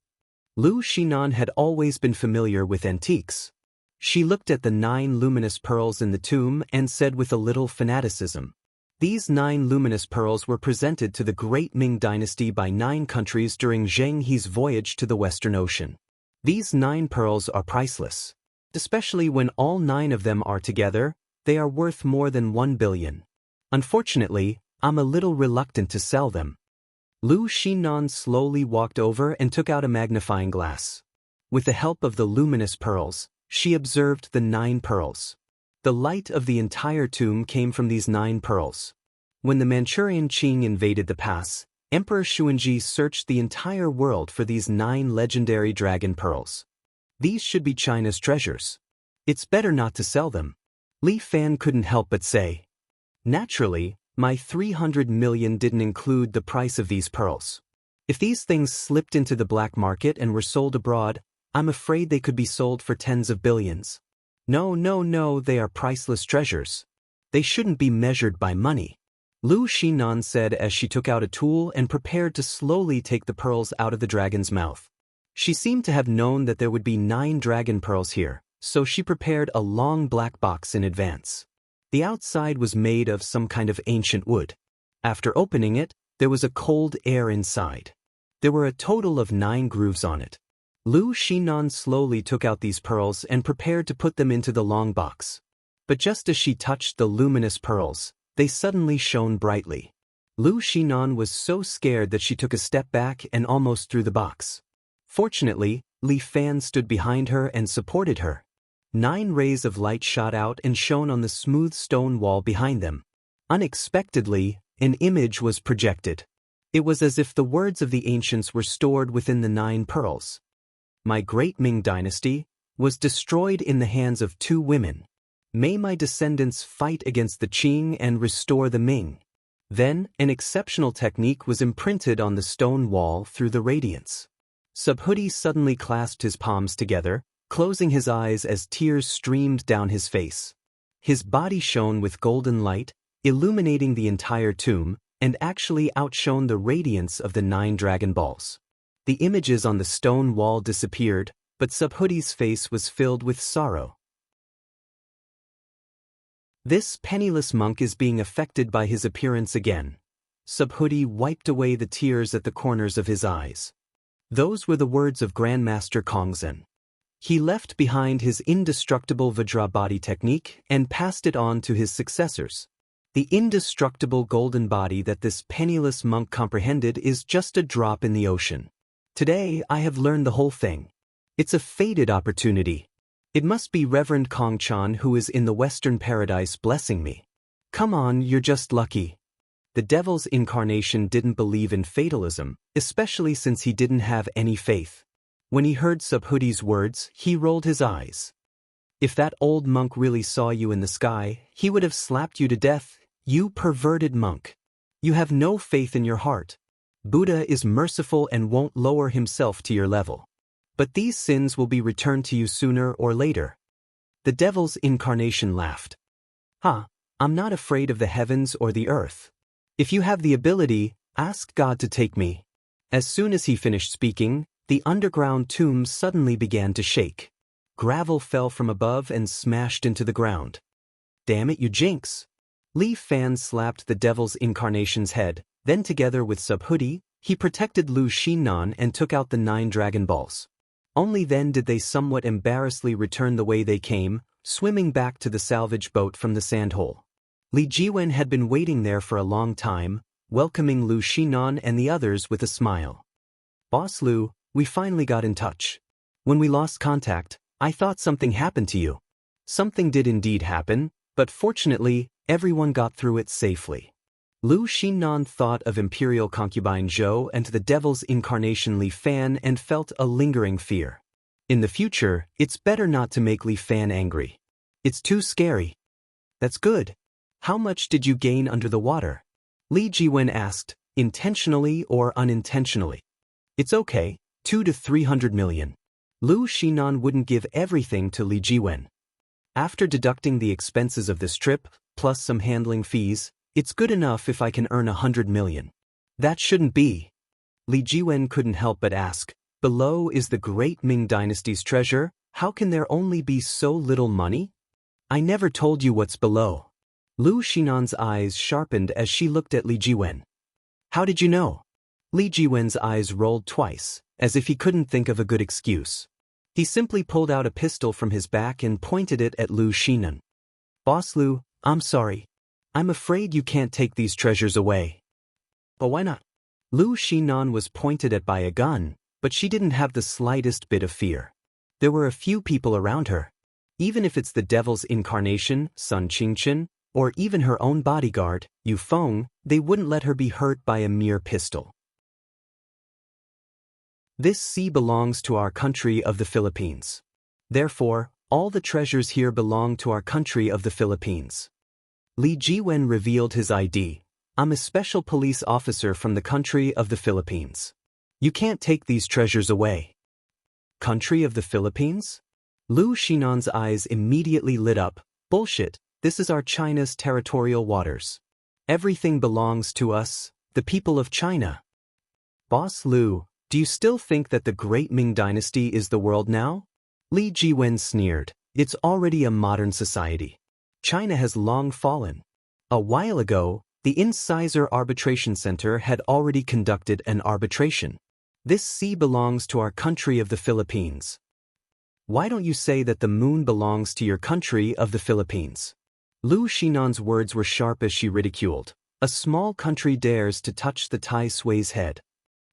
Lu Xinan had always been familiar with antiques. She looked at the 9 luminous pearls in the tomb and said with a little fanaticism, "These 9 luminous pearls were presented to the great Ming dynasty by 9 countries during Zheng He's voyage to the Western Ocean. These 9 pearls are priceless. Especially when all 9 of them are together, they are worth more than 1 billion. Unfortunately, I'm a little reluctant to sell them." Lu Xinan slowly walked over and took out a magnifying glass. With the help of the luminous pearls, she observed the 9 pearls. The light of the entire tomb came from these 9 pearls. When the Manchurian Qing invaded the pass, Emperor Xuanji searched the entire world for these 9 legendary dragon pearls. These should be China's treasures. It's better not to sell them. Li Fan couldn't help but say. Naturally, my 300 million didn't include the price of these pearls. If these things slipped into the black market and were sold abroad, I'm afraid they could be sold for tens of billions. No, they are priceless treasures. They shouldn't be measured by money. Lu Xinan said as she took out a tool and prepared to slowly take the pearls out of the dragon's mouth. She seemed to have known that there would be 9 dragon pearls here, so she prepared a long black box in advance. The outside was made of some kind of ancient wood. After opening it, there was a cold air inside. There were a total of 9 grooves on it. Lu Xinan slowly took out these pearls and prepared to put them into the long box. But just as she touched the luminous pearls, they suddenly shone brightly. Lu Xinan was so scared that she took a step back and almost threw the box. Fortunately, Li Fan stood behind her and supported her. 9 rays of light shot out and shone on the smooth stone wall behind them. Unexpectedly, an image was projected. It was as if the words of the ancients were stored within the 9 pearls. My great Ming dynasty was destroyed in the hands of 2 women. May my descendants fight against the Qing and restore the Ming. Then, an exceptional technique was imprinted on the stone wall through the radiance. Subhuti suddenly clasped his palms together, closing his eyes as tears streamed down his face. His body shone with golden light, illuminating the entire tomb, and actually outshone the radiance of the 9 dragon balls. The images on the stone wall disappeared, but Subhuti's face was filled with sorrow. This penniless monk is being affected by his appearance again. Subhuti wiped away the tears at the corners of his eyes. Those were the words of Grandmaster Kongzhen. He left behind his indestructible Vajrabody technique and passed it on to his successors. The indestructible golden body that this penniless monk comprehended is just a drop in the ocean. Today, I have learned the whole thing. It's a fated opportunity. It must be Reverend Kong Chan who is in the Western Paradise blessing me. Come on, you're just lucky. The devil's incarnation didn't believe in fatalism, especially since he didn't have any faith. When he heard Subhudi's words, he rolled his eyes. If that old monk really saw you in the sky, he would have slapped you to death. You perverted monk. You have no faith in your heart. Buddha is merciful and won't lower himself to your level. But these sins will be returned to you sooner or later. The devil's incarnation laughed. I'm not afraid of the heavens or the earth. If you have the ability, ask God to take me. As soon as he finished speaking, the underground tombs suddenly began to shake. Gravel fell from above and smashed into the ground. Damn it, you jinx! Li Fan slapped the devil's incarnation's head, then together with Subhudi, he protected Lu Xinnan and took out the 9 Dragon Balls. Only then did they somewhat embarrassedly return the way they came, swimming back to the salvage boat from the sandhole. Li Jiwen had been waiting there for a long time, welcoming Lu Xinnan and the others with a smile. Boss Lu, we finally got in touch. When we lost contact, I thought something happened to you. Something did indeed happen, but fortunately, everyone got through it safely. Lu Xinnan thought of Imperial concubine Zhou and the devil's incarnation Li Fan and felt a lingering fear. In the future, it's better not to make Li Fan angry. It's too scary. That's good. How much did you gain under the water? Li Jiwen asked, intentionally or unintentionally. It's okay, 200 to 300 million. Lu Xinnan wouldn't give everything to Li Jiwen. After deducting the expenses of this trip, plus some handling fees, it's good enough if I can earn 100 million. That shouldn't be. Li Jiwen couldn't help but ask, below is the great Ming dynasty's treasure, how can there only be so little money? I never told you what's below. Lu Xinnan's eyes sharpened as she looked at Li Jiwen. How did you know? Li Jiwen's eyes rolled twice, as if he couldn't think of a good excuse. He simply pulled out a pistol from his back and pointed it at Lu Xinnan. Boss Lu, I'm sorry. I'm afraid you can't take these treasures away. But why not? Lu Xinnan was pointed at by a gun, but she didn't have the slightest bit of fear. There were a few people around her. Even if it's the devil's incarnation, Sun Qingchen, or even her own bodyguard, Yu Feng, they wouldn't let her be hurt by a mere pistol. This sea belongs to our country of the Philippines. Therefore, all the treasures here belong to our country of the Philippines. Li Jiwen revealed his ID. I'm a special police officer from the country of the Philippines. You can't take these treasures away. Country of the Philippines? Lu Xinnan's eyes immediately lit up. Bullshit. This is our China's territorial waters. Everything belongs to us, the people of China. Boss Lu, do you still think that the great Ming dynasty is the world now? Li Jiwen sneered. It's already a modern society. China has long fallen. A while ago, the Incisor Arbitration Center had already conducted an arbitration. This sea belongs to our country of the Philippines. Why don't you say that the moon belongs to your country of the Philippines? Lu Xinnan's words were sharp as she ridiculed. A small country dares to touch the Tai Sui's head.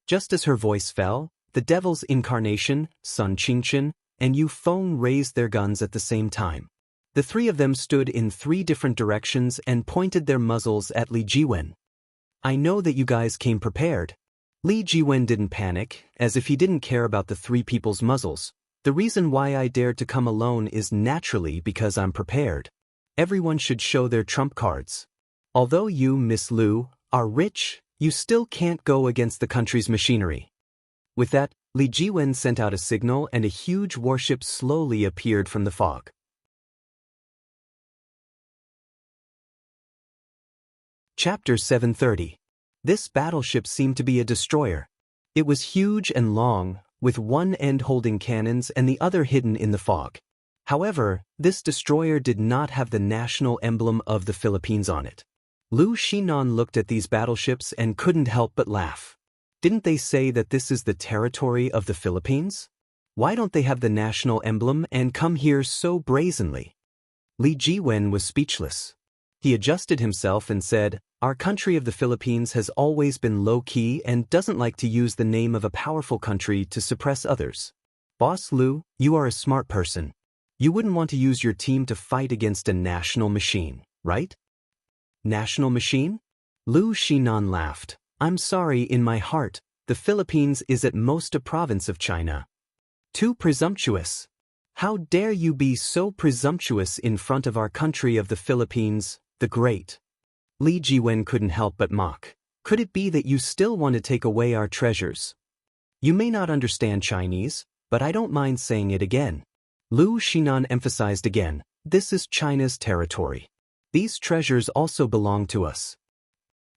Just as her voice fell, the devil's incarnation, Sun Qingchen, and Yu Feng raised their guns at the same time. The 3 of them stood in 3 different directions and pointed their muzzles at Li Jiwen. I know that you guys came prepared. Li Jiwen didn't panic, as if he didn't care about the 3 people's muzzles. The reason why I dared to come alone is naturally because I'm prepared. Everyone should show their trump cards. Although you, Miss Lu, are rich, you still can't go against the country's machinery. With that, Li Jiwen sent out a signal and a huge warship slowly appeared from the fog. Chapter 730. This battleship seemed to be a destroyer. It was huge and long, with one end holding cannons and the other hidden in the fog. However, this destroyer did not have the national emblem of the Philippines on it. Lu Xinnan looked at these battleships and couldn't help but laugh. Didn't they say that this is the territory of the Philippines? Why don't they have the national emblem and come here so brazenly? Li Jiwen was speechless. He adjusted himself and said, Our country of the Philippines has always been low-key and doesn't like to use the name of a powerful country to suppress others. Boss Lu, you are a smart person. You wouldn't want to use your team to fight against a national machine, right? National machine? Lu Xinan laughed. I'm sorry, in my heart, the Philippines is at most a province of China. Too presumptuous. How dare you be so presumptuous in front of our country of the Philippines, the Great? Li Jiwen couldn't help but mock. Could it be that you still want to take away our treasures? You may not understand Chinese, but I don't mind saying it again. Lu Xinan emphasized again, this is China's territory. These treasures also belong to us.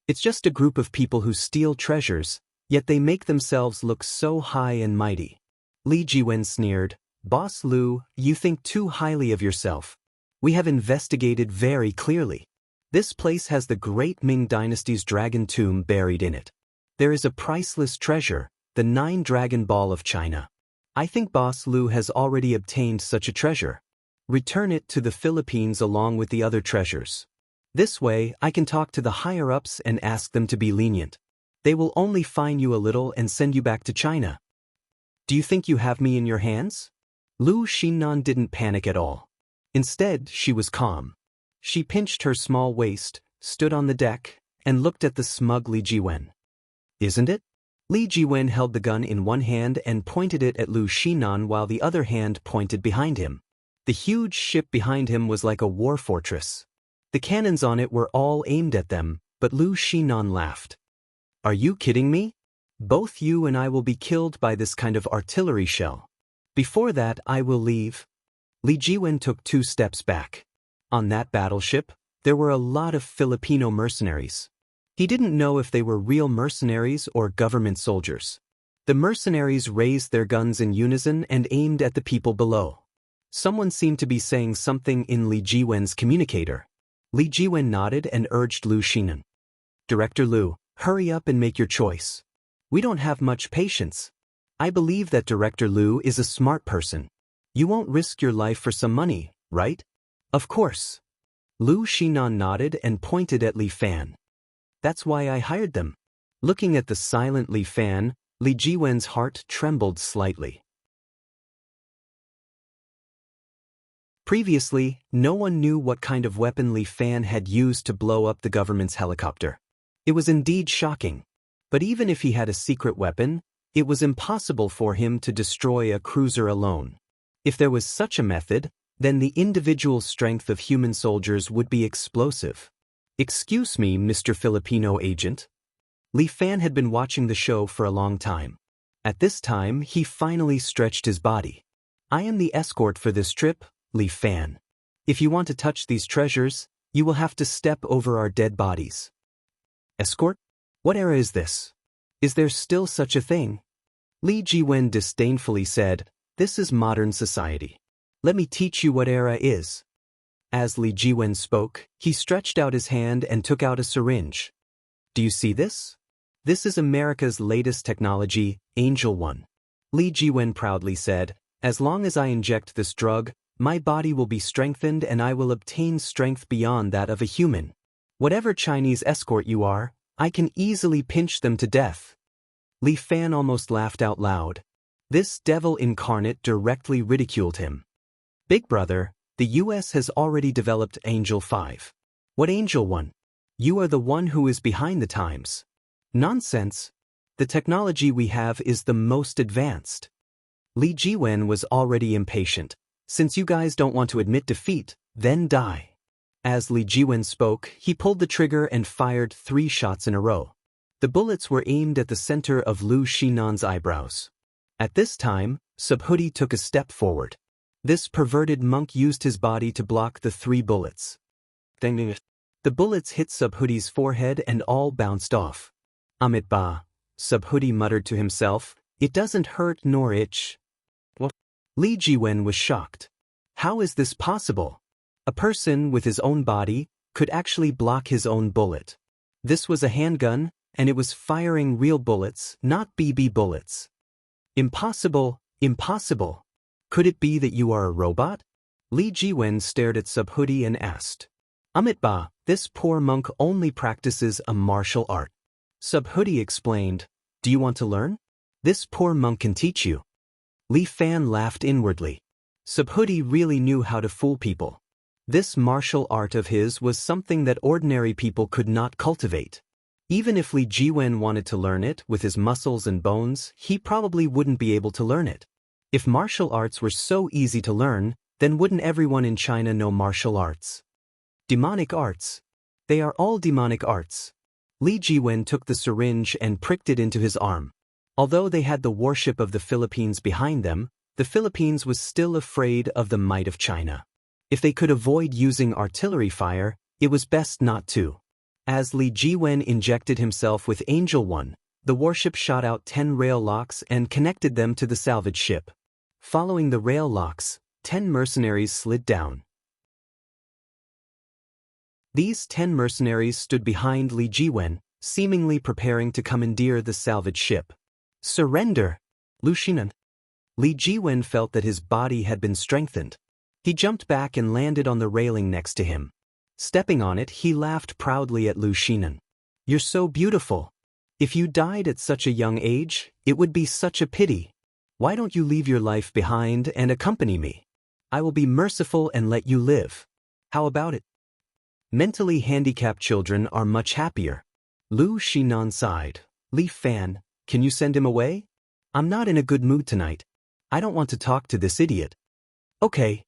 It's just a group of people who steal treasures, yet they make themselves look so high and mighty. Li Jiwen sneered, Boss Lu, you think too highly of yourself. We have investigated very clearly. This place has the great Ming Dynasty's dragon tomb buried in it. There is a priceless treasure, the 9-dragon ball of China. I think Boss Lu has already obtained such a treasure. Return it to the Philippines along with the other treasures. This way, I can talk to the higher-ups and ask them to be lenient. They will only fine you a little and send you back to China. Do you think you have me in your hands? Lu Xinan didn't panic at all. Instead, she was calm. She pinched her small waist, stood on the deck, and looked at the smug Li Jiwen. Isn't it? Li Jiwen held the gun in one hand and pointed it at Lu Xinan while the other hand pointed behind him. The huge ship behind him was like a war fortress. The cannons on it were all aimed at them, but Lu Xinan laughed. Are you kidding me? Both you and I will be killed by this kind of artillery shell. Before that, I will leave. Li Jiwen took 2 steps back. On that battleship, there were a lot of Filipino mercenaries. He didn't know if they were real mercenaries or government soldiers. The mercenaries raised their guns in unison and aimed at the people below. Someone seemed to be saying something in Li Jiwen's communicator. Li Jiwen nodded and urged Lu Xinan. Director Lu, hurry up and make your choice. We don't have much patience. I believe that Director Lu is a smart person. You won't risk your life for some money, right? Of course. Lu Xinan nodded and pointed at Li Fan. That's why I hired them. Looking at the silent Li Fan, Li Jiwen's heart trembled slightly. Previously, no one knew what kind of weapon Li Fan had used to blow up the government's helicopter. It was indeed shocking. But even if he had a secret weapon, it was impossible for him to destroy a cruiser alone. If there was such a method, then the individual strength of human soldiers would be explosive. Excuse me, Mr. Filipino agent. Li Fan had been watching the show for a long time. At this time, he finally stretched his body. I am the escort for this trip, Li Fan. If you want to touch these treasures, you will have to step over our dead bodies. Escort? What era is this? Is there still such a thing? Li Jiwen disdainfully said, This is modern society. Let me teach you what era is. As Li Jiwen spoke, he stretched out his hand and took out a syringe. Do you see this? This is America's latest technology, Angel One. Li Jiwen proudly said, As long as I inject this drug, my body will be strengthened and I will obtain strength beyond that of a human. Whatever Chinese escort you are, I can easily pinch them to death. Li Fan almost laughed out loud. This devil incarnate directly ridiculed him. Big brother, the US has already developed Angel 5. What Angel 1? You are the one who is behind the times. Nonsense. The technology we have is the most advanced. Li Jiwen was already impatient. Since you guys don't want to admit defeat, then die. As Li Jiwen spoke, he pulled the trigger and fired 3 shots in a row. The bullets were aimed at the center of Lu Xinan's eyebrows. At this time, Subhuti took a step forward. This perverted monk used his body to block the 3 bullets. The bullets hit Subhuti's forehead and all bounced off. Amit Ba, Subhuti muttered to himself, it doesn't hurt nor itch. What? Li Jiwen was shocked. How is this possible? A person with his own body could actually block his own bullet. This was a handgun, and it was firing real bullets, not BB bullets. Impossible, impossible. Could it be that you are a robot? Li Jiwen stared at Subhuti and asked. Amit Ba, this poor monk only practices a martial art. Subhuti explained, do you want to learn? This poor monk can teach you. Li Fan laughed inwardly. Subhuti really knew how to fool people. This martial art of his was something that ordinary people could not cultivate. Even if Li Jiwen wanted to learn it with his muscles and bones, he probably wouldn't be able to learn it. If martial arts were so easy to learn, then wouldn't everyone in China know martial arts? Demonic arts. They are all demonic arts. Li Jiwen took the syringe and pricked it into his arm. Although they had the warship of the Philippines behind them, the Philippines was still afraid of the might of China. If they could avoid using artillery fire, it was best not to. As Li Jiwen injected himself with Angel 1, the warship shot out 10 rail locks and connected them to the salvage ship. Following the rail locks, 10 mercenaries slid down. These 10 mercenaries stood behind Li Jiwen, seemingly preparing to commandeer the salvage ship. Surrender! Lu Shinan. Li Jiwen felt that his body had been strengthened. He jumped back and landed on the railing next to him. Stepping on it, he laughed proudly at Lu Shinan. You're so beautiful. If you died at such a young age, it would be such a pity. Why don't you leave your life behind and accompany me? I will be merciful and let you live. How about it? Mentally handicapped children are much happier. Lu Shinan sighed. Li Fan, can you send him away? I'm not in a good mood tonight. I don't want to talk to this idiot. Okay.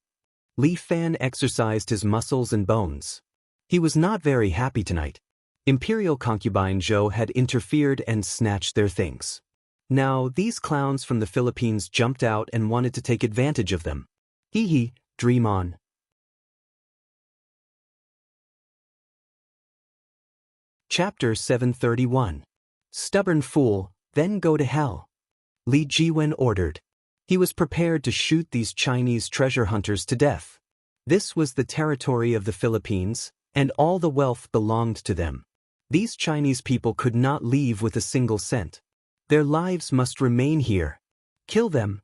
Li Fan exercised his muscles and bones. He was not very happy tonight. Imperial concubine Zhou had interfered and snatched their things. Now, these clowns from the Philippines jumped out and wanted to take advantage of them. Hee hee, dream on. Chapter 731. Stubborn fool, then go to hell. Li Jiwen ordered. He was prepared to shoot these Chinese treasure hunters to death. This was the territory of the Philippines, and all the wealth belonged to them. These Chinese people could not leave with a single cent. Their lives must remain here. Kill them.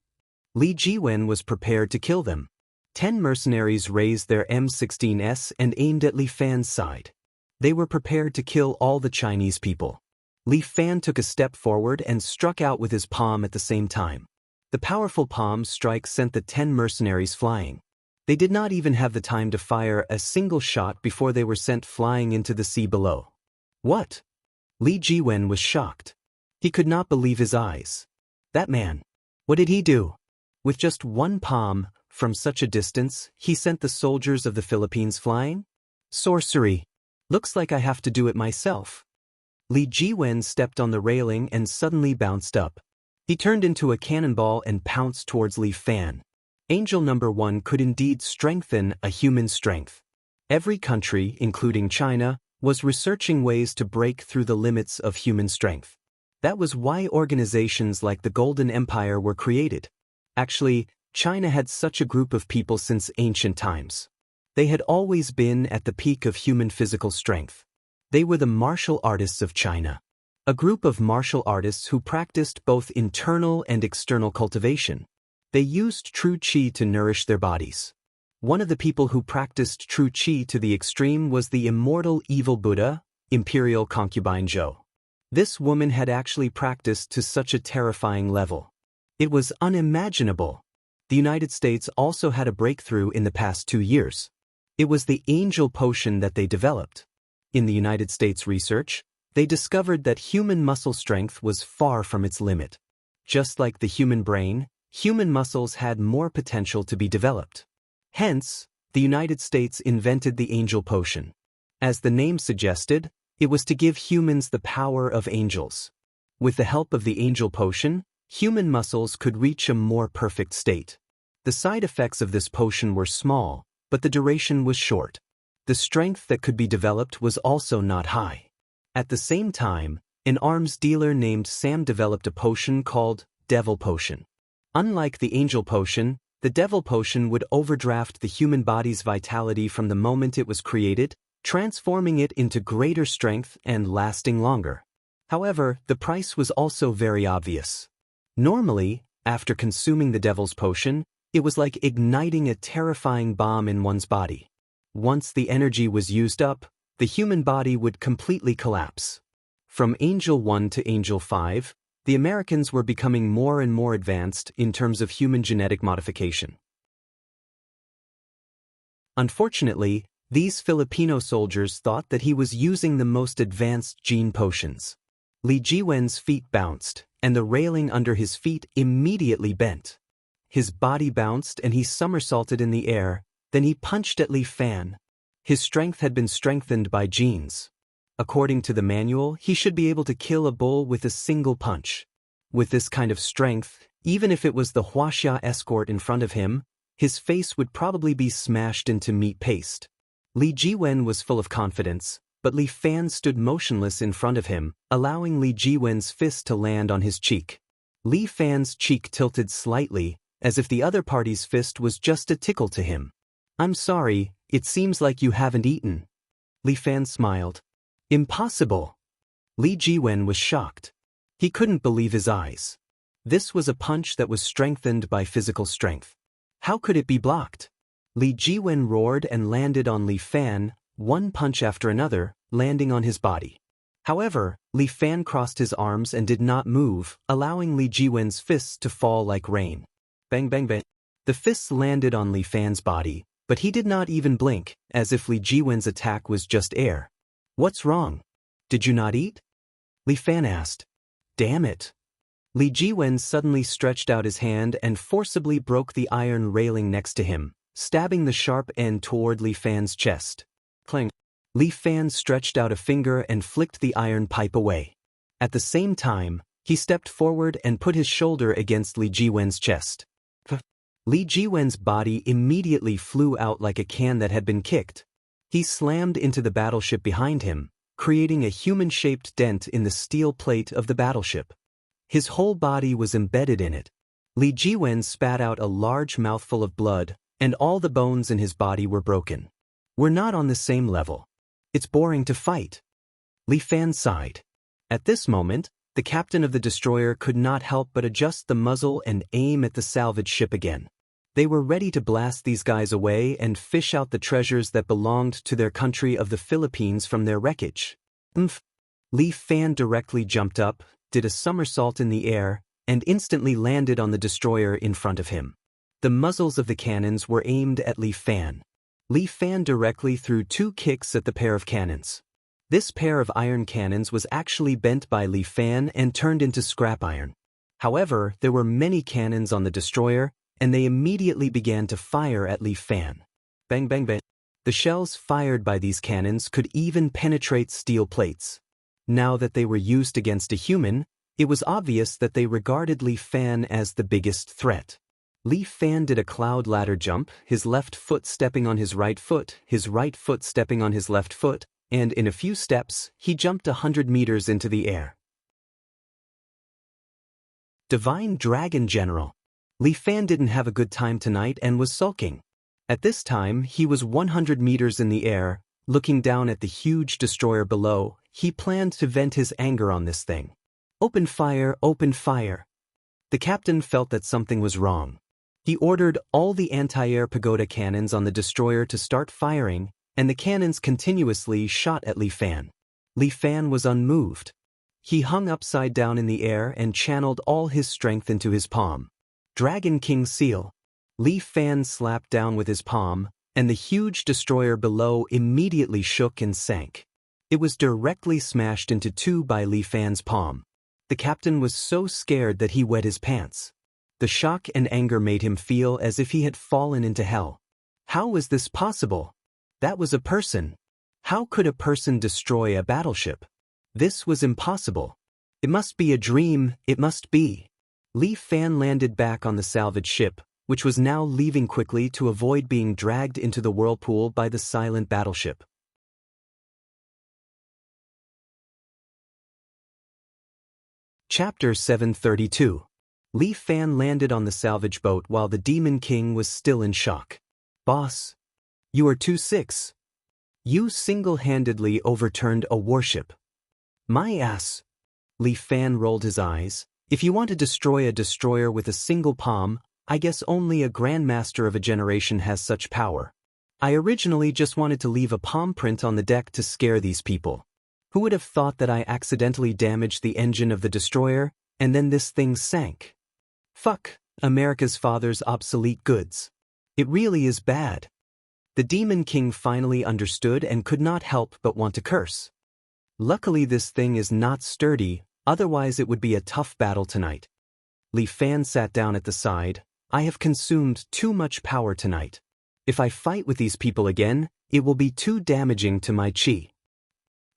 Li Jiwen was prepared to kill them. 10 mercenaries raised their M16s and aimed at Li Fan's side. They were prepared to kill all the Chinese people. Li Fan took a step forward and struck out with his palm at the same time. The powerful palm strike sent the 10 mercenaries flying. They did not even have the time to fire a single shot before they were sent flying into the sea below. What? Li Jiwen was shocked. He could not believe his eyes. That man. What did he do? With just one palm, from such a distance, he sent the soldiers of the Philippines flying? Sorcery. Looks like I have to do it myself. Li Jiwen stepped on the railing and suddenly bounced up. He turned into a cannonball and pounced towards Li Fan. Angel number 1 could indeed strengthen a human strength. Every country, including China, was researching ways to break through the limits of human strength. That was why organizations like the Golden Empire were created. Actually, China had such a group of people since ancient times. They had always been at the peak of human physical strength. They were the martial artists of China. A group of martial artists who practiced both internal and external cultivation. They used true qi to nourish their bodies. One of the people who practiced true qi to the extreme was the immortal evil Buddha, Imperial concubine Zhou. This woman had actually practiced to such a terrifying level. It was unimaginable. The United States also had a breakthrough in the past 2 years. It was the angel potion that they developed. In the United States research, they discovered that human muscle strength was far from its limit. Just like the human brain, human muscles had more potential to be developed. Hence, the United States invented the angel potion. As the name suggested, it was to give humans the power of angels. With the help of the angel potion, human muscles could reach a more perfect state. The side effects of this potion were small, but the duration was short. The strength that could be developed was also not high. At the same time, an arms dealer named Sam developed a potion called Devil Potion. Unlike the Angel Potion, the Devil Potion would overdraft the human body's vitality from the moment it was created, transforming it into greater strength and lasting longer. However, the price was also very obvious. Normally, after consuming the Devil's Potion, it was like igniting a terrifying bomb in one's body. Once the energy was used up, the human body would completely collapse. From Angel 1 to Angel 5, the Americans were becoming more and more advanced in terms of human genetic modification. Unfortunately, these Filipino soldiers thought that he was using the most advanced gene potions. Li Jiwen's feet bounced, and the railing under his feet immediately bent. His body bounced and he somersaulted in the air, then he punched at Li Fan. His strength had been strengthened by genes. According to the manual, he should be able to kill a bull with a single punch. With this kind of strength, even if it was the Huaxia escort in front of him, his face would probably be smashed into meat paste. Li Jiwen was full of confidence, but Li Fan stood motionless in front of him, allowing Li Jiwen's fist to land on his cheek. Li Fan's cheek tilted slightly, as if the other party's fist was just a tickle to him. "I'm sorry, it seems like you haven't eaten." Li Fan smiled. "Impossible." Li Jiwen was shocked. He couldn't believe his eyes. This was a punch that was strengthened by physical strength. How could it be blocked? Li Jiwen roared and landed on Li Fan, one punch after another, landing on his body. However, Li Fan crossed his arms and did not move, allowing Li Jiwen's fists to fall like rain. Bang bang bang. The fists landed on Li Fan's body, but he did not even blink, as if Li Jiwen's attack was just air. "What's wrong? Did you not eat?" Li Fan asked. "Damn it." Li Jiwen suddenly stretched out his hand and forcibly broke the iron railing next to him, stabbing the sharp end toward Li Fan's chest. Clang. Li Fan stretched out a finger and flicked the iron pipe away. At the same time, he stepped forward and put his shoulder against Li Jiwen's chest. Li Jiwen's body immediately flew out like a can that had been kicked. He slammed into the battleship behind him, creating a human-shaped dent in the steel plate of the battleship. His whole body was embedded in it. Li Jiwen spat out a large mouthful of blood, and all the bones in his body were broken. "We're not on the same level. It's boring to fight." Li Fan sighed. At this moment, the captain of the destroyer could not help but adjust the muzzle and aim at the salvage ship again. They were ready to blast these guys away and fish out the treasures that belonged to their country of the Philippines from their wreckage. Li Fan directly jumped up, did a somersault in the air, and instantly landed on the destroyer in front of him. The muzzles of the cannons were aimed at Li Fan. Li Fan directly threw 2 kicks at the pair of cannons. This pair of iron cannons was actually bent by Li Fan and turned into scrap iron. However, there were many cannons on the destroyer, and they immediately began to fire at Li Fan. Bang bang bang. The shells fired by these cannons could even penetrate steel plates. Now that they were used against a human, it was obvious that they regarded Li Fan as the biggest threat. Li Fan did a cloud ladder jump, his left foot stepping on his right foot stepping on his left foot, and in a few steps, he jumped 100 meters into the air. Divine Dragon General. Li Fan didn't have a good time tonight and was sulking. At this time, he was 100 meters in the air, looking down at the huge destroyer below. He planned to vent his anger on this thing. "Open fire, open fire." The captain felt that something was wrong. He ordered all the anti-air pagoda cannons on the destroyer to start firing, and the cannons continuously shot at Li Fan. Li Fan was unmoved. He hung upside down in the air and channeled all his strength into his palm. Dragon King Seal. Li Fan slapped down with his palm, and the huge destroyer below immediately shook and sank. It was directly smashed into 2 by Li Fan's palm. The captain was so scared that he wet his pants. The shock and anger made him feel as if he had fallen into hell. How was this possible? That was a person. How could a person destroy a battleship? This was impossible. It must be a dream, it must be. Li Fan landed back on the salvage ship, which was now leaving quickly to avoid being dragged into the whirlpool by the silent battleship. Chapter 732. Li Fan landed on the salvage boat while the Demon King was still in shock. "Boss, you are too sick. You single-handedly overturned a warship." "My ass." Li Fan rolled his eyes. "If you want to destroy a destroyer with a single palm, I guess only a grandmaster of a generation has such power. I originally just wanted to leave a palm print on the deck to scare these people. Who would have thought that I accidentally damaged the engine of the destroyer, and then this thing sank? Fuck, America's father's obsolete goods. It really is bad." The Demon King finally understood and could not help but want to curse. Luckily this thing is not sturdy, otherwise it would be a tough battle tonight. Li Fan sat down at the side. I have consumed too much power tonight. If I fight with these people again, it will be too damaging to my chi.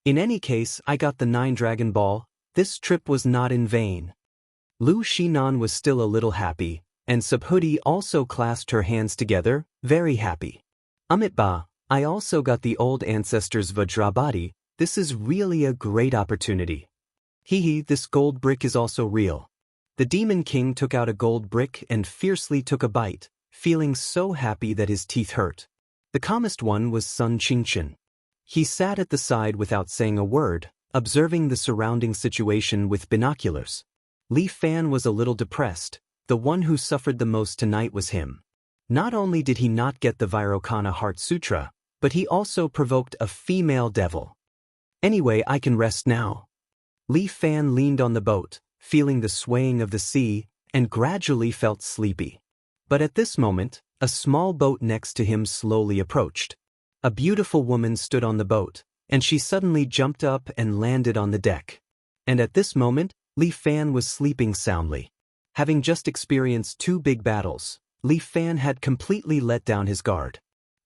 In any case, I got the 9 Dragon Ball. This trip was not in vain. Lu Shinan was still a little happy, and Subhuti also clasped her hands together, very happy. Amitba, I also got the old ancestors' Vajrabadi. This is really a great opportunity. Hehe, this gold brick is also real. The Demon King took out a gold brick and fiercely took a bite, feeling so happy that his teeth hurt. The calmest one was Sun Qingchen. He sat at the side without saying a word, observing the surrounding situation with binoculars. Li Fan was a little depressed. The one who suffered the most tonight was him. Not only did he not get the Vairocana Heart Sutra, but he also provoked a female devil. Anyway, I can rest now. Li Fan leaned on the boat, feeling the swaying of the sea, and gradually felt sleepy. But at this moment, a small boat next to him slowly approached. A beautiful woman stood on the boat, and she suddenly jumped up and landed on the deck. And at this moment, Li Fan was sleeping soundly. Having just experienced 2 big battles, Li Fan had completely let down his guard.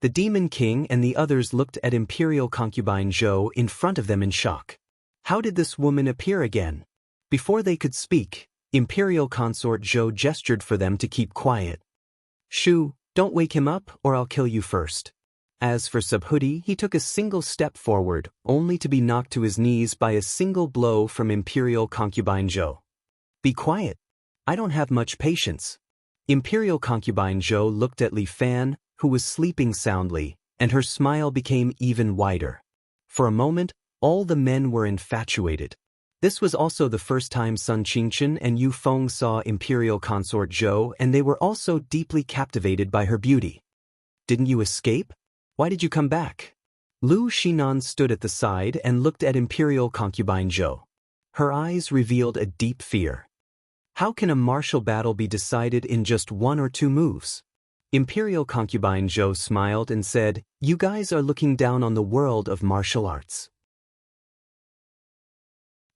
The Demon King and the others looked at Imperial Concubine Zhou in front of them in shock. How did this woman appear again? Before they could speak, Imperial Consort Zhou gestured for them to keep quiet. Shu, don't wake him up or I'll kill you first. As for Subhuti, he took a single step forward, only to be knocked to his knees by a single blow from Imperial Concubine Zhou. Be quiet. I don't have much patience. Imperial Concubine Zhou looked at Li Fan, who was sleeping soundly, and her smile became even wider. For a moment, all the men were infatuated. This was also the first time Sun Qingchen and Yu Feng saw Imperial Consort Zhou, and they were also deeply captivated by her beauty. Didn't you escape? Why did you come back? Lu Shinan stood at the side and looked at Imperial Concubine Zhou. Her eyes revealed a deep fear. How can a martial battle be decided in just 1 or 2 moves? Imperial Concubine Zhou smiled and said, You guys are looking down on the world of martial arts.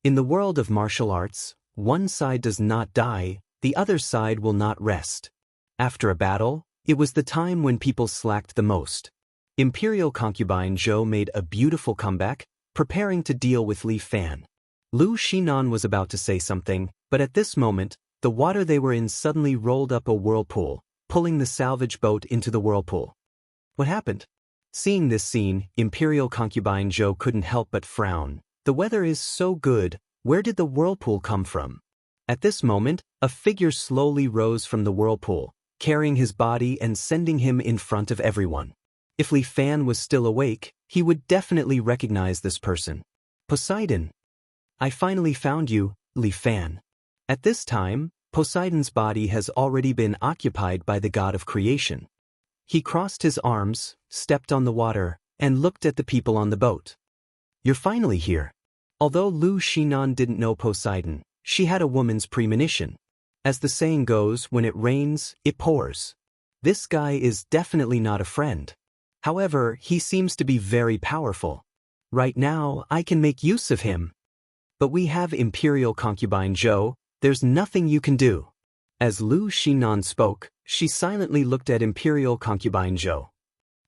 In the world of martial arts, one side does not die, the other side will not rest. After a battle, it was the time when people slacked the most. Imperial Concubine Zhou made a beautiful comeback, preparing to deal with Li Fan. Lu Shinan was about to say something, but at this moment, the water they were in suddenly rolled up a whirlpool, pulling the salvage boat into the whirlpool. What happened? Seeing this scene, Imperial Concubine Zhou couldn't help but frown. The weather is so good, where did the whirlpool come from? At this moment, a figure slowly rose from the whirlpool, carrying his body and sending him in front of everyone. If Li Fan was still awake, he would definitely recognize this person. Poseidon. I finally found you, Li Fan. At this time, Poseidon's body has already been occupied by the god of creation. He crossed his arms, stepped on the water, and looked at the people on the boat. You're finally here. Although Lu Shinan didn't know Poseidon, she had a woman's premonition. As the saying goes, when it rains, it pours. This guy is definitely not a friend. However, he seems to be very powerful. Right now, I can make use of him. But we have Imperial Concubine Zhou, there's nothing you can do. As Lu Shinan spoke, she silently looked at Imperial Concubine Zhou.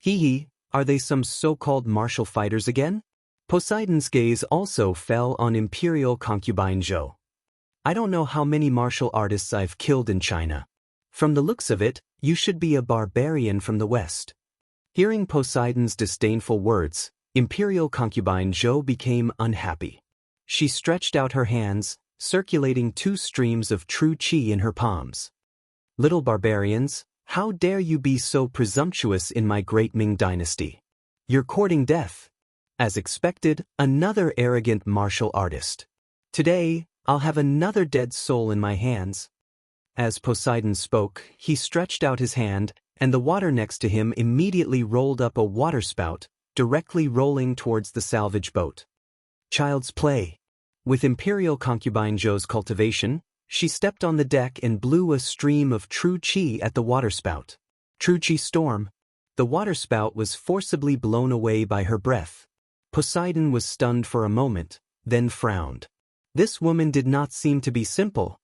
Hehe, are they some so-called martial fighters again? Poseidon's gaze also fell on Imperial Concubine Zhou. I don't know how many martial artists I've killed in China. From the looks of it, you should be a barbarian from the West. Hearing Poseidon's disdainful words, Imperial Concubine Zhou became unhappy. She stretched out her hands, circulating 2 streams of true qi in her palms. Little barbarians, how dare you be so presumptuous in my great Ming dynasty? You're courting death. As expected, another arrogant martial artist. Today, I'll have another dead soul in my hands. As Poseidon spoke, he stretched out his hand, and the water next to him immediately rolled up a waterspout, directly rolling towards the salvage boat. Child's play. With Imperial Concubine Zhou's cultivation, she stepped on the deck and blew a stream of true qi at the waterspout. True qi storm. The waterspout was forcibly blown away by her breath. Poseidon was stunned for a moment, then frowned. This woman did not seem to be simple.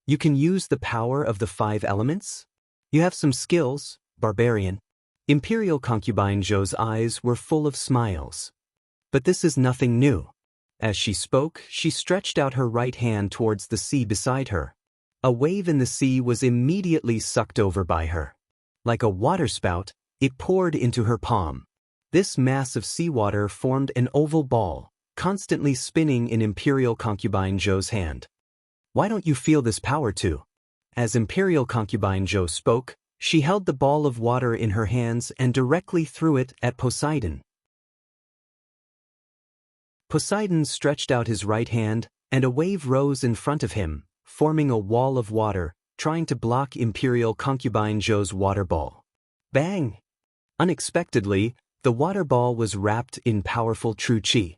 You can use the power of the 5 elements? You have some skills, barbarian. Imperial concubine Zhou's eyes were full of smiles. But this is nothing new. As she spoke, she stretched out her right hand towards the sea beside her. A wave in the sea was immediately sucked over by her. Like a waterspout, it poured into her palm. This mass of seawater formed an oval ball, constantly spinning in Imperial concubine Zhou's hand. Why don't you feel this power too? As Imperial concubine Zhou spoke, she held the ball of water in her hands and directly threw it at Poseidon. Poseidon stretched out his right hand, and a wave rose in front of him, forming a wall of water, trying to block Imperial concubine Zhou's water ball. Bang! Unexpectedly, the water ball was wrapped in powerful true chi.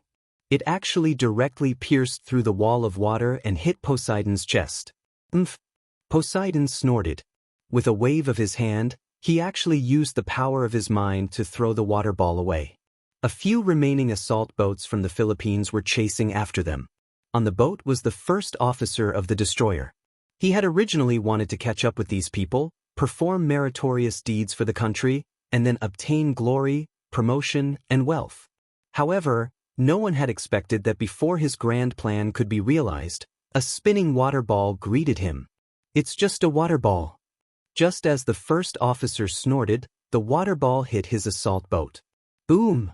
It actually directly pierced through the wall of water and hit Poseidon's chest. Umph! Poseidon snorted. With a wave of his hand, he actually used the power of his mind to throw the water ball away. A few remaining assault boats from the Philippines were chasing after them. On the boat was the first officer of the destroyer. He had originally wanted to catch up with these people, perform meritorious deeds for the country, and then obtain glory, promotion, and wealth. However, no one had expected that before his grand plan could be realized, a spinning water ball greeted him. It's just a water ball. Just as the first officer snorted, the water ball hit his assault boat. Boom!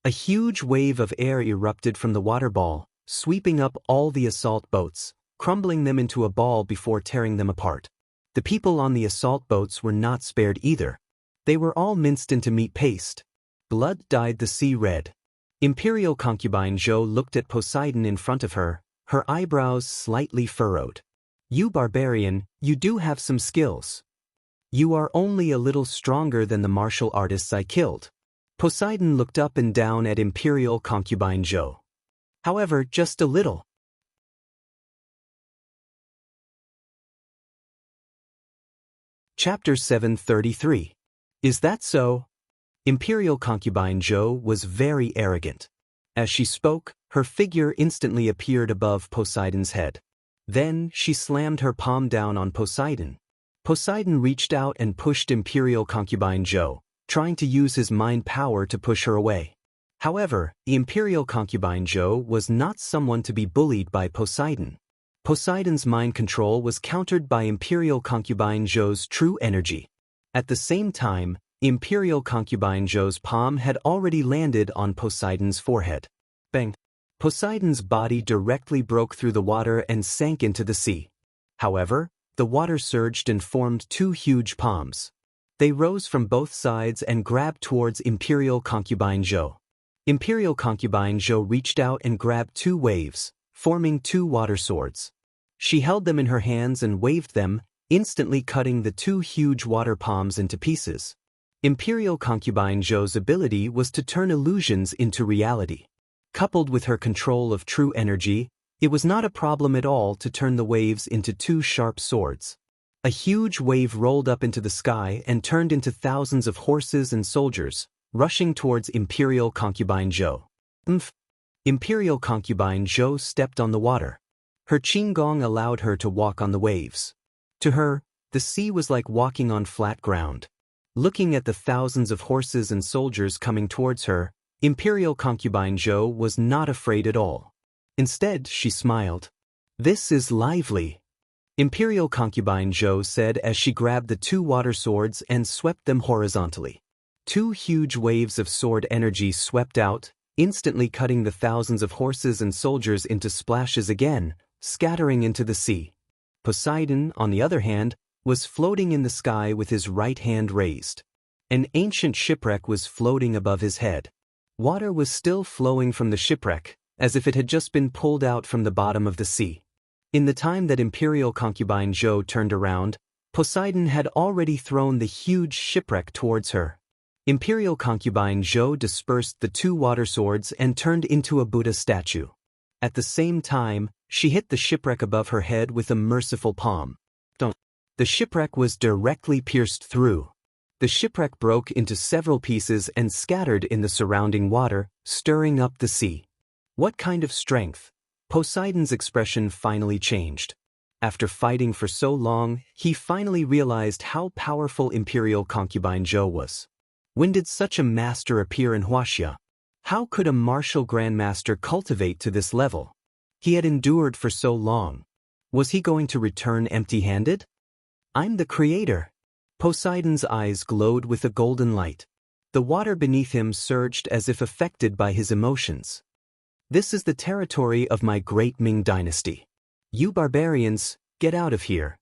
A huge wave of air erupted from the water ball, sweeping up all the assault boats, crumbling them into a ball before tearing them apart. The people on the assault boats were not spared either. They were all minced into meat paste. Blood dyed the sea red. Imperial concubine Zhou looked at Poseidon in front of her, her eyebrows slightly furrowed. You barbarian, you do have some skills. You are only a little stronger than the martial artists I killed. Poseidon looked up and down at Imperial concubine Zhou. However, just a little. Chapter 733. Is that so? Imperial concubine Zhou was very arrogant. As she spoke, her figure instantly appeared above Poseidon's head. Then, she slammed her palm down on Poseidon. Poseidon reached out and pushed Imperial concubine Zhou, trying to use his mind power to push her away. However, the Imperial concubine Zhou was not someone to be bullied by Poseidon. Poseidon's mind control was countered by Imperial concubine Zhou's true energy. At the same time, Imperial concubine Zhou's palm had already landed on Poseidon's forehead. Bang! Poseidon's body directly broke through the water and sank into the sea. However, the water surged and formed 2 huge palms. They rose from both sides and grabbed towards Imperial concubine Zhou. Imperial concubine Zhou reached out and grabbed 2 waves, forming 2 water swords. She held them in her hands and waved them, instantly cutting the 2 huge water palms into pieces. Imperial concubine Zhou's ability was to turn illusions into reality. Coupled with her control of true energy, it was not a problem at all to turn the waves into 2 sharp swords. A huge wave rolled up into the sky and turned into thousands of horses and soldiers, rushing towards Imperial concubine Zhou. Umph! Imperial concubine Zhou stepped on the water. Her qinggong allowed her to walk on the waves. To her, the sea was like walking on flat ground. Looking at the thousands of horses and soldiers coming towards her, Imperial concubine Zhou was not afraid at all. Instead, she smiled. This is lively. Imperial concubine Zhou said as she grabbed the 2 water swords and swept them horizontally. 2 huge waves of sword energy swept out, instantly cutting the thousands of horses and soldiers into splashes again, scattering into the sea. Poseidon, on the other hand, was floating in the sky with his right hand raised. An ancient shipwreck was floating above his head. Water was still flowing from the shipwreck, as if it had just been pulled out from the bottom of the sea. In the time that Imperial concubine Zhou turned around, Poseidon had already thrown the huge shipwreck towards her. Imperial concubine Zhou dispersed the 2 water swords and turned into a Buddha statue. At the same time, she hit the shipwreck above her head with a merciful palm. The shipwreck was directly pierced through. The shipwreck broke into several pieces and scattered in the surrounding water, stirring up the sea. What kind of strength? Poseidon's expression finally changed. After fighting for so long, he finally realized how powerful Imperial Concubine Jo was. When did such a master appear in Huaxia? How could a martial grandmaster cultivate to this level? He had endured for so long. Was he going to return empty-handed? I'm the creator. Poseidon's eyes glowed with a golden light. The water beneath him surged as if affected by his emotions. This is the territory of my great Ming dynasty. You barbarians, get out of here.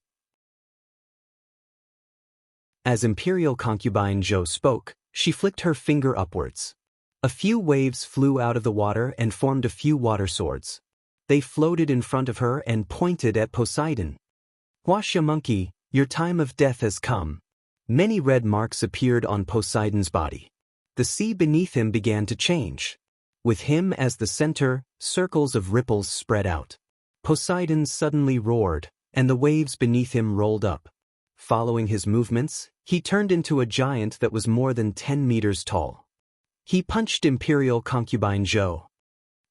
As Imperial Concubine Jo spoke, she flicked her finger upwards. A few waves flew out of the water and formed a few water swords. They floated in front of her and pointed at Poseidon. Huaxia monkey, your time of death has come. Many red marks appeared on Poseidon's body. The sea beneath him began to change. With him as the center, circles of ripples spread out. Poseidon suddenly roared, and the waves beneath him rolled up. Following his movements, he turned into a giant that was more than 10 meters tall. He punched Imperial Concubine Jo.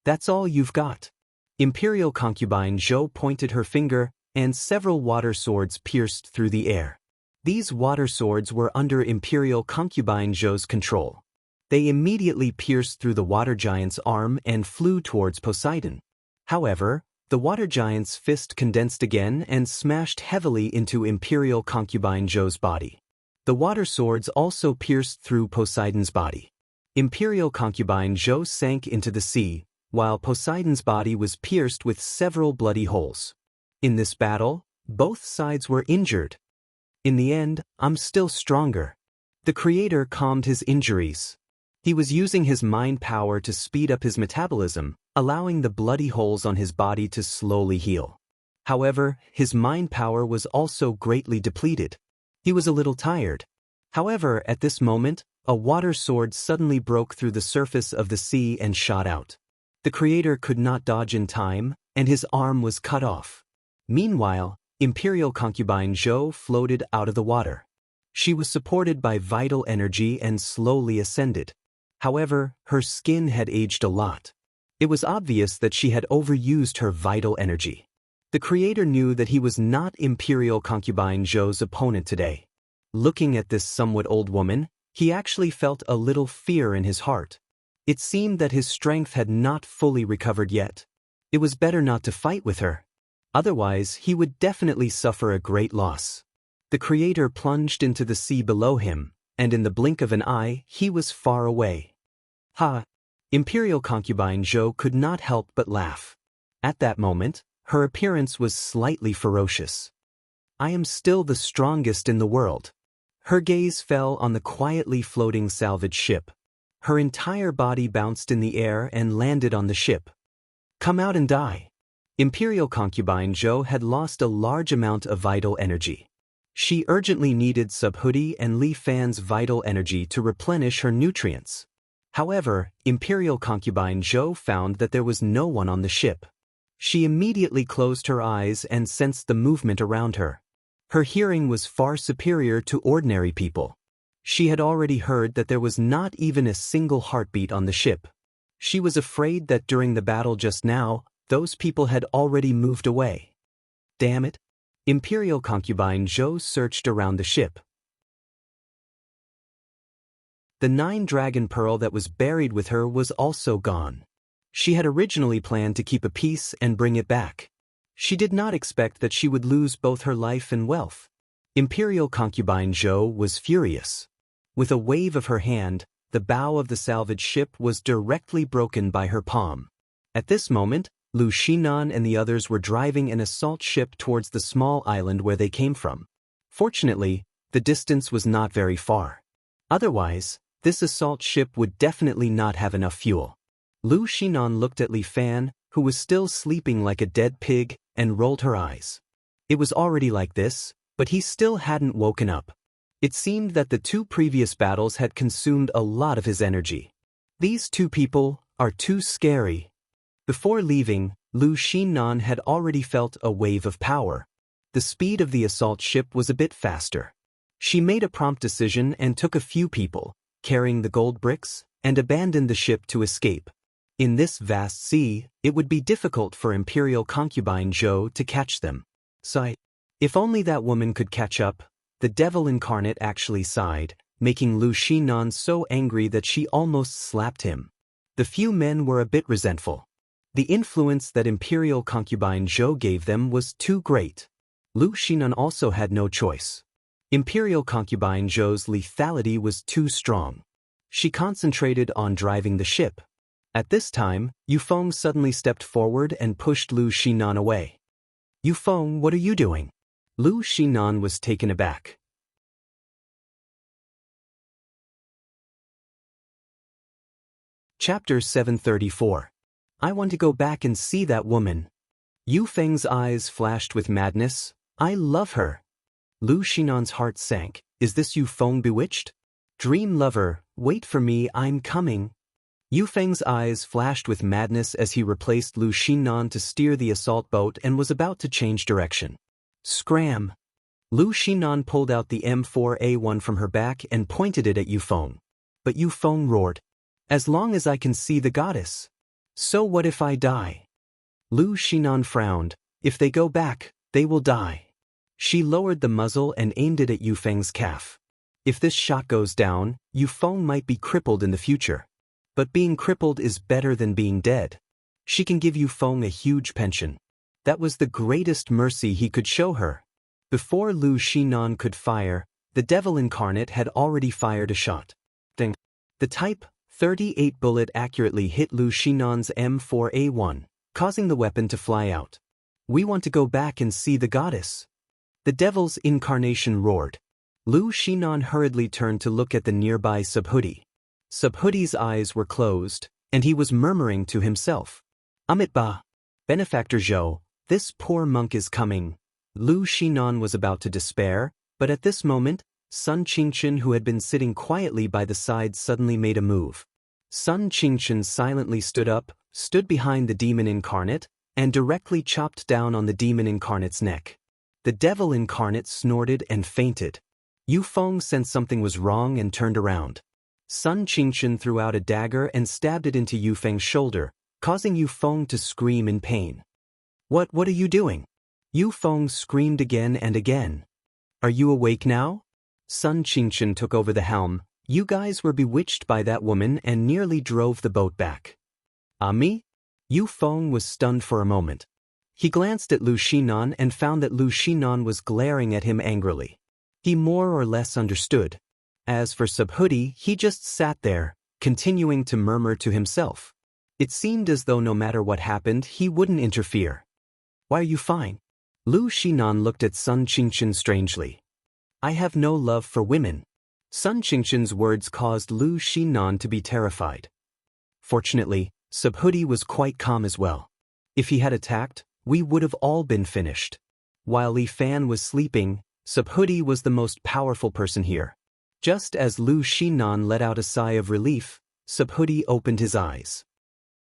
That's all you've got. Imperial Concubine Jo pointed her finger, and several water swords pierced through the air. These water swords were under Imperial Concubine Jo's control. They immediately pierced through the water giant's arm and flew towards Poseidon. However, the water giant's fist condensed again and smashed heavily into Imperial Concubine Jo's body. The water swords also pierced through Poseidon's body. Imperial Concubine Jo sank into the sea, while Poseidon's body was pierced with several bloody holes. In this battle, both sides were injured. In the end, I'm still stronger. The creator calmed his injuries. He was using his mind power to speed up his metabolism, allowing the bloody holes on his body to slowly heal. However, his mind power was also greatly depleted. He was a little tired. However, at this moment, a water sword suddenly broke through the surface of the sea and shot out. The creator could not dodge in time, and his arm was cut off. Meanwhile, Imperial Concubine Jo floated out of the water. She was supported by vital energy and slowly ascended. However, her skin had aged a lot. It was obvious that she had overused her vital energy. The creator knew that he was not Imperial Concubine Jo's opponent today. Looking at this somewhat old woman, he actually felt a little fear in his heart. It seemed that his strength had not fully recovered yet. It was better not to fight with her. Otherwise, he would definitely suffer a great loss. The creator plunged into the sea below him, and in the blink of an eye, he was far away. Ha! Imperial Concubine Jo could not help but laugh. At that moment, her appearance was slightly ferocious. I am still the strongest in the world. Her gaze fell on the quietly floating salvage ship. Her entire body bounced in the air and landed on the ship. Come out and die. Imperial Concubine Jo had lost a large amount of vital energy. She urgently needed Subhoodie and Li Fan's vital energy to replenish her nutrients. However, Imperial Concubine Jo found that there was no one on the ship. She immediately closed her eyes and sensed the movement around her. Her hearing was far superior to ordinary people. She had already heard that there was not even a single heartbeat on the ship. She was afraid that during the battle just now, those people had already moved away. Damn it! Imperial Concubine Jo searched around the ship. The 9-dragon pearl that was buried with her was also gone. She had originally planned to keep a piece and bring it back. She did not expect that she would lose both her life and wealth. Imperial Concubine Jo was furious. With a wave of her hand, the bow of the salvage ship was directly broken by her palm. At this moment, Lu Xinan and the others were driving an assault ship towards the small island where they came from. Fortunately, the distance was not very far. Otherwise, this assault ship would definitely not have enough fuel. Lu Xinan looked at Li Fan, who was still sleeping like a dead pig, and rolled her eyes. It was already like this, but he still hadn't woken up. It seemed that the 2 previous battles had consumed a lot of his energy. These 2 people are too scary. Before leaving, Lu Xinan had already felt a wave of power. The speed of the assault ship was a bit faster. She made a prompt decision and took a few people, carrying the gold bricks, and abandoned the ship to escape. In this vast sea, it would be difficult for Imperial concubine Zhou to catch them. Sigh. If only that woman could catch up. The devil incarnate actually sighed, making Lu Xinan so angry that she almost slapped him. The few men were a bit resentful. The influence that Imperial concubine Zhou gave them was too great. Lu Xinan also had no choice. Imperial concubine Zhou's lethality was too strong. She concentrated on driving the ship. At this time, Yufeng suddenly stepped forward and pushed Lu Xinan away. Yufeng, what are you doing? Lu Xinan was taken aback. Chapter 734. I want to go back and see that woman. Yufeng's eyes flashed with madness. I love her. Lu Xinan's heart sank. Is this Yufeng bewitched? Dream lover, wait for me, I'm coming. Yufeng's eyes flashed with madness as he replaced Lu Xinan to steer the assault boat and was about to change direction. Scram! Lu Xinan pulled out the M4A1 from her back and pointed it at Yufeng. But Yufeng roared. As long as I can see the goddess. So what if I die? Lu Xinan frowned. If they go back, they will die. She lowered the muzzle and aimed it at Yufeng's calf. If this shot goes down, Yufeng might be crippled in the future. But being crippled is better than being dead. She can give Yufeng a huge pension. That was the greatest mercy he could show her. Before Lu Xinan could fire, the devil incarnate had already fired a shot. Ding. The Type 38 bullet accurately hit Lu Xinan's M4A1, causing the weapon to fly out. We want to go back and see the goddess. The devil's incarnation roared. Lu Xinan hurriedly turned to look at the nearby Subhuti. Subhuti's eyes were closed, and he was murmuring to himself. Amitba. Benefactor Zhou, this poor monk is coming. Lu Xinan was about to despair, but at this moment, Sun Qingchen, who had been sitting quietly by the side, suddenly made a move. Sun Qingchen silently stood up, stood behind the demon incarnate, and directly chopped down on the demon incarnate's neck. The devil incarnate snorted and fainted. Yufeng sensed something was wrong and turned around. Sun Qingchen threw out a dagger and stabbed it into Yufeng's shoulder, causing Yufeng to scream in pain. What are you doing? Yufeng screamed again and again. Are you awake now? Sun Qingchen took over the helm. You guys were bewitched by that woman and nearly drove the boat back. Me? Yufeng was stunned for a moment. He glanced at Lu Xinan and found that Lu Xinan was glaring at him angrily. He more or less understood. As for Subhuti, he just sat there, continuing to murmur to himself. It seemed as though no matter what happened, he wouldn't interfere. Why are you fine? Lu Xinan looked at Sun Qingchen strangely. I have no love for women. Sun Qingchen's words caused Lu Xinan to be terrified. Fortunately, Subhuti was quite calm as well. If he had attacked, we would have all been finished. While Li Fan was sleeping, Subhuti was the most powerful person here. Just as Lu Xinan let out a sigh of relief, Subhuti opened his eyes.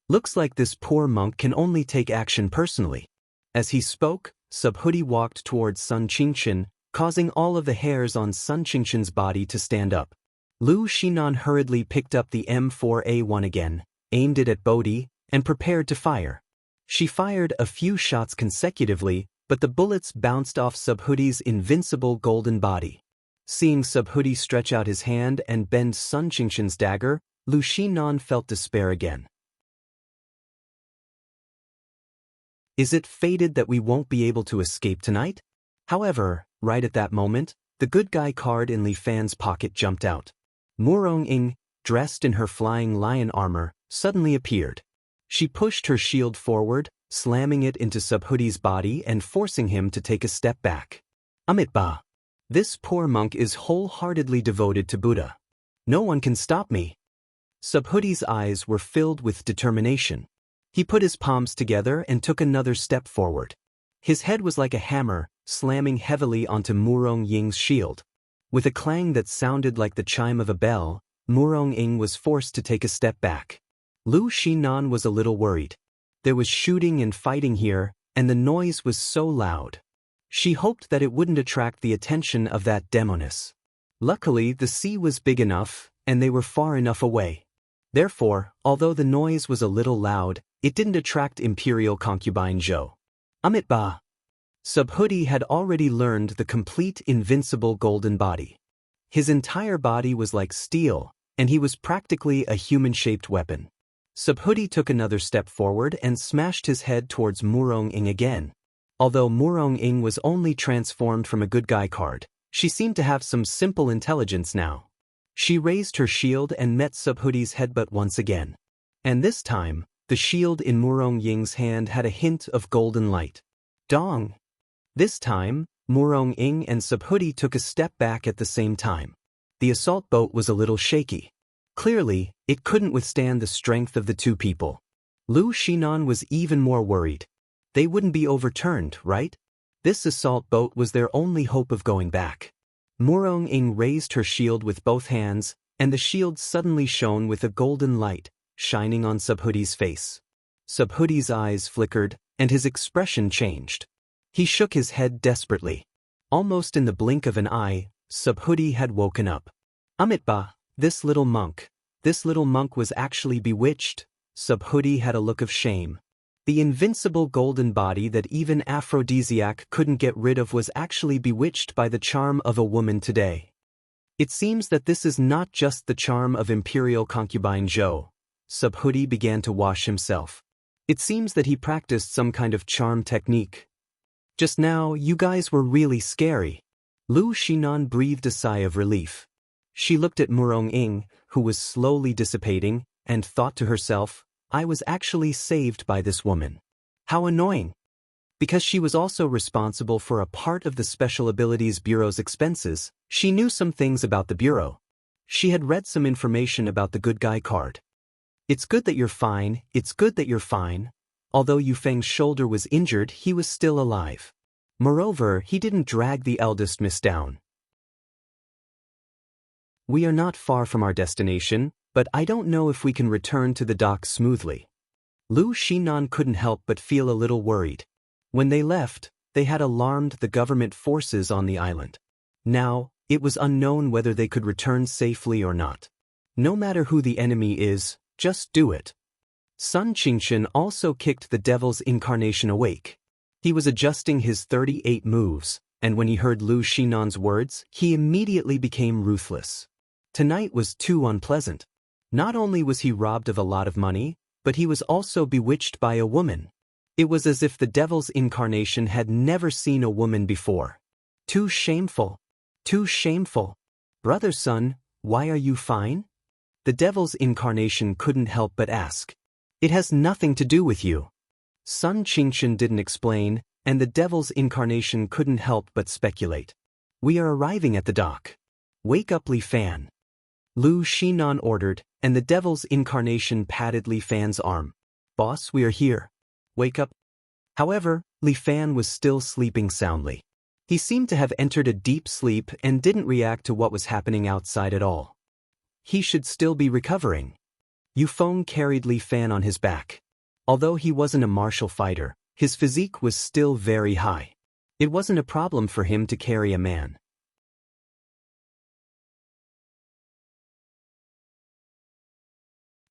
Looks like this poor monk can only take action personally. As he spoke, Subhuti walked towards Sun Qingchen, causing all of the hairs on Sun Qingchen's body to stand up. Lu Xinan hurriedly picked up the M4A1 again, aimed it at Bodhi, and prepared to fire. She fired a few shots consecutively, but the bullets bounced off Subhuti's invincible golden body. Seeing Subhuti stretch out his hand and bend Sun Qingchen's dagger, Lu Xinan felt despair again. Is it fated that we won't be able to escape tonight? However, right at that moment, the good guy card in Li Fan's pocket jumped out. Murong Ying, dressed in her flying lion armor, suddenly appeared. She pushed her shield forward, slamming it into Subhuti's body and forcing him to take a step back. Amitba. This poor monk is wholeheartedly devoted to Buddha. No one can stop me. Subhuti's eyes were filled with determination. He put his palms together and took another step forward. His head was like a hammer, slamming heavily onto Murong Ying's shield. With a clang that sounded like the chime of a bell, Murong Ying was forced to take a step back. Lu Xinan was a little worried. There was shooting and fighting here, and the noise was so loud. She hoped that it wouldn't attract the attention of that demoness. Luckily, the sea was big enough, and they were far enough away. Therefore, although the noise was a little loud, it didn't attract Imperial concubine Zhou. Amitba. Subhuti had already learned the complete invincible golden body. His entire body was like steel, and he was practically a human-shaped weapon. Subhuti took another step forward and smashed his head towards Murong-ing again. Although Murong-ing was only transformed from a good guy card, she seemed to have some simple intelligence now. She raised her shield and met Subhuti's headbutt once again. And this time, the shield in Murong-ing's hand had a hint of golden light. Dong! This time, Murong-ing and Subhuti took a step back at the same time. The assault boat was a little shaky. Clearly, it couldn't withstand the strength of the two people. Lu Xinan was even more worried. They wouldn't be overturned, right? This assault boat was their only hope of going back. Murong-ing raised her shield with both hands, and the shield suddenly shone with a golden light, shining on Subhuti's face. Subhuti's eyes flickered, and his expression changed. He shook his head desperately. Almost in the blink of an eye, Subhuti had woken up. Amitba, this little monk was actually bewitched. Subhuti had a look of shame. The invincible golden body that even aphrodisiac couldn't get rid of was actually bewitched by the charm of a woman today. It seems that this is not just the charm of Imperial concubine Zhou. Subhuti began to wash himself. It seems that he practiced some kind of charm technique. Just now, you guys were really scary. Lu Xinan breathed a sigh of relief. She looked at Murong-ing, who was slowly dissipating, and thought to herself, I was actually saved by this woman. How annoying. Because she was also responsible for a part of the Special Abilities Bureau's expenses, she knew some things about the Bureau. She had read some information about the good guy card. It's good that you're fine, it's good that you're fine. Although Yufeng's shoulder was injured, he was still alive. Moreover, he didn't drag the eldest miss down. We are not far from our destination, but I don't know if we can return to the dock smoothly. Lu Xinan couldn't help but feel a little worried. When they left, they had alarmed the government forces on the island. Now, it was unknown whether they could return safely or not. No matter who the enemy is, just do it. Sun Qingshan also kicked the devil's incarnation awake. He was adjusting his 38 moves, and when he heard Lu Xinan's words, he immediately became ruthless. Tonight was too unpleasant. Not only was he robbed of a lot of money, but he was also bewitched by a woman. It was as if the devil's incarnation had never seen a woman before. Too shameful. Too shameful. Brother Sun, why are you fine? The devil's incarnation couldn't help but ask. It has nothing to do with you. Sun Qingshan didn't explain, and the devil's incarnation couldn't help but speculate. We are arriving at the dock. Wake up Li Fan. Lu Xinan ordered, and the devil's incarnation patted Li Fan's arm. Boss, we are here. Wake up. However, Li Fan was still sleeping soundly. He seemed to have entered a deep sleep and didn't react to what was happening outside at all. He should still be recovering. Yufeng carried Li Fan on his back. Although he wasn't a martial fighter, his physique was still very high. It wasn't a problem for him to carry a man.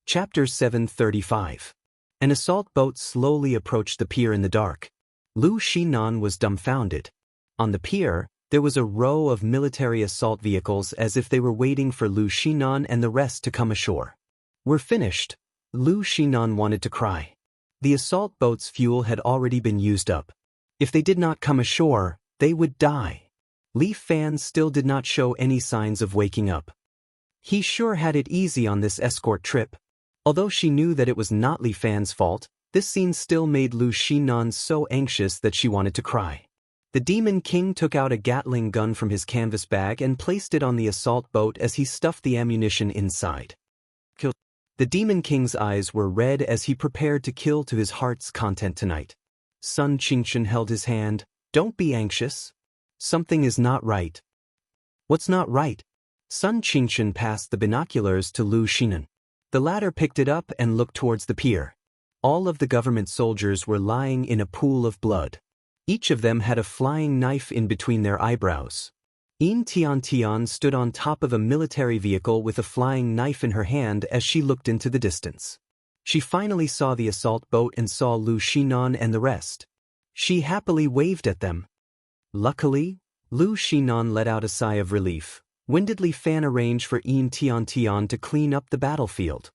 Chapter 735. An assault boat slowly approached the pier in the dark. Lu Xinan was dumbfounded. On the pier, there was a row of military assault vehicles as if they were waiting for Lu Xinan and the rest to come ashore. We're finished. Lu Xinan wanted to cry. The assault boat's fuel had already been used up. If they did not come ashore, they would die. Li Fan still did not show any signs of waking up. He sure had it easy on this escort trip. Although she knew that it was not Li Fan's fault, this scene still made Lu Xinan so anxious that she wanted to cry. The Demon King took out a Gatling gun from his canvas bag and placed it on the assault boat as he stuffed the ammunition inside. The Demon King's eyes were red as he prepared to kill to his heart's content tonight. Sun Qingshan held his hand. Don't be anxious. Something is not right. What's not right? Sun Qingshan passed the binoculars to Lu Xinan. The latter picked it up and looked towards the pier. All of the government soldiers were lying in a pool of blood. Each of them had a flying knife in between their eyebrows. Yin Tian Tian stood on top of a military vehicle with a flying knife in her hand as she looked into the distance. She finally saw the assault boat and saw Lu Xinan and the rest. She happily waved at them. Luckily, Lu Xinan let out a sigh of relief. Windedly Fan arranged for Yin Tian Tian to clean up the battlefield.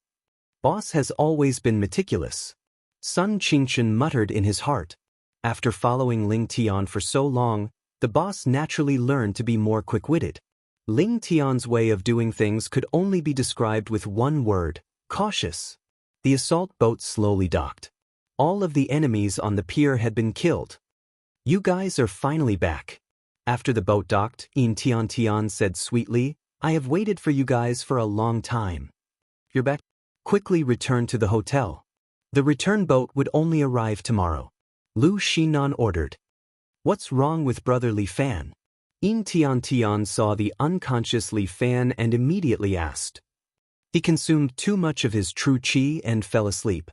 Boss has always been meticulous. Sun Qingchen muttered in his heart. After following Ling Tian for so long, the boss naturally learned to be more quick-witted. Ling Tian's way of doing things could only be described with one word: cautious. The assault boat slowly docked. All of the enemies on the pier had been killed. You guys are finally back. After the boat docked, Yin Tian Tian said sweetly, I have waited for you guys for a long time. You're back? Quickly return to the hotel. The return boat would only arrive tomorrow. Lu Xinan ordered. What's wrong with brother Li Fan? Yin Tian Tian saw the unconscious Li Fan and immediately asked. He consumed too much of his true qi and fell asleep.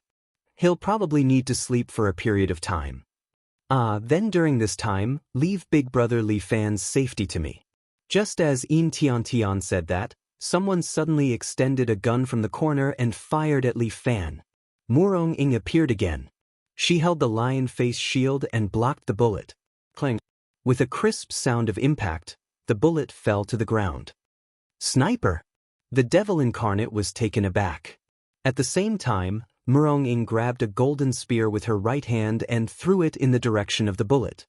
He'll probably need to sleep for a period of time. Then during this time, leave big brother Li Fan's safety to me. Just as Yin Tian Tian said that, someone suddenly extended a gun from the corner and fired at Li Fan. Murong Ying appeared again. She held the lion face shield and blocked the bullet. Clang. With a crisp sound of impact, the bullet fell to the ground. Sniper! The devil incarnate was taken aback. At the same time, Murong Ying grabbed a golden spear with her right hand and threw it in the direction of the bullet.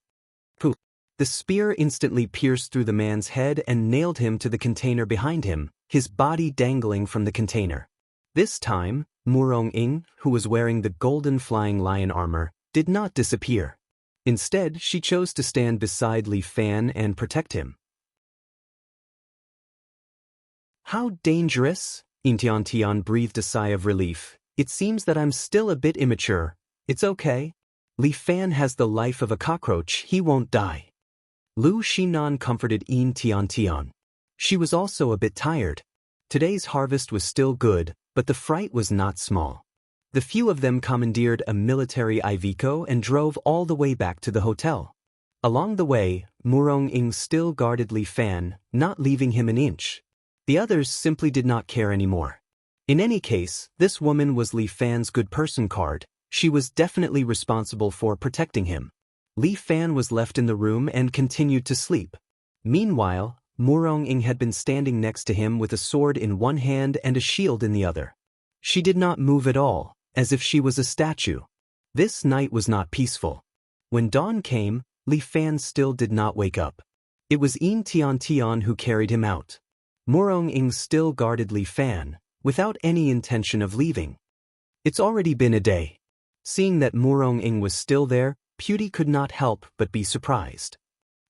Poof! The spear instantly pierced through the man's head and nailed him to the container behind him, his body dangling from the container. This time, Murong Ying, who was wearing the golden flying lion armor, did not disappear. Instead, she chose to stand beside Li Fan and protect him. How dangerous? Yin Tian Tian breathed a sigh of relief. It seems that I'm still a bit immature. It's okay. Li Fan has the life of a cockroach, he won't die. Lu Xinan comforted Yin Tian Tian. She was also a bit tired. Today's harvest was still good, but the fright was not small. The few of them commandeered a military Iveco and drove all the way back to the hotel. Along the way, Murong Ying still guarded Li Fan, not leaving him an inch. The others simply did not care anymore. In any case, this woman was Li Fan's good person card. She was definitely responsible for protecting him. Li Fan was left in the room and continued to sleep. Meanwhile, Murong Ying had been standing next to him with a sword in one hand and a shield in the other. She did not move at all, as if she was a statue. This night was not peaceful. When dawn came, Li Fan still did not wake up. It was Yin Tian Tian who carried him out. Murong Ying still guarded Li Fan, without any intention of leaving. It's already been a day. Seeing that Murong Ying was still there, Pewdie could not help but be surprised.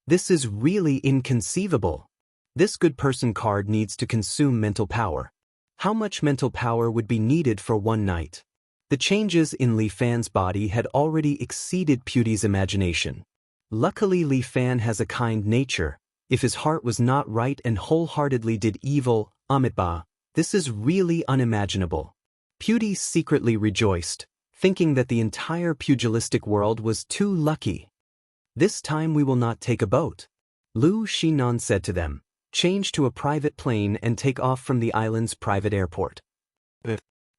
This is really inconceivable. This good person card needs to consume mental power. How much mental power would be needed for one night? The changes in Li Fan's body had already exceeded Pewdie's imagination. Luckily Li Fan has a kind nature. If his heart was not right and wholeheartedly did evil, Amitabha, this is really unimaginable. Pewdie secretly rejoiced, thinking that the entire pugilistic world was too lucky. This time we will not take a boat. Lu Xinan said to them. Change to a private plane and take off from the island's private airport.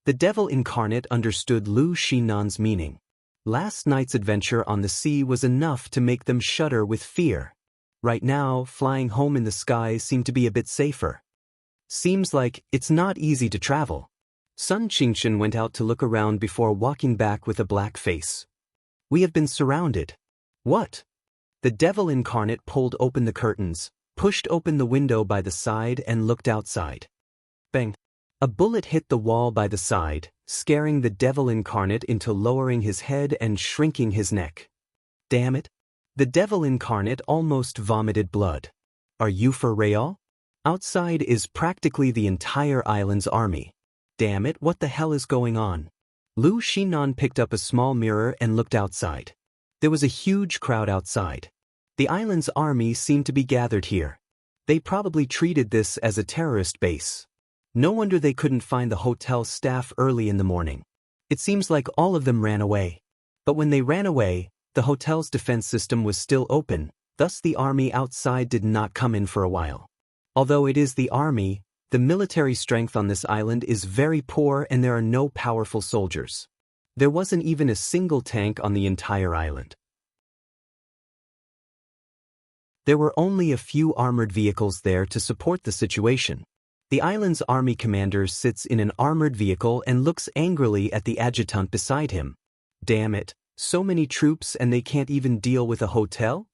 The devil incarnate understood Lu Xinan's meaning. Last night's adventure on the sea was enough to make them shudder with fear. Right now, flying home in the sky seemed to be a bit safer. Seems like it's not easy to travel. Sun Qingchen went out to look around before walking back with a black face. We have been surrounded. What? The devil incarnate pulled open the curtains, pushed open the window by the side and looked outside. Bang! A bullet hit the wall by the side, scaring the devil incarnate into lowering his head and shrinking his neck. Damn it! The devil incarnate almost vomited blood. Are you for real? Outside is practically the entire island's army. Damn it, what the hell is going on? Lu Xinan picked up a small mirror and looked outside. There was a huge crowd outside. The island's army seemed to be gathered here. They probably treated this as a terrorist base. No wonder they couldn't find the hotel staff early in the morning. It seems like all of them ran away. But when they ran away, the hotel's defense system was still open. Thus the army outside did not come in for a while. Although it is the army, the military strength on this island is very poor and there are no powerful soldiers. There wasn't even a single tank on the entire island. There were only a few armored vehicles there to support the situation. The island's army commander sits in an armored vehicle and looks angrily at the adjutant beside him. Damn it, so many troops and they can't even deal with a hotel?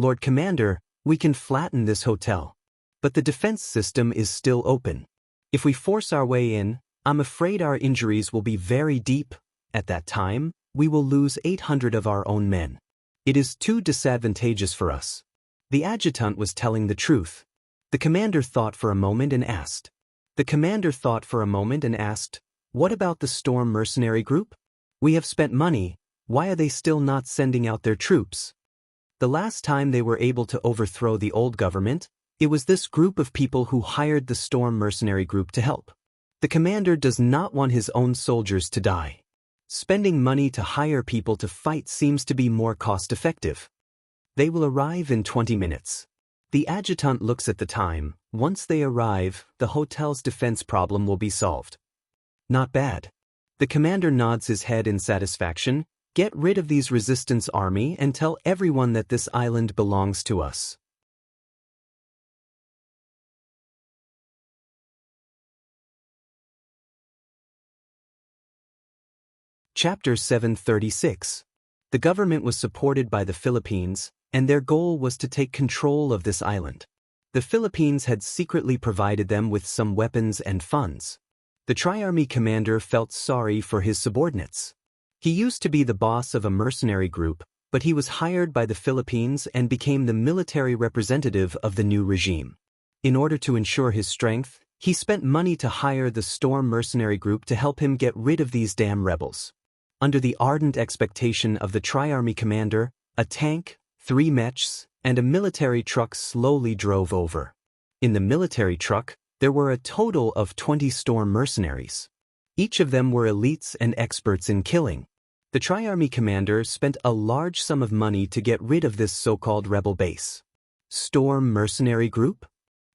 Lord Commander, we can flatten this hotel. But the defense system is still open. If we force our way in, I'm afraid our injuries will be very deep. At that time, we will lose 800 of our own men. It is too disadvantageous for us. The adjutant was telling the truth. The commander thought for a moment and asked. What about the Storm Mercenary Group? We have spent money, why are they still not sending out their troops? The last time they were able to overthrow the old government, it was this group of people who hired the Storm Mercenary Group to help. The commander does not want his own soldiers to die. Spending money to hire people to fight seems to be more cost-effective. They will arrive in 20 minutes. The adjutant looks at the time. Once they arrive, the hotel's defense problem will be solved. Not bad. The commander nods his head in satisfaction. Get rid of these resistance army and tell everyone that this island belongs to us. Chapter 736. The government was supported by the Philippines, and their goal was to take control of this island. The Philippines had secretly provided them with some weapons and funds. The Tri-Army commander felt sorry for his subordinates. He used to be the boss of a mercenary group, but he was hired by the Philippines and became the military representative of the new regime. In order to ensure his strength, he spent money to hire the Storm Mercenary Group to help him get rid of these damn rebels. Under the ardent expectation of the Tri-Army commander, a tank, 3 mechs, and a military truck slowly drove over. In the military truck, there were a total of 20 Storm mercenaries. Each of them were elites and experts in killing. The Tri-Army commander spent a large sum of money to get rid of this so-called rebel base. Storm Mercenary Group?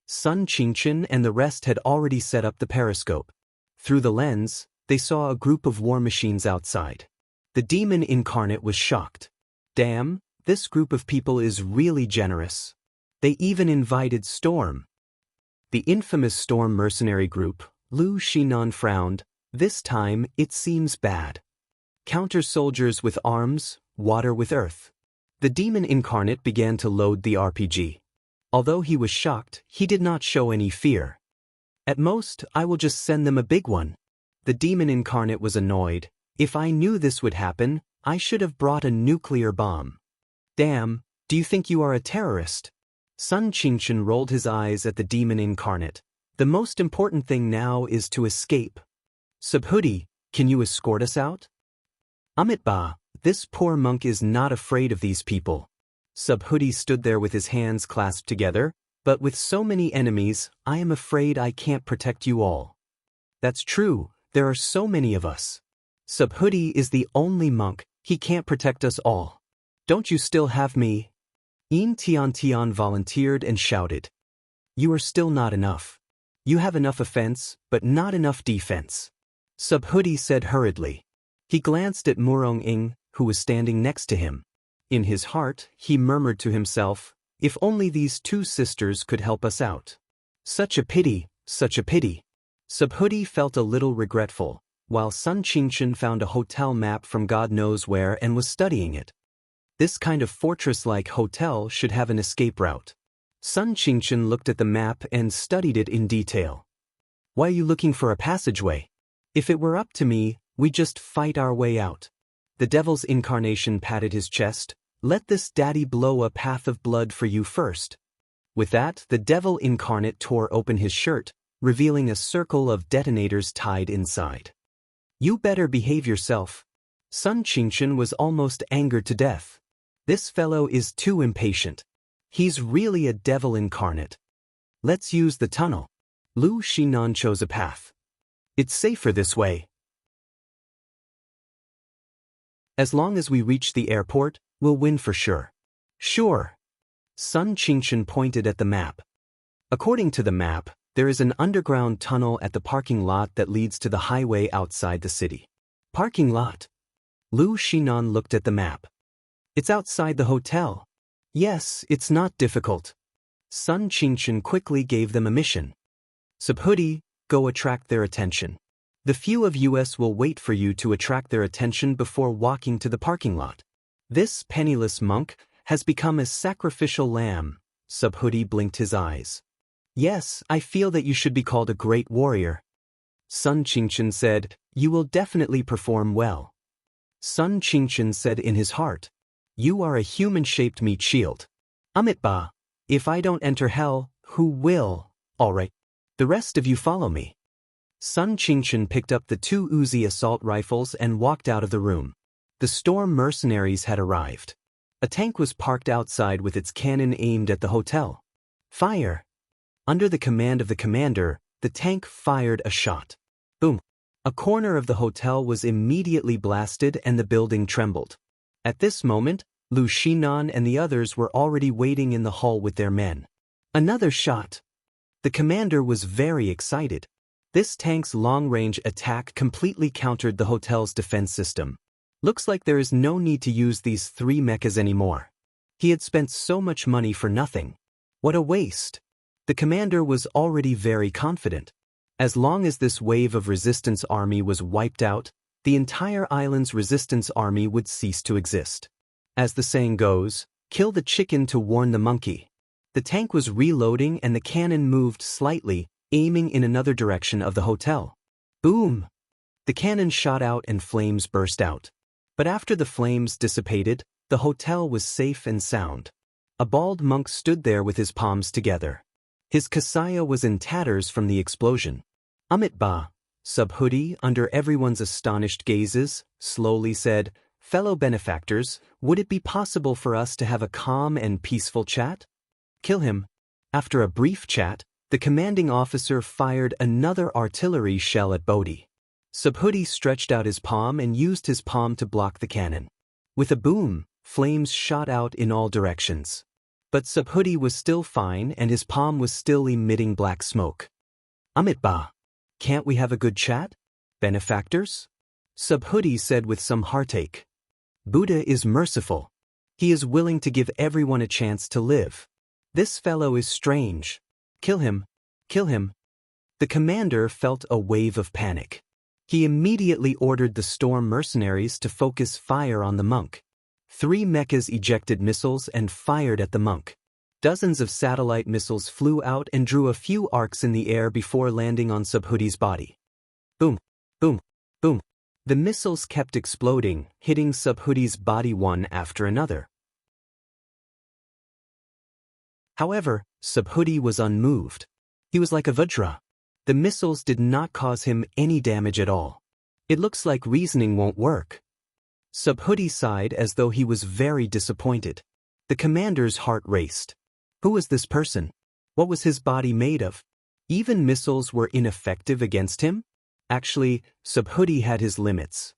Sun Qingchen and the rest had already set up the periscope. Through the lens, they saw a group of war machines outside. The demon incarnate was shocked. Damn, this group of people is really generous. They even invited Storm. The infamous Storm Mercenary Group, Lu Shinan frowned. This time, it seems bad. Counter soldiers with arms, water with earth. The demon incarnate began to load the RPG. Although he was shocked, he did not show any fear. At most, I will just send them a big one. The demon incarnate was annoyed. If I knew this would happen, I should have brought a nuclear bomb. Damn, do you think you are a terrorist? Sun Qingchen rolled his eyes at the demon incarnate. The most important thing now is to escape. Subhuti, can you escort us out? Amitba, this poor monk is not afraid of these people. Subhuti stood there with his hands clasped together, but with so many enemies, I am afraid I can't protect you all. That's true, there are so many of us. Subhuti is the only monk, he can't protect us all. Don't you still have me? Yin Tian volunteered and shouted. You are still not enough. You have enough offense, but not enough defense. Subhuti said hurriedly. He glanced at Murong Ing, who was standing next to him. In his heart, he murmured to himself, if only these 2 sisters could help us out. Such a pity, such a pity. Subhuti felt a little regretful, while Sun Qingchen found a hotel map from God knows where and was studying it. This kind of fortress-like hotel should have an escape route. Sun Qingchen looked at the map and studied it in detail. Why are you looking for a passageway? If it were up to me, we'd just fight our way out. The devil's incarnation patted his chest. Let this daddy blow a path of blood for you first. With that, the devil incarnate tore open his shirt, revealing a circle of detonators tied inside. You better behave yourself. Sun Qingchen was almost angered to death. This fellow is too impatient. He's really a devil incarnate. Let's use the tunnel. Lu Shinan chose a path. It's safer this way. As long as we reach the airport, we'll win for sure. Sure. Sun Qingshan pointed at the map. According to the map, there is an underground tunnel at the parking lot that leads to the highway outside the city. Parking lot? Lu Xinan looked at the map. It's outside the hotel. Yes, it's not difficult. Sun Qingshan quickly gave them a mission. Subhuti, go attract their attention. The few of us will wait for you to attract their attention before walking to the parking lot. This penniless monk has become a sacrificial lamb. Subhuti blinked his eyes. Yes, I feel that you should be called a great warrior. Sun Qingshan said, you will definitely perform well. Sun Qingshan said in his heart, you are a human-shaped meat shield. Amitba, if I don't enter hell, who will? All right. The rest of you follow me. Sun Qingshan picked up the 2 Uzi assault rifles and walked out of the room. The storm mercenaries had arrived. A tank was parked outside with its cannon aimed at the hotel. Fire! Under the command of the commander, the tank fired a shot. Boom! A corner of the hotel was immediately blasted and the building trembled. At this moment, Lu Xinan and the others were already waiting in the hall with their men. Another shot. The commander was very excited. This tank's long-range attack completely countered the hotel's defense system. Looks like there is no need to use these 3 mechas anymore. He had spent so much money for nothing. What a waste. The commander was already very confident. As long as this wave of resistance army was wiped out, the entire island's resistance army would cease to exist. As the saying goes, kill the chicken to warn the monkey. The tank was reloading and the cannon moved slightly, aiming in another direction of the hotel. Boom! The cannon shot out and flames burst out. But after the flames dissipated, the hotel was safe and sound. A bald monk stood there with his palms together. His kasaya was in tatters from the explosion. Amitba, Subhuti, under everyone's astonished gazes, slowly said, fellow benefactors, would it be possible for us to have a calm and peaceful chat? Kill him. After a brief chat, the commanding officer fired another artillery shell at Bodhi. Subhuti stretched out his palm and used his palm to block the cannon. With a boom, flames shot out in all directions. But Subhuti was still fine and his palm was still emitting black smoke. Amitba, can't we have a good chat? Benefactors? Subhuti said with some heartache. Buddha is merciful. He is willing to give everyone a chance to live. This fellow is strange. Kill him. Kill him. The commander felt a wave of panic. He immediately ordered the storm mercenaries to focus fire on the monk. 3 mechas ejected missiles and fired at the monk. Dozens of satellite missiles flew out and drew a few arcs in the air before landing on Subhuti's body. Boom, boom, boom. The missiles kept exploding, hitting Subhuti's body one after another. However, Subhuti was unmoved. He was like a Vajra. The missiles did not cause him any damage at all. It looks like reasoning won't work. Subhuti sighed as though he was very disappointed. The commander's heart raced. Who was this person? What was his body made of? Even missiles were ineffective against him? Actually, Subhuti had his limits.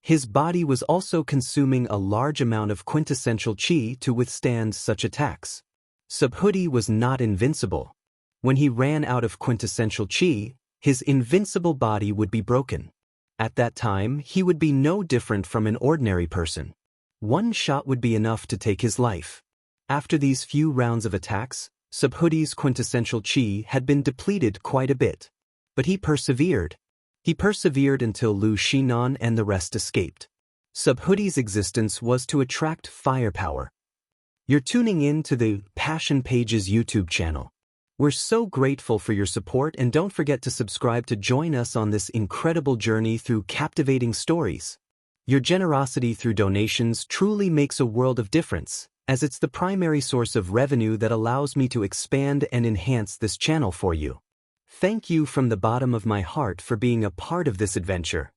His body was also consuming a large amount of quintessential chi to withstand such attacks. Subhuti was not invincible. When he ran out of quintessential chi, his invincible body would be broken. At that time, he would be no different from an ordinary person. One shot would be enough to take his life. After these few rounds of attacks, Subhuti's quintessential chi had been depleted quite a bit. But he persevered. He persevered until Lu Xinan and the rest escaped. Subhuti's existence was to attract firepower. You're tuning in to the Passion Pages YouTube channel. We're so grateful for your support and don't forget to subscribe to join us on this incredible journey through captivating stories. Your generosity through donations truly makes a world of difference, as it's the primary source of revenue that allows me to expand and enhance this channel for you. Thank you from the bottom of my heart for being a part of this adventure.